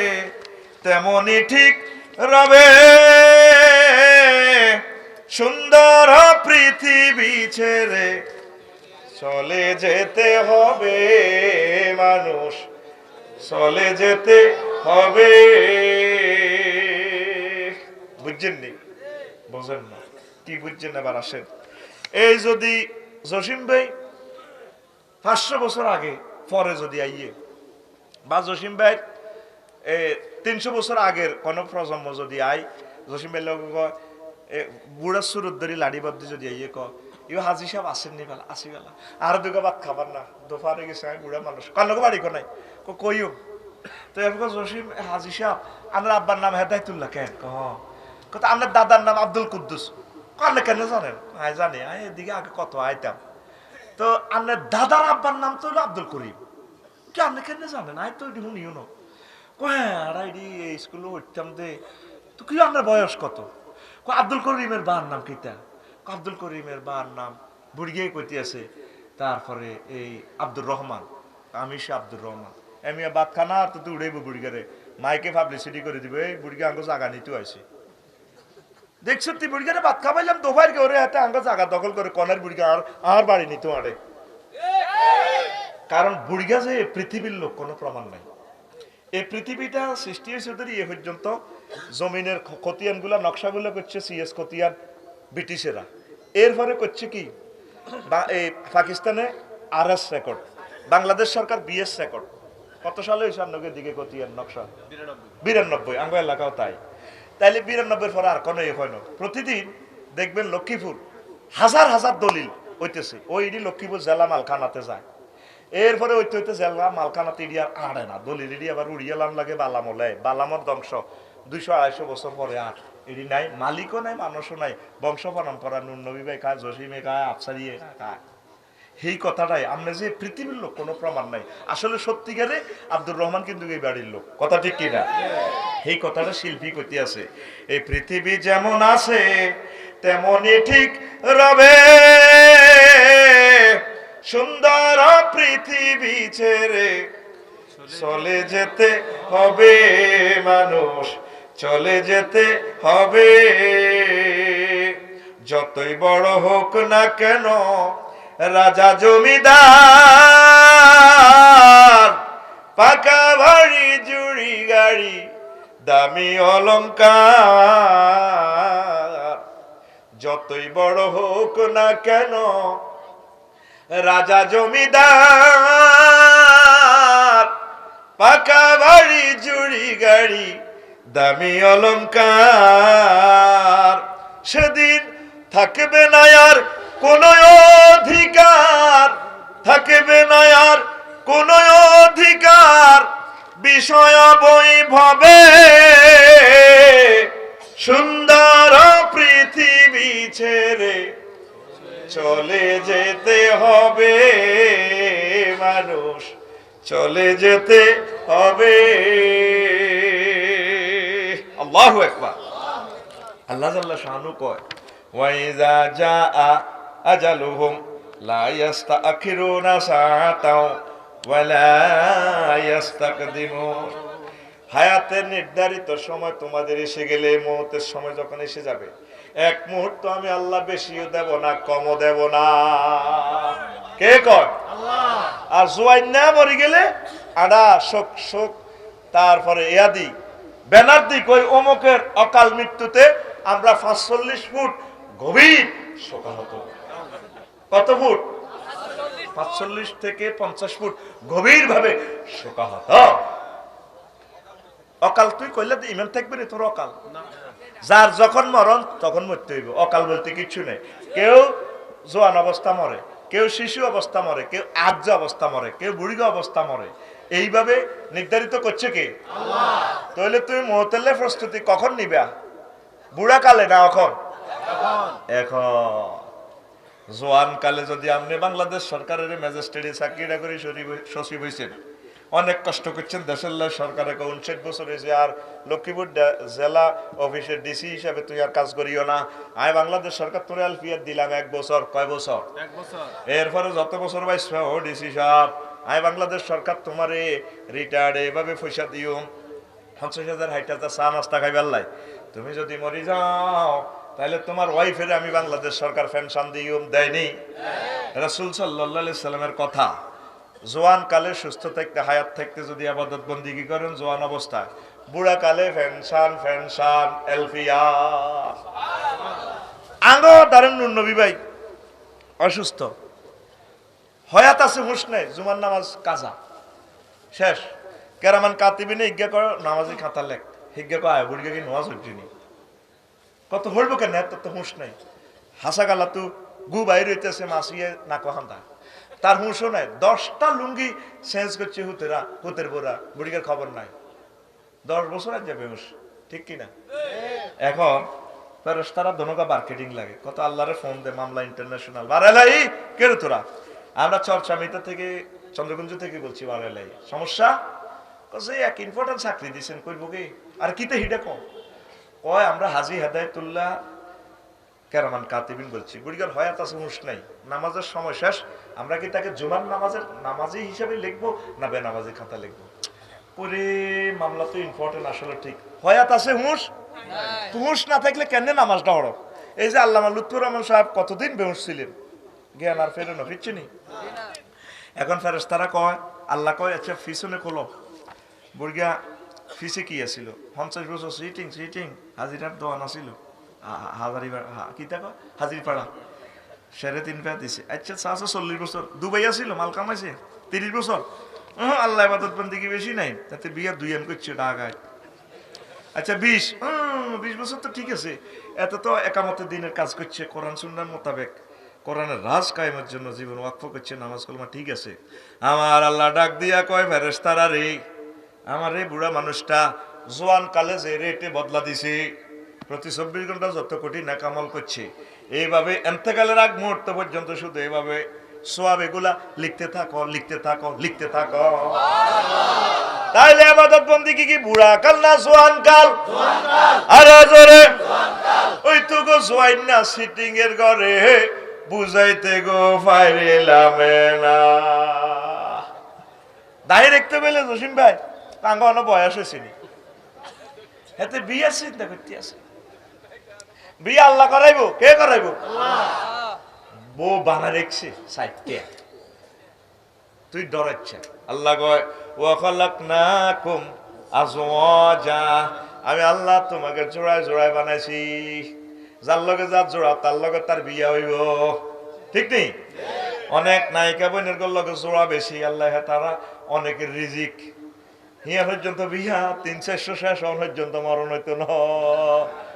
তেমনই ঠিক রবে, সুন্দর পৃথিবী ছেড়ে চলে যেতে হবে মানুষ, চলে যেতে হবে। বুঝছেন নি? বোঝেন না কি বুঝছেন? এবার আসেন, এই যদি জসিম ভাই 500 বছর আগে পরে যদি আইয়ে, বা জসিম ভাই 300 বছর আগের কোন প্রজন্ম যদি আই, জসিম ভাই লোক বুড়া সুরত ধরি লাড়ি বাদ্দি যদি আইয়ে ইউ হাজি সাহেব আসেননি বেলা, আসি বেলা আর দুগা ভাত খাবার না, দোফারে গেছে, আমি বুড়া মানুষ, কান্নকে বাড়ি নাই কইও। তো এরপর জসিম, হাজি সাহেব আমার আব্বার নাম হেদায়তুল্লাহ, কেন কথা আপনার দাদার নাম আব্দুল কুদ্দুস, কান্নে কেন জানেন? আয় জানি, আয় এদিকে আগে কত আইতাম। তো আপনার দাদার আব্বার নাম তো হলো আব্দুল করিম, কি আপনি কেন জানেন? আয় তো এটি শুনিও না, এই স্কুলে উঠতাম দে। তো কি আপনার বয়স কত? আব্দুল করিমের বার নাম কিতা? আব্দুল করিমের বার নাম বুড়িয়ে কইতে আছে, তারপরে এই আব্দুর রহমান, আমি সে আব্দুর রহমান, আমি বাদ খানা আর তো উড়াইব বুড়িগারে, মাইকে পাবলিসিটি করে দিব, এই বুড়িকে আঙ্গ জাগা নিতে আইছে, দেখছো তুই বুড়িগারে ভাত খাবাইলাম দোফার কে ওরে হাতে আঙ্গ জাগা দখল করে কনের বুড়িগা আর বাড়ি নিতে আরে। কারণ বুড়িগা যে পৃথিবীর লোক কোনো প্রমাণ নাই। এই পৃথিবীটা সৃষ্টি হয়েছে ওদের ইয়ে পর্যন্ত, জমিনের খতিয়ান গুলা নকশাগুলো করছে সিএস খতিয়ান ব্রিটিশেরা, এরপরে করছে কি এই পাকিস্তানে RS রেকর্ড, বাংলাদেশ সরকার BS রেকর্ড। কত সালে হয়েছে আপনাদের দিকে খতিয়ান নকশা? 92, আঙ্গ এলাকাও তাই। তাইলে 92 পরে আর কোনো হয় না। প্রতিদিন দেখবেন লক্ষ্মীপুর হাজার হাজার দলিল হইতেছে, ওই লক্ষ্মীপুর জেলা মালখানাতে যায়, এরপরে হইতে হইতে জেলা মালখানাতে ইডি আর আড়ে না, দলিল ইডি আবার উড়িয়ালাম লাগে বালামলে, বালামর ধ্বংস 200-250 বছর পরে আর এডি নাই, মালিকও নাই, মানুষও নাই, বংশ পরম্পরা নুন নবী ভাই খায়, জসিমে খায়, আফসারিয়ে খায়। এই কথাটাই আমরা যে পৃথিবীর লোক কোনো প্রমাণ নাই, আসলে সত্যিকারে আব্দুর রহমান কিন্তু এই বাড়ির লোক, কথা ঠিক কিনা? এই কথাটা শিল্পী কইতে আছে, এই পৃথিবী যেমন আছে তেমনই ঠিক রবে, সুন্দর পৃথিবী ছেড়ে চলে যেতে হবে মানুষ, চলে যেতে হবে। যতই বড় হোক না কেন রাজা জমিদার, পাকা বাড়ি জুড়ি গাড়ি দামি অলংকার, যতই বড় হোক না কেন রাজা জমিদার, পাকা বাড়ি জুড়ি গাড়ি দামি অলংকার, সেদিন থাকবে না আর কোন অধিকার, থাকবে না আর কোন অধিকার, বিষয় বৈভবে সুন্দর পৃথিবী ছেড়ে চলে যেতে হবে মানুষ, চলে যেতে হবে। আল্লাহু আকবার। আল্লাহ জাল্লা শানু কয়, ওয়াইজা জাআ আজালুহুম লা ইস্তাখিরুনা সাআতাও ওয়া লা ইস্তাকদিমুন। হায়াতের নির্ধারিত সময় তোমাদের এসে গেলে, মওতের সময় যখন এসে যাবে, এক মুহূর্ত আমি আল্লাহ বেশিও দেব না, কমও দেব না। কে কয়? আল্লাহ। আর জুয়াইন না মরে গেলে আডা শোক শোক, তারপরে ইয়াদি ব্যানার দিক ওই অমুকের অকাল মৃত্যুতে আমরা 45 ফুট গভীর শোকাহত। কত ফুট? 45 থেকে 50 ফুট গভীর ভাবে শোকাহত। অকাল তুই কইলে ইমান থাকবে রে তোর অকাল? যার যখন মরণ তখন মরতে হইব, অকাল বলতে কিচ্ছু নেই। কেউ জোয়ান অবস্থা মরে, কেউ শিশু অবস্থা মরে, কেউ আজ্জ অবস্থা মরে, কেউ বুড়ি অবস্থা মরে। এইভাবে নির্ধারিত করছে কে? আল্লাহ। তাহলে তুমি মওতের প্রস্তুতি কখন নিবা? বুড়া কালে না এখন? এখন। জোয়ান কালে যদি আপনি বাংলাদেশ সরকারের ম্যাজিস্ট্রেটে চাকরিটা করে সচিব হয়েছেন, অনেক কষ্ট করছেন, দেশের লাই সরকারে 59 বছর হয়েছে, আর লক্ষ্মীপুর জেলা অফিসের ডিসি হিসাবে তুই আর কাজ করিও না, আমি বাংলাদেশ সরকার তোর আলফিয়াত দিলাম 1 বছর। কয় বছর? 1 বছর। এরপরে যত বছর ভাই ও ডিসি সাহেব, আমি বাংলাদেশ সরকার তোমার রিটায়ার্ড এভাবে পয়সা দিও 50,000 60,000 চা নাস্তা খাইবার লাই। তুমি যদি মরি যাও তাহলে তোমার ওয়াইফের আমি বাংলাদেশ সরকার পেনশন দিও। দেয়নি? রাসূল সাল্লাল্লাহু আলাইহি সাল্লামের কথা। জোয়ান কালে সুস্থ থাকতে, হায়াত থাকতে যদি আবাদত বন্দিগি করেন জোয়ান অবস্থায়, বুড়া কালে পেনশন পেনশন এলফিয়া। আঙ্গো দারেন নবী ভাই অসুস্থ, হয়াত আছে, হুঁশ নেই, জুমার নামাজ কাজা শেষ, কেরামান কাতিবিনে ইজ্ঞা করো নামাজি খাতা লেখ, হিজ্ঞা কো আয় বুড়িকে কি নামাজ হচ্ছিনি, কত হইব কেন, এত তো হুঁশ নেই। হাসা গালা তু গু বাইর হইতেছে মাসিয়ে না কহান্দা, তার হুঁশও নাই, 10টা লুঙ্গি চেঞ্জ করছে হুতেরা, হুতের বোরা, বুড়িকার খবর নাই, 10 বছর আর যাবে হুঁশ, ঠিক কিনা? এখন ফেরেশতারা দনকা মার্কেটিং লাগে, কত আল্লাহরে ফোন দে, মামলা ইন্টারন্যাশনাল, বারেলাই কেন তোরা, আমরা চরচামিতা থেকে চন্দ্রগঞ্জ থেকে বলছি, বারেলাই সমস্যা কছে এক ইম্পর্টেন্ট চাকরি দিছেন, কইব কি আর কিতে হিডা কম কয়, আমরা হাজী হেদায়েতুল্লাহ কেরামান কাতিবিন বলছি, বুড়িগার হয়াত আছে, হুঁশ নাই, নামাজের সময় শেষ, আমরা কি তাকে জুমার নামাজের নামাজি হিসাবে লিখবো না বেনামাজি খাতা লিখবো? ওরে মামলা তো ইম্পর্টেন্ট, আসলে ঠিক হয়াত আছে, হুঁশ হুঁশ না থাকলে কেন নামাজটা হড়ক? এই যে আল্লামা লুৎফুর রহমান সাহেব কতদিন বেহুশ ছিলেন, জ্ঞান আর ফেরেনো ফিরছেনি। এখন ফেরেশতারা কয়, আল্লাহ কয় আচ্ছা পিছনে খোলো, বুড়িয়া ফিসে কি আছিল, 50 বছর সিটিং সিটিং হাজিরার দোয়ান আছিল, হাজারি কি দেখো হাজির পাড়া 3.5 পা দিছে, আচ্ছা 40 বছর দুবাই আছিল, মাল কামাইছে 30 বছর, আল্লাহ ইবাদত বন্দেগি বেশি নাই, তাতে বিয়া 2 আন করছে ঢাকায়, আচ্ছা 20 বছর তো ঠিক আছে, এত তো একামতের দিনের কাজ করছে, কোরআন সুন্নাহর মোতাবেক কোরআনের রাজ কায়েমের জন্য জীবন ওয়াকফ করছে, নামাজ কালামা ঠিক আছে। আমার আল্লাহ ডাক দিয়া কয়, ফেরেশতারা রে, আমার এই বুড়া মানুষটা জোয়ান কালে যে রেটে বদলা দিছে, প্রতি 24 ঘন্টা যত কোটি নেক আমল করছে, এইভাবে এন্তেকালের আগ মুহূর্ত পর্যন্ত শুধু এইভাবে সোয়াব এগুলা লিখতে থাকো লিখতে থাকো লিখতে থাকো। তাইলে ইবাদত বন্দেগি কি বুড়া কাল না জোয়ান কাল? আরে জোরে ওই তো গো জোয়ান না সিটিং এর ঘরে বুঝাইতে গো পাইলাম না। ডাইরেক্ট বলে জসিম ভাই কাঙ্গ অন বয়স হয়েছিনি, এতে বিয়ে চিন্তা করতে আছে, বিয়ে আল্লাহ করাইবো, কে করাইবো? বউ বানা রেখছে সাইডকে, তুই ডরাচ্ছা। আল্লাহ কয় ওয়া খালাকনাকুম আজওয়াজা, আমি আল্লাহ তোমাকে জোড়ায় জোড়ায় বানাইছি, যার লগে যার জোড়া তার লগে তার বিয়া হইব, ঠিক নেই? অনেক নায়িকা বোনের লগে জোড়া বেশি, আল্লাহ তারা অনেকের রিজিক, হিয়া পর্যন্ত বিয়া 300-400 শেষ হন পর্যন্ত মরণ হইতো না,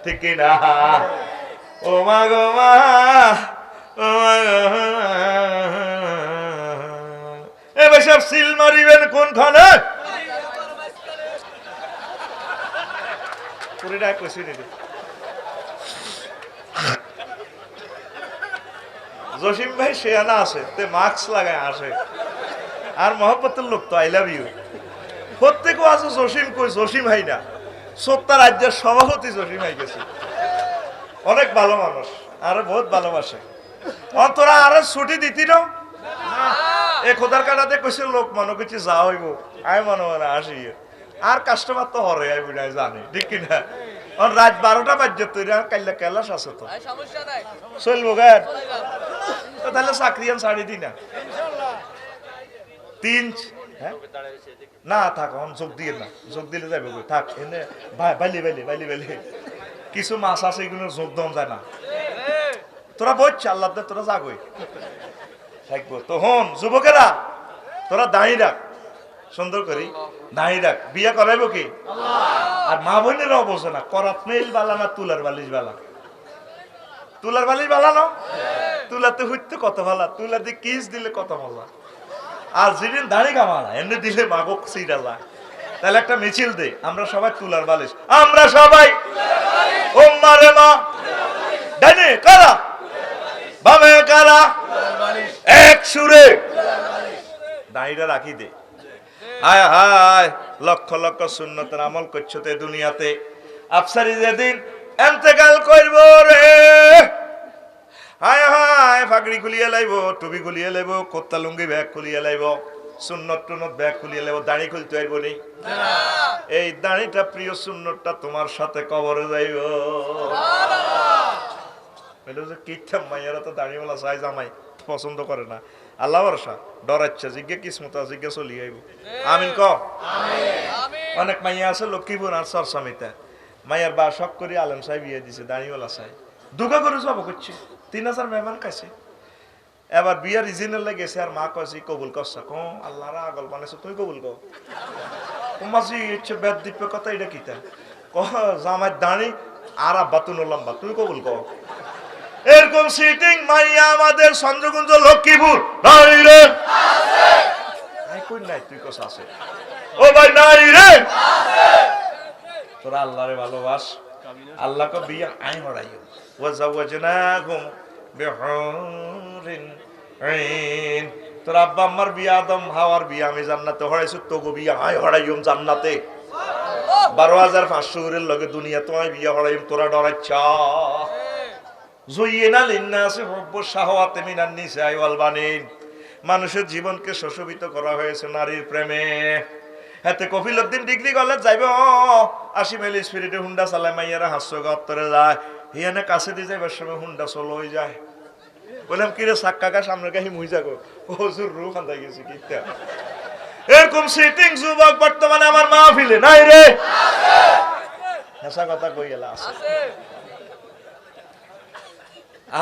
ঠিক না? ও মা গো মা, ও মা গো এবার সব সিল মারিবেন কোনখানে? জসিম ভাই শেয়ানা আছে, তে মাস্ক লাগায় আসে, আর মহব্বতের লোক তো আই লাভ ইউ প্রত্যেকও আছে। জসিম কই, জসিম ভাই না, সত্তা রাজ্যের সভাপতি জসিম ভাই গেছে, অনেক ভালো মানুষ, আরো বহুত ভালোবাসে। তোরা আরো ছুটি দিতি না, এ খোদার কাটাতে কইছে লোক মনে করছি যা হইব, আমি মনে মনে আসি, আর কাস্টমার তো হরে আই বুঝাই জানি, ঠিক কিনা? রাত 12টা বাজে তৈরি, কাইলা কেলাস আছে তো চলবো গান, তাহলে চাকরি আন ছাড়ি দি না 3 না থাক, যোগ দিয়ে না, যোগ দিলে যাবে থাক, এনে বাইলি বাইলি বাইলি বাইলি কিছু মাছ আছে, এগুলো যোগ দম যায় না, তোরা বলছে আল্লাহ তোরা যাগই থাকবো। তো হন যুবকেরা, তোরা দাঁড়িয়ে রাখ, সুন্দর করি দাঁড়িয়ে রাখ, বিয়ে করাইবো কি? আর মা বোনেরাও বোঝে না, করাত মেইল বালা না তুলার বালিশ বালা, তুলার বালিশ বালা না তুলাতে হইতে কত ভালো, তুলাতে কিস দিলে কত মজা। আর যেদিন দাড়ি কামালা এমনি দিলে মাগো সিডালা। তাহলে একটা মিছিল দে, আমরা সবাই তুলার বালিশ, আমরা সবাই ওম্মা রে মা, ডানে কারা বামে কারা, এক সুরে দাড়িটা রাখি দে। হায় হায়, লক্ষ লক্ষ সুন্নতের আমল করছো তে দুনিয়াতে, আফসারি যেদিন এন্তেকাল করব রে, হায় হায়, ফাগড়ি খুলিয়ে লাইব, টুপি খুলিয়ে লাইব, কোত্তা লুঙ্গি ব্যাগ খুলিয়ে লাইব, সুন্নত টুনত ব্যাগ খুলিয়ে লাইব, দাড়ি খুলতে পারবো নি। এই দাড়িটা প্রিয় সুন্নতটা তোমার সাথে কবরে যাইব। কিচ্ছা মাইয়ারা তো দাড়িওয়ালা চাই, জামাই পছন্দ করে না, আল্লাহ ভরসা ডরাচ্ছে, জিজ্ঞে কিসমত জিজ্ঞে চলি আইব। আমিন ক। অনেক মাইয়া আছে লক্ষ্মীপুর আর সরসামিতে, মাইয়ার বা শখ করে আলেম সাহেব বিয়ে দিছে, দাড়িওয়ালা চাই, দুগা করে যাবো করছে, 3000 মেহমান খাইছে। এবার বিয়ার ইজিনের গেছে, আর মা কয়েছে কবুল করছে, ক আল্লাহ আগল বানাইছে, তুই কবুল কর। মাসি ইচ্ছে বেদ দিবে কথা, এটা কিতা ক জামাই দাঁড়ি আর আব্বা তুনো লম্বা, তুই কবুল কর। এরকম সিটিং মাইয়া আমাদের চন্দ্রকুঞ্জ লক্ষ্মীপুর নাই রে, কই নাই, তুই কস আছে, ও ভাই নাই রে। তোরা আল্লাহরে ভালোবাস, আল্লাহ কে বিয়া আই হড়াইও, ওয়া জাওয়াজনাহুম বিহুরিন আইন। তোর আব্বা আম্মার বিয়া, আদম হাওয়ার বিয়া আমি জান্নাতে হড়াইছো, তোগো বিয়া আই হড়াইম জান্নাতে। 12500 এর লগে দুনিয়া তোমায় বিয়া হড়াইম, তোরা ডরাচ্ছা। জুইয়িনা লিন্নাসি হুব্বুশ শাহাওয়াতি মিনান নিসাই ওয়াল বানিন, মানুষের জীবনকে শোষিত করা হয়েছে নারীর প্রেমে। হাতে কফিলউদ্দিন ডিগ্রি কলেজ যাইবে, 80 মাইল স্পিরিটে হুন্ডা চালায়, মাইয়ারা হাস্য গত্তরে যায়, হিয়ানে কাছে দিয়ে যাইবার সময় হুন্ডা চলো হয়ে যায়। বললাম কিরে সাক্কাকা সামনে কাহি মুই যাগো, হুজুর রূহ খান্দাই গেছে কিতা। এরকম সিটিং যুবক বর্তমানে আমার মাহফিলে নাই রে, হাসা কথা কই গেলা আছে।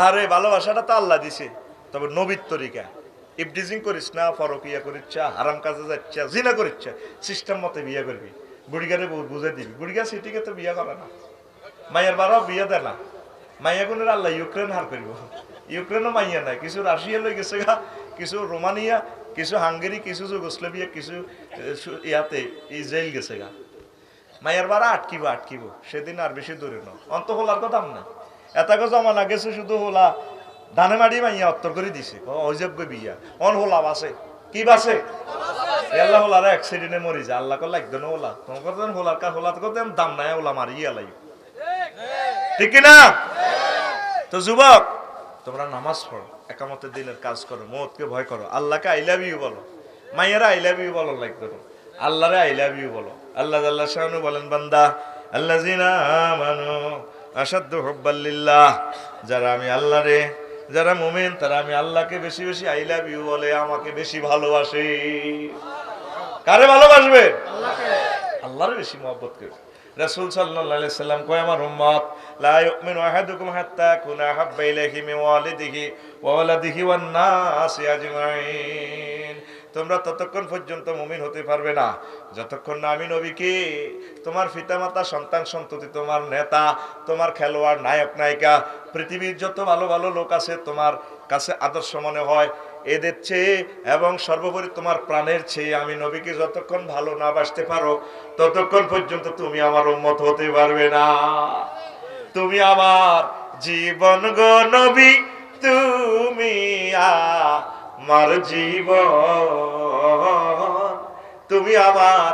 আরে ভালোবাসাটা তো আল্লাহ দিছে, তবে নবীর তরিকা। ইফটিজিং করিস না, ফরকিয়া করিচ্ছা, হারাম কাজে যাচ্ছা, জিনা করিচ্ছা, সিস্টেম মতে বিয়ে করবি, বুড়িগারে বুঝে দিবি। বুড়িগা সিটিকে তো বিয়ে করে না, মাইয়ার বারও বিয়ে দেয় না। মাইয়া গুনের আল্লাহ ইউক্রেন হার করব, ইউক্রেনও মাইয়া নাই, কিছু রাশিয়া লই গেছে গা, কিছু রোমানিয়া, কিছু হাঙ্গেরি, কিছু যুগোস্লাভিয়া, কিছু ইয়াতে ইসরায়েল গেছে গা। মাইয়ার বারা আটকিব, সেদিন আর বেশি দূরে ন, অন্ত হোলার কথা না, এটাকে জমানা গেছে শুধু হোলা ধানে মাড়ি মাইয়া অত্তর করে দিছে, অযোগ্য বিয়া। অন হোলা বাসে কি বাসে, আল্লাহ হোলার অ্যাক্সিডেন্টে মরি যায়, আল্লাহ কল একদম হোলা তোমার হোলার কাজ, হোলা দাম নাই, ওলা মারি আলাই, ঠিক না? তো যুবক, তোমরা নামাজ পড়ো, একামতের দিনের কাজ করো, মৌতকে ভয় করো, আল্লাহকে আই লাভ ইউ বলো, মাইয়ারা আই লাভ ইউ বলো, লাগতো আল্লাহরে আই লাভ ইউ বলো। আল্লাহ আল্লাহ শানু বলেন, বান্দা আল্লাযিনা আমানু আশাদ্দু হুব্বাল লিল্লাহ, যারা আমি আল্লাহরে, যারা মুমিন তারা আমি আল্লাহকে বেশি বেশি আই লাভ ইউ বলে, আমাকে বেশি ভালোবাসে। কারে ভালোবাসবে? আল্লাহকে, আল্লাহরে বেশি মহব্বত করে। রাসূল সাল্লাল্লাহু আলাইহি সাল্লাম কয়, আমার উম্মত লা ইউমিনু আহাদুকুম হাত্তা কুনা হাব্বা ইলাইহি মিন ওয়ালিদিহি ওয়া ওয়ালাদিহি ওয়ান নাসি আজমাইন। তোমরা ততক্ষণ পর্যন্ত মুমিন হতে পারবে না যতক্ষণ না আমি নবীকে, তোমার পিতামাতা, সন্তান সন্ততি, তোমার নেতা, তোমার খেলোয়াড়, নায়ক নায়িকা, পৃথিবীর যত ভালো ভালো লোক আছে তোমার কাছে আদর্শ মনে হয়, এদের চেয়ে এবং সর্বোপরি তোমার প্রাণের চেয়ে আমি নবীকে যতক্ষণ ভালো না বাসতে পারো ততক্ষণ পর্যন্ত তুমি আমার উম্মত হতে পারবে না। তুমি আমার জীবন গো নবী, তুমি আমার জীবন, তুমি আমার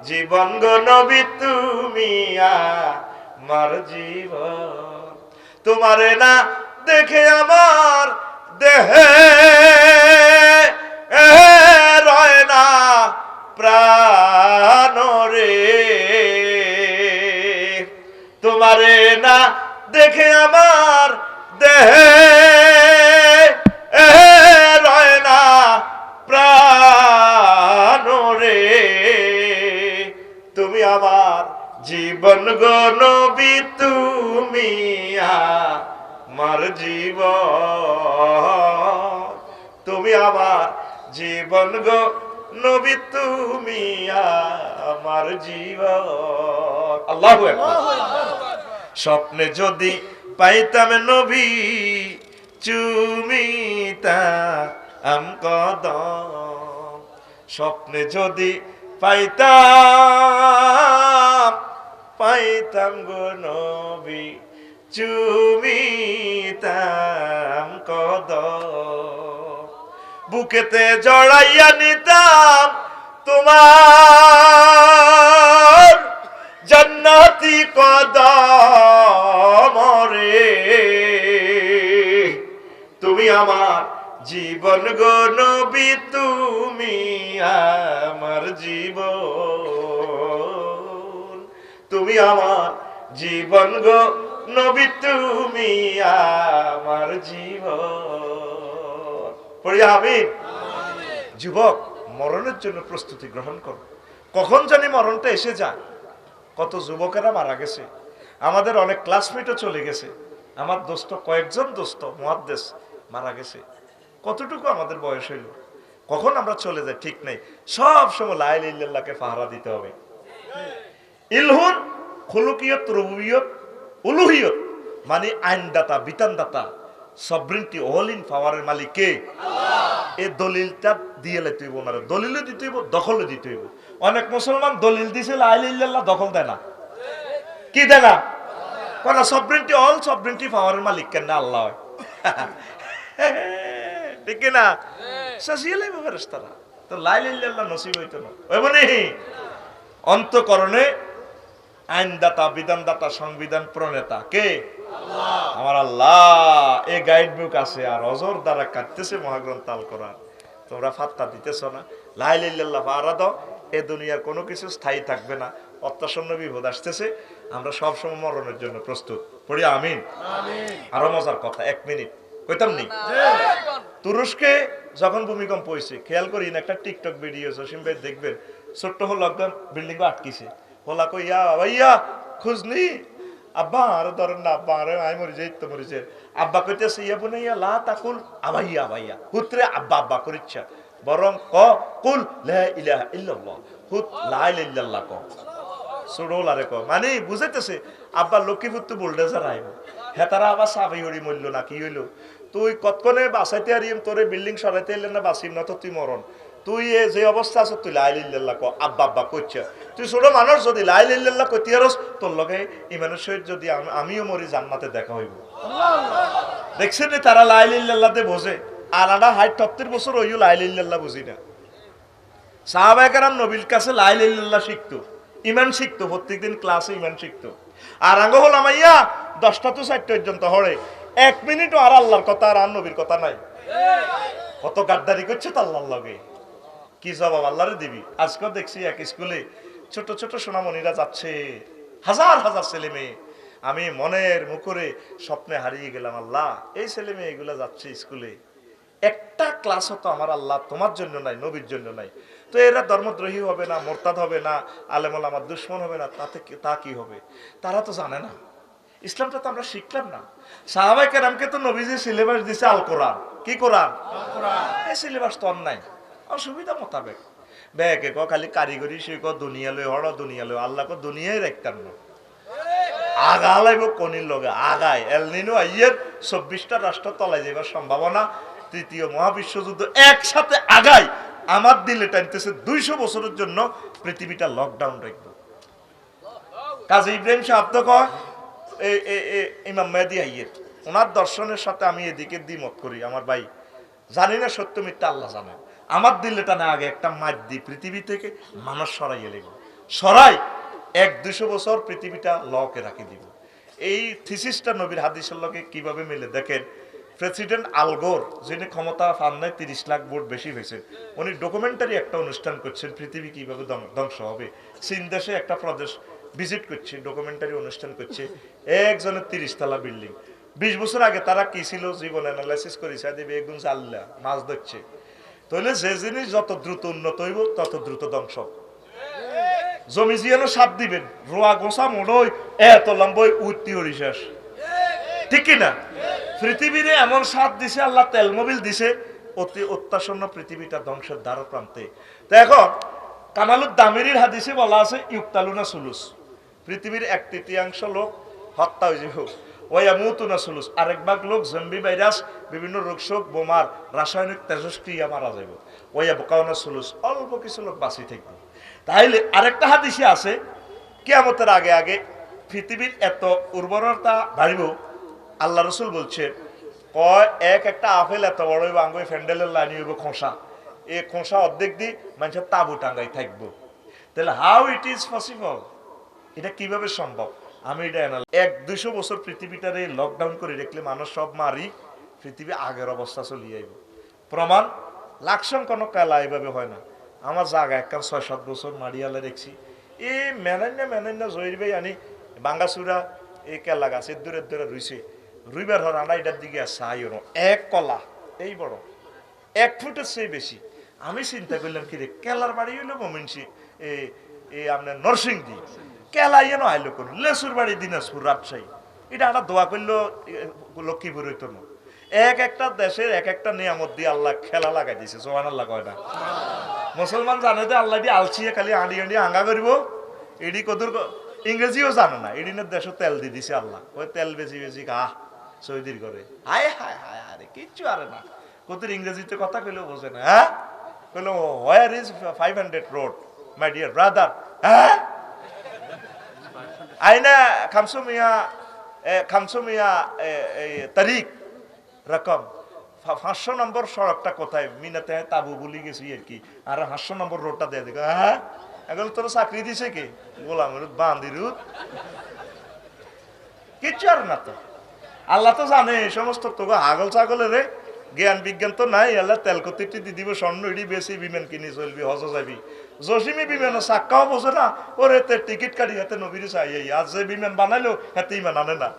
জীবন গো নবী, তুমি আমার জীবন। তোমারে না দেখে আমার দেহে রয় না প্রাণ রে, তোমারে না দেখে আমার দেহে রয় না প্রাণ রে, তুমি আমার জীবন গো নবী, তুমি আমার জীবন, তুমি আমার জীবন গো নবী, তুমি আমার জীবন। আল্লাহু আকবার। স্বপ্নে যদি পাইতাম নবী, চুমিতাম কদম। স্বপ্নে যদি পাইতাম পাইতাম গো নবী চুমিতাম কদম। বুকেতে জড়াইয়া নিতাম তোমার জান্নাতি কদম রে। তুমি আমার জীবন গো নবী তুমি আমার জীবন। তুমি আমার জীবন গো নবী তুমি আমার জীবন। পড়ি আমিন। যুবক, মরণের জন্য প্রস্তুতি গ্রহণ করো। কখন জানি মরণটা এসে যায়। কত যুবকেরা মারা গেছে, আমাদের অনেক ক্লাসমেটও চলে গেছে। আমার দোস্ত, কয়েকজন দোস্ত মুহাদ্দিস মারা গেছে। কতটুকু আমাদের বয়স হইল, কখন আমরা চলে যাই ঠিক নেই। সব সময় লা ইলাহা ইল্লাল্লাহকে পাহারা দিতে হবে। ইলহুন, খুলুকিয়ত, রুবিয়ত, উলুহিয়ত মানে আইনদাতা, বিধানদাতা, সবরিনটি, অল ইন পাওয়ারের মালিক কে? এই দলিলটা দিয়ে লাইতে হইব, না দলিলও দিতে হইব, দখলও দিতে হইব। অনেক মুসলমান দলিল দিছে লা ইলাহা ইল্লাল্লাহ, দখল দেয় না। কি দেয় না? কোন সবরিনটি, অল সবরিনটি পাওয়ারের মালিক কেন? আল্লাহ। ঠিক না? সাজিয়ে ফেরেশতারা তো লা ইলাহা ইল্লাল্লাহ নসিব হইতো না। হইব নি? অন্তঃকরণে আইনদাতা, বিধানদাতা, সংবিধান প্রণেতা কে? আল্লাহ। আমার আল্লাহ। এই গাইড বুক আছে আর অজর দ্বারা কাটতেছে মহাগ্রন্থ আল কোরআন। তোমরা ফাত্তা দিতেছ না। লা ইলাহা ইল্লাল্লাহ পাহারা দাও। এ দুনিয়ার কোনো কিছু স্থায়ী থাকবে না। অত্যাসন্ন বিপদ আসতেছে, আমরা সবসময় মরণের জন্য প্রস্তুত। পড়ি আমিন। আরো মজার কথা, 1 মিনিট কইতাম নি। তুরস্কে যখন ভূমিকম্প হয়েছে, খেয়াল করি না, একটা টিকটক ভিডিও জসিম ভাই দেখবেন, ছোট্ট হল লকডাউন বিল্ডিং আটকিছে। হোলা কই ইয়া ভাইয়া খুঁজনি আব্বা আরো ধরেন না, আব্বা আরে আই মরি যাই তো মরি যায়। আব্বা কইতেছে ইয়া বুনাইয়া লা তাকুল আবাইয়া ভাইয়া, হুত্রে আব্বা আব্বা করিচ্ছা, বরং ক কুল লা ইলাহা ইল্লাল্লাহ, হুত লা ইলাহা ইল্লাল্লাহ ক। সুরোলারে ক মানে বুঝাইতেছে আব্বা লক্ষ্মীপুর তো বোল্ডেজার আইব, হেতারা আবার সাবাই হরি মরল না কি হইলো, তুই কতক্ষণে বাঁচাইতে আরিম, তোরে বিল্ডিং সরাইতে এলেন না বাঁচিম না তো তুই মরণ। তুই যে অবস্থা আছে তুই লা ইলাহা ইল্লাল্লাহ ক, আব্বা আব্বা কইছা। তুই ছোট মানুষ যদি লা ইলাহা ইল্লাল্লাহ কইতে আরস, তোর লগে ইমানের সহিত যদি আমিও মরি জান্নাতে দেখা হইব। দেখছেন তারা লা ইলাহা ইল্লাল্লাহ তে বোঝে, আর আনা 60-70 বছর হইও লা ইলাহা ইল্লাল্লাহ বুঝি না। সাহাবায়ে কেরাম নবীর কাছে লা ইলাহা ইল্লাল্লাহ শিখতো, ইমান শিখতো, প্রত্যেকদিন ক্লাসে ইমান শিখতো। আর আঙ্গ হল আমাইয়া 10টা তো 4টা পর্যন্ত হরে 1 মিনিটও আর আল্লাহর কথা আর নবীর কথা নাই। কত গাদ্দারি করছে তো আল্লাহর লগে, কি জবাব আল্লাহরে দিবি? আজকেও দেখছি এক স্কুলে ছোট ছোট সোনামণিরা যাচ্ছে, হাজার হাজার ছেলে মেয়ে। আমি মনের মুখরে স্বপ্নে হারিয়ে গেলাম, আল্লাহ এই ছেলে মেয়ে এগুলা যাচ্ছে স্কুলে, একটা ক্লাসও তো আমার আল্লাহ তোমার জন্য নাই, নবীর জন্য নাই। তো এরা ধর্মদ্রোহী হবে না, মোরতাদ হবে না, আলেম ওলামার দুশমন হবে না, তা কি হবে? তারা তো জানে না ইসলামটা তো আমরা শিখলাম না। সাহাবায়ে কেরামকে তো নবীজি সিলেবাস দিছে আল কোরআন। কি কোরআন? এই সিলেবাস তো অন্যায়, অসুবিধা মোতাবেক ব্যাকে ক খালি কারিগরি শিখ, দুনিয়া লই হড়, দুনিয়া লই, আল্লাহ কো দুনিয়ায় রাখতাম না, আগা লাইব কোনির লগে আগায়। এলনিনো আইয়ের 24টা রাষ্ট্র তলায় যাবার সম্ভাবনা, তৃতীয় মহাবিশ্বযুদ্ধ একসাথে আগায়। আমার দিলে টানতেছে 200 বছরের জন্য পৃথিবীটা লকডাউন রাখবো। কাজী ইব্রাহিম সাহেব তো কয় ইমাম মেহেদী আইয়ের, ওনার দর্শনের সাথে আমি এদিকে দ্বিমত করি। আমার ভাই জানি না সত্য মিথ্যা আল্লাহ জানে, আমার দিলে টানে আগে একটা মাঠ দিই, পৃথিবী থেকে মানুষ সরাইয়ে নেব, সরাই 100-200 বছর পৃথিবীটা লকে রাখি দিব। এই থিসিসটা নবীর হাদিসের লগে কিভাবে মিলে দেখেন। প্রেসিডেন্ট আল গোর, যিনি ক্ষমতা পান নাই, 30 লাখ ভোট বেশি হয়েছে, উনি ডকুমেন্টারি একটা অনুষ্ঠান করছেন, পৃথিবী কিভাবে ধ্বংস হবে। চীন দেশে একটা প্রদেশ ভিজিট করছে, ডকুমেন্টারি অনুষ্ঠান করছে, একজনের 30 তলা বিল্ডিং। 20 বছর আগে তারা কি ছিল জীবন অ্যানালাইসিস করেছে, দেবে একদম চাল্লা মাছ ধরছে। তাহলে যে জিনিস যত দ্রুত উন্নত হইব তত দ্রুত ধ্বংস। জমি জিয়ানো সাপ দিবেন, রোয়া গোসা মোড়ই এত লম্বই উঠতি হরি শেষ, ঠিক কিনা? পৃথিবীর এমন সাপ দিছে আল্লাহ, তেল মোবিল দিছে, অতি অত্যাসন্ন পৃথিবীটা ধ্বংসের দ্বার প্রান্তে। তো এখন কামালুদ দামিরির হাদিসে বলা আছে ইউক্তালুনা সুলুস, পৃথিবীর 1/3 লোক হত্যা হয়ে যাব। ওয়ায়ামুতুনা সুলুস, আরেক ভাগ লোক জম্বি ভাইরাস বিভিন্ন রোগশোক বোমার রাসায়নিক তেজস্ক্রিয়া মারা যাবে। ওয়ায়াবকাউনা সুলুস, অল্প কিছু লোক বাঁচি থাকবে। তাইলে আরেকটা হাদিসে আছে কিয়ামতের আগে আগে পৃথিবীর এত উর্বরতা বাড়িব। আল্লাহ রসুল বলছে কয় একটা আপেল এত বড় হইব আঙ্গুই ফ্যান্ডেলের লাইনি হইব খোসা, এই খোসা অর্ধেক দিয়ে মানুষের তাবু টাঙ্গাই থাকবো। তাহলে হাউ ইট ইজ পসিবল, এটা কিভাবে সম্ভব? আমি এটা 100-200 বছর পৃথিবীটারে লকডাউন করে রেখলে মানুষ সব মারি পৃথিবী আগের অবস্থা চলিয়ে আইব। প্রমাণ লাকসং কোনো কালা এইভাবে হয় না। আমার জায়গা একখান 6-7 বছর মারিয়ালে দেখছি এই মেনান্না জহির ভাই আনি বাঙ্গাসুরা এই কেলা গাছের দূরে রুইছে, রুইবার হর আনা এটার দিকে আসছে আইও এক কলা এই বড় 1 ফুটের চেয়ে বেশি। আমি চিন্তা করলাম কি রে কেলার বাড়ি হইলো মমিনসি এই আপনার নরসিংদী, কেলা ইয়ে আইলো কোন লেসুর বাড়ি দিনাজপুর রাজশাহী, এটা একটা দোয়া করলো লক্ষ্মীপুর হইতো না। একটা দেশের একটা নিয়ামত দিয়ে আল্লাহ খেলা লাগাই দিছে। সুবহানাল্লাহ কয় না? মুসলমান জানে যে আল্লাহ দিয়ে আলছিয়ে খালি আঁড়ি হাঙ্গা করব, এডি কদুর ইংরেজিও জানে না, এডিনের দেশও তেল দিয়ে দিছে আল্লাহ। ওই তেল বেশি গা সৌদির করে হায় হায় হায় আরে কিচ্ছু আরে না, কদুর ইংরেজিতে কথা কইলেও বোঝে না। হ্যাঁ কইলো where is 500 road my dear brother, হ্যাঁ আইনা খামসুমিয়া তারিখ রকম 500 নম্বর সড়কটা কোথায়, মিনাতে তাবু বলি গেছি আর কি, আর 500 নম্বর রোডটা দিয়ে দেখ। হ্যাঁ এখন তোর চাকরি দিছে কে? গোলামের বান্দিরুদ কিচ্ছু আর না। তো আল্লাহ তো জানে সমস্ত তোকে আগল ছাগলের জ্ঞান বিজ্ঞান তো নাই। আল্লাহ তেল কতিটি দি দিব, স্বর্ণ ইডি বেশি বিমান কিনে চলবি, হজ যাবি। জসিমি বিমান চাক্কাও বোঝে না, ওর এতে টিকিট কাটি হাতে নবীর চাই আজ যে বিমান বানাইলো হাতে ইমান আনে না।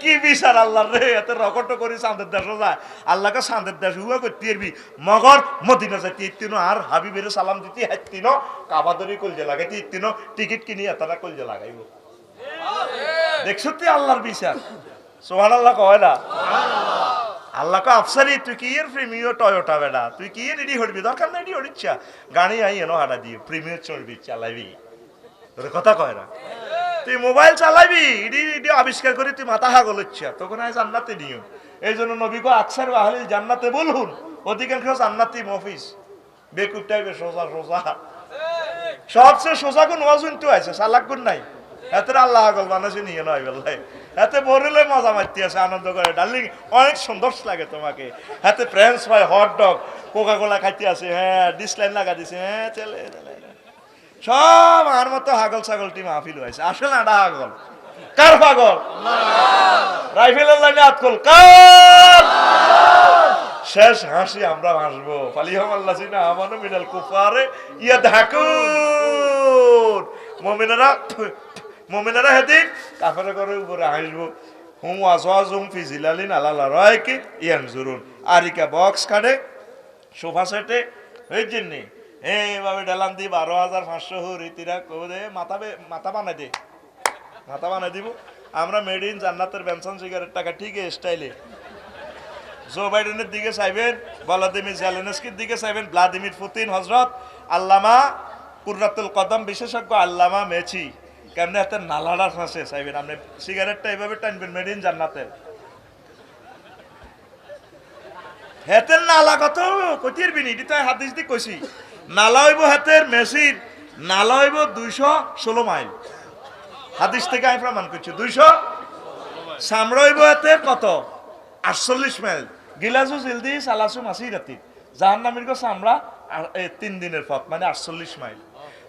কি বিচার আল্লাহ রে, এত রকট করি চাঁদের দেশও যায়। আল্লাহকে চাঁদের দেশ হুয়া করতে পারবি, মগর মদিনা যাইতে ইত্তিনো আর হাবিবের সালাম দিতে হাইতিনো, কাবাদরি কলজে লাগাইতে ইত্তিনো, টিকিট কিনি এতটা কলজে লাগাইব। দেখছো তুই আল্লাহর বিচার। সুবহানাল্লাহ কয় না? আল্লাহকে আফসারি তুই কি এর প্রিমিয় টয়োটা বেড়া, তুই কি এর রেডি হড়বি, দরকার না রেডি হড়িচ্ছা গাড়ি আই এনো হারা দিয়ে প্রিমিয়ার চড়বি চালাইবি, তোর কথা কয় না? তুই মোবাইল চালাইবি ইডি আবিষ্কার করে তুই মাথা হাগল ইচ্ছা, তখন আয় জান্নাতে নিও। এই জন্য নবী কো আকসার আহলিল জান্নাতে বলুন, অধিকাংশ জান্নাতি মফিস বেকুব টাইপের সোজা সোজা, সবচেয়ে সোজা গুণ ওয়াজুন তো আছে, চালাক গুণ নাই। এত আল্লাহ হাগল মানুষ নিয়ে নয় বললাই, এতে বললে মজা মারতে আছে, আনন্দ করে ডার্লিং অনেক সুন্দর লাগে তোমাকে, হাতে French fry hot dog Coca Cola খাইতে আছে, হ্যাঁ ডিসলাইন লাগা দিছে, হ্যাঁ চলে সব আর মতো হাগল ছাগল টিম মাহফিল হয়েছে। আসলে এটা হাগল কার পাগল? রাইফেলের লাইনে আতকল কার? শেষ হাসি আমরা হাসবো, ফালিহাম আল্লাহ সিনা আমানু মিনাল কুফারে ইয়াদহাকুন, মুমিনারা হেদিন কাফের করে উপরে হাসবো। হুম ওয়াজওয়াজুম ফি জিলালিন আলা লারাইকি ইয়ানজুরুন, আরিকা বক্স কাটে সোফা সেটে এই জন্যে এইভাবে ডালান দি 12,500 রীতিরা করে মাথা বানাই দে, মাথা বানাই দিব আমরা। মেড ইন জান্নাতের বেনসন সিগারেট টাকা ঠিক স্টাইলে জো বাইডেনের দিকে চাইবেন, ভলাদিমির জেলেনস্কির দিকে চাইবেন, ভ্লাদিমির পুতিন, হজরত আল্লামা কুররাতুল কদম বিশেষজ্ঞ আল্লামা মেছি কেমনে হাতে নালাডার ফাঁসে চাইবেন। আপনি সিগারেটটা এইভাবে টানবেন মেড ইন জান্নাতের হাতের নালা কত কতির বিনি তো হাদিস দি কইছি, নালা হইব হাতের মেসির নালা হইব 216 মাইল, হাদিস থেকে আমি প্রমাণ করছি 200। সামরা হইব হাতের কত 48 মাইল, গিলাসু জিলদি সালাসু মাসি রাতি জাহান্নামীর গো সামরা 3 দিনের পথ মানে 48 মাইল।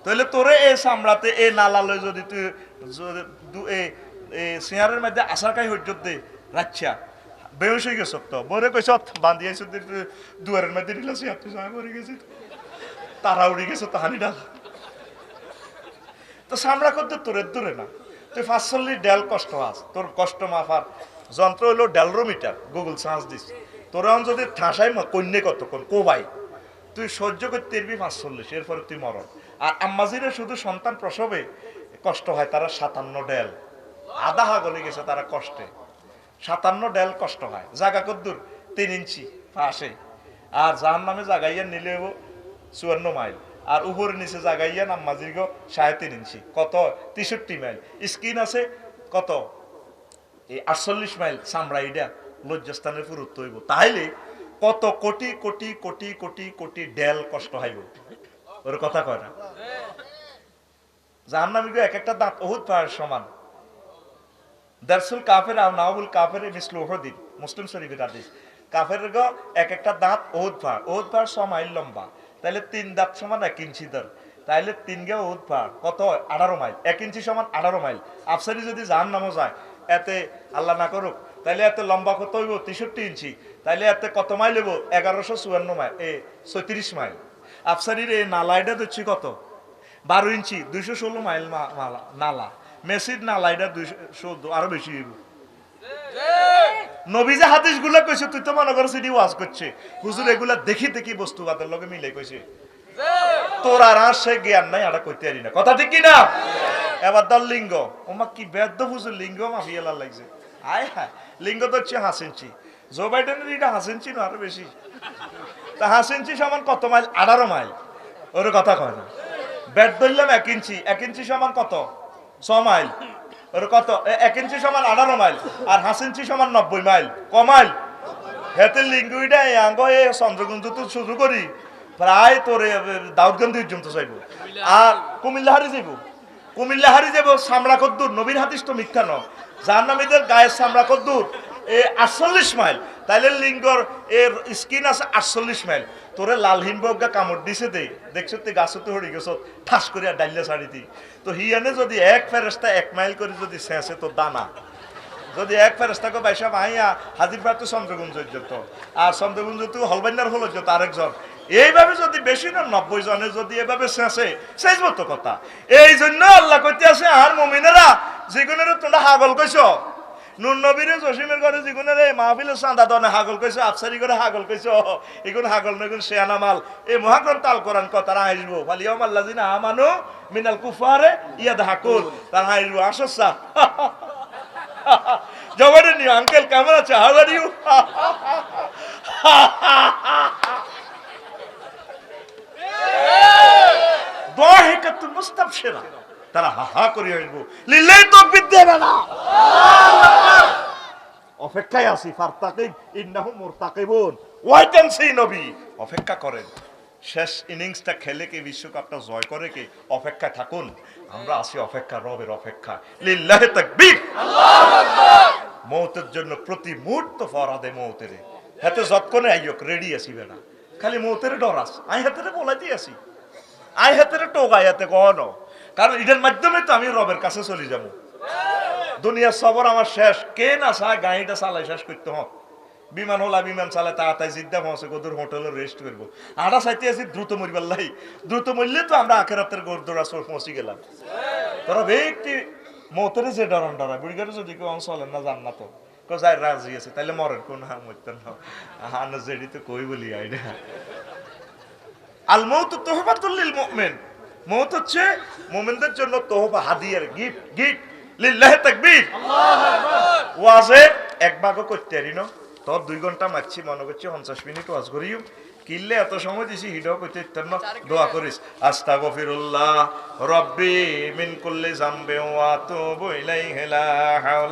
তাহলে তোরে এই সামরাতে এই নালা লই যদি তুই সিয়ারের মধ্যে আসার কাই হইজত দে রাচ্ছা বেউস হয়ে গেছ, তো বরে কইস বান্ধি আইস দুয়ারের মধ্যে দিলাস তুই সময় মরে গেছি, তারা উড়ে গেছে তো হানি ডাল, তো সামরা করতে তোর দূরে না, তুই 45 ডেল কষ্ট আস, তোর কষ্ট মাফার যন্ত্র হইলো ডেলরোমিটার, গুগল সার্চ দিস, তোর যদি ঠাসাই কন্যে কতক্ষণ কোবাই তুই সহ্য করতে পারবি 45, এরপরে তুই মরণ। আর আম্মাজিরে শুধু সন্তান প্রসবে কষ্ট হয় তারা 57 ডেল, আধা গলে গেছে তারা কষ্টে, 57 ডেল কষ্ট হয়। জাগা কদ্দুর 3 ইঞ্চি পাশে, আর জাহান্নামে জাগাইয়া নিলে 54 মাইল, আর উপরে নিচে জাগাইয়া নাম্মাজির গো 3.5 ইঞ্চি, কত 63 মাইল। স্কিন আছে কত এই 48 মাইল চামড়া এটা লজ্জাস্থানের পুরুত্ব হইব, তাইলে কত কোটি কোটি কোটি কোটি কোটি ডেল কষ্ট হইব। ওর কথা কয় না? জাহান্নামীকে এক একটা দাঁত উহুদ পাহাড়ের সমান। দারসুল কাফের আর নাওবুল কাফের মিসলু উহুদিন, মুসলিম শরীফের হাদিস। কাফের এক একটা দাঁত উহুদ পাহাড় 6 মাইল লম্বা, তাইলে 3 দাঁত সমান 1 ইঞ্চি ধর, তাইলে 3 গে উহুদ পাহাড় কত 18 মাইল, 1 ইঞ্চি সমান 18 মাইল। আফসারি যদি জাহান্নামও যায় এতে আল্লাহ না করুক, তাইলে এতে লম্বা কত হইব 63 ইঞ্চি, তাইলে এতে কত মাইল হইব 1154 মাইল, 36 মাইল। আফসারির এই নালাইটা দিচ্ছি কত 12 ইঞ্চি, 216 মাইল নালা। মেসির নালাইটা 214, আরো বেশি হইব। নবী যে হাদিস গুলা কইছে তুই তো মনে করছ এটি ওয়াজ করছে, হুজুর এগুলা দেখি দেখি বস্তুবাদের লগে মিলে কইছে। তোর আর সে জ্ঞান নাই, আটা কইতে পারি না, কথা ঠিক কি না? এবার দল লিঙ্গ, ওমা কি বেদ্য হুজুর, লিঙ্গ মাফিয়ালা লাগছে। আয় হ্যাঁ, লিঙ্গ তো হচ্ছে 5 ইঞ্চি। জো বাইডেনের এটা 5 ইঞ্চি না আরো বেশি। তা 5 ইঞ্চি সমান কত মাইল? 18 মাইল। ওর কথা কয় না। ব্যাট ধরলাম 1 ইঞ্চি, 1 ইঞ্চি সমান কত? 6 মাইল। ওর কত? 1 ইঞ্চি সমান 18 মাইল, আর 5 ইঞ্চি সমান 90 মাইল। ক মাইল? হেতে লিঙ্গুইটা আঙ্গ চন্দ্রগুঞ্জ তো শুরু করি প্রায় তোর দাউদগঞ্জ পর্যন্ত যাইব, আর কুমিল্লাহারি যাইব। কুমিল্লাহারি যাব চামড়া কদ্দুর, নবীর হাদিস তো মিথ্যা ন। জাহান্নামীদের গায়ের চামড়া কদ্দুর? 48 মাইল। তাইলে লিঙ্গর এর স্কিন আছে 48 মাইল। তোরে লালহীন বগা কামড় দিছে দে, দেখছো তুই গাছতে হরি গেছ ঠাস করিয়া ডাইলে ছাড়ি দি। তো হিয়ানে যদি 1 ফেরেস্তা 1 মাইল করে যদি শেষে তো দানা, যদি 1 ফেরেস্তাকে বাইসা মাইয়া হাজির পায় তো চন্দ্রগুঞ্জ যেত, আর চন্দ্রগুঞ্জ তো হলবাইনার হলো যেত আরেকজন। এইভাবে যদি বেশি না 90 জনে যদি এভাবে শেষে শেষ মতো কথা। এই জন্য আল্লাহ কইতে আছে আর মুমিনেরা যেগুনের তোমরা হাগল কইছ, নুন নবীর জসিমের ঘরে যেগুনের এই মাহফিলের চাঁদা দনে হাগল কইছ, আফসারি করে হাগল কইছ, এগুন হাগল নগুন শেয়ানা মাল। এই মহাগ্রন্থ আল কোরআন কথারা আসবো ফালিয়াম আল্লাযিনা আমানু মিনাল কুফারে ইয়াদহাকুন, তারা আসবো আসছা জবানে নিও, আঙ্কেল কেমন আছে, হাউ আর ইউ? দাহিকাতুন মুস্তাবশিরা, তারা হা হা করে আসবো, লিল্লাহি তাকবীর দেবে না। অপেক্ষায় আছি, ফারতাকিব ইন্নাহুম মুরতাকিবুন, ওয়াইট এন্ড সি। নবী অপেক্ষা করেন, শেষ ইনিংসটা খেলে কি বিশ্বকাপটা জয় করে কি, অপেক্ষায় থাকুন। আমরা আছি অপেক্ষা, রবের অপেক্ষা। লিল্লাহি তাকবীর, আল্লাহু আকবার। মওতের জন্য প্রতি মুহূর্ত ফরাদে মওতের হাতে যতক্ষণে আইয়ক রেডি আছি বেনা, খালি মওতের ডর আছে। আই হাতেরে বলাইতে আছি, আই হাতেরে টোকাই হাতে কন, কারণ এটার মাধ্যমে তো আমি রবের কাছে চলে যাব। দুনিয়ার সবর আমার শেষ, কে না চায় গাড়িটা চালাই শেষ করতে হোক। বিমান হলা বিমান চালায় তাড়াতাড়ি জিদ্দা পৌঁছে গোদুর হোটেলে রেস্ট করবো। আড়া চাইতে আছি দ্রুত মরিবার লাই, দ্রুত মরলে তো আমরা আখেরাতের গোরদোরা পৌঁছে গেলাম। তোরা ব্যক্তি মতের যে ডরন ডরা বুড়িগারে যদি কেউ চলেন না জান না তো যাই রাজি আছে, তাইলে মরেন কোন হা মরতেন না জেডি তো কই বলি আইডা। আল মাউতু তোহফাতুল লিল মুমিন, মওত হচ্ছে মুমিনদের জন্য তোহফা, হাদিয়ার গিফট, গিফট। লিল্লাহি তাকবীর, আল্লাহু আকবার। ওয়াজে এক ভাগও করতে পারি না, তোর 2 ঘন্টা মারছি, মনে করছি 50 মিনিট ওয়াজ করিও, কিনলে এত সময় দিছি হিডও করতে ইত্যান্ন। দোয়া করিস, আস্তাগফিরুল্লাহ রব্বি মিন কুল্লি যামবি ওয়া আতুবু ইলাইহি লা হাওলা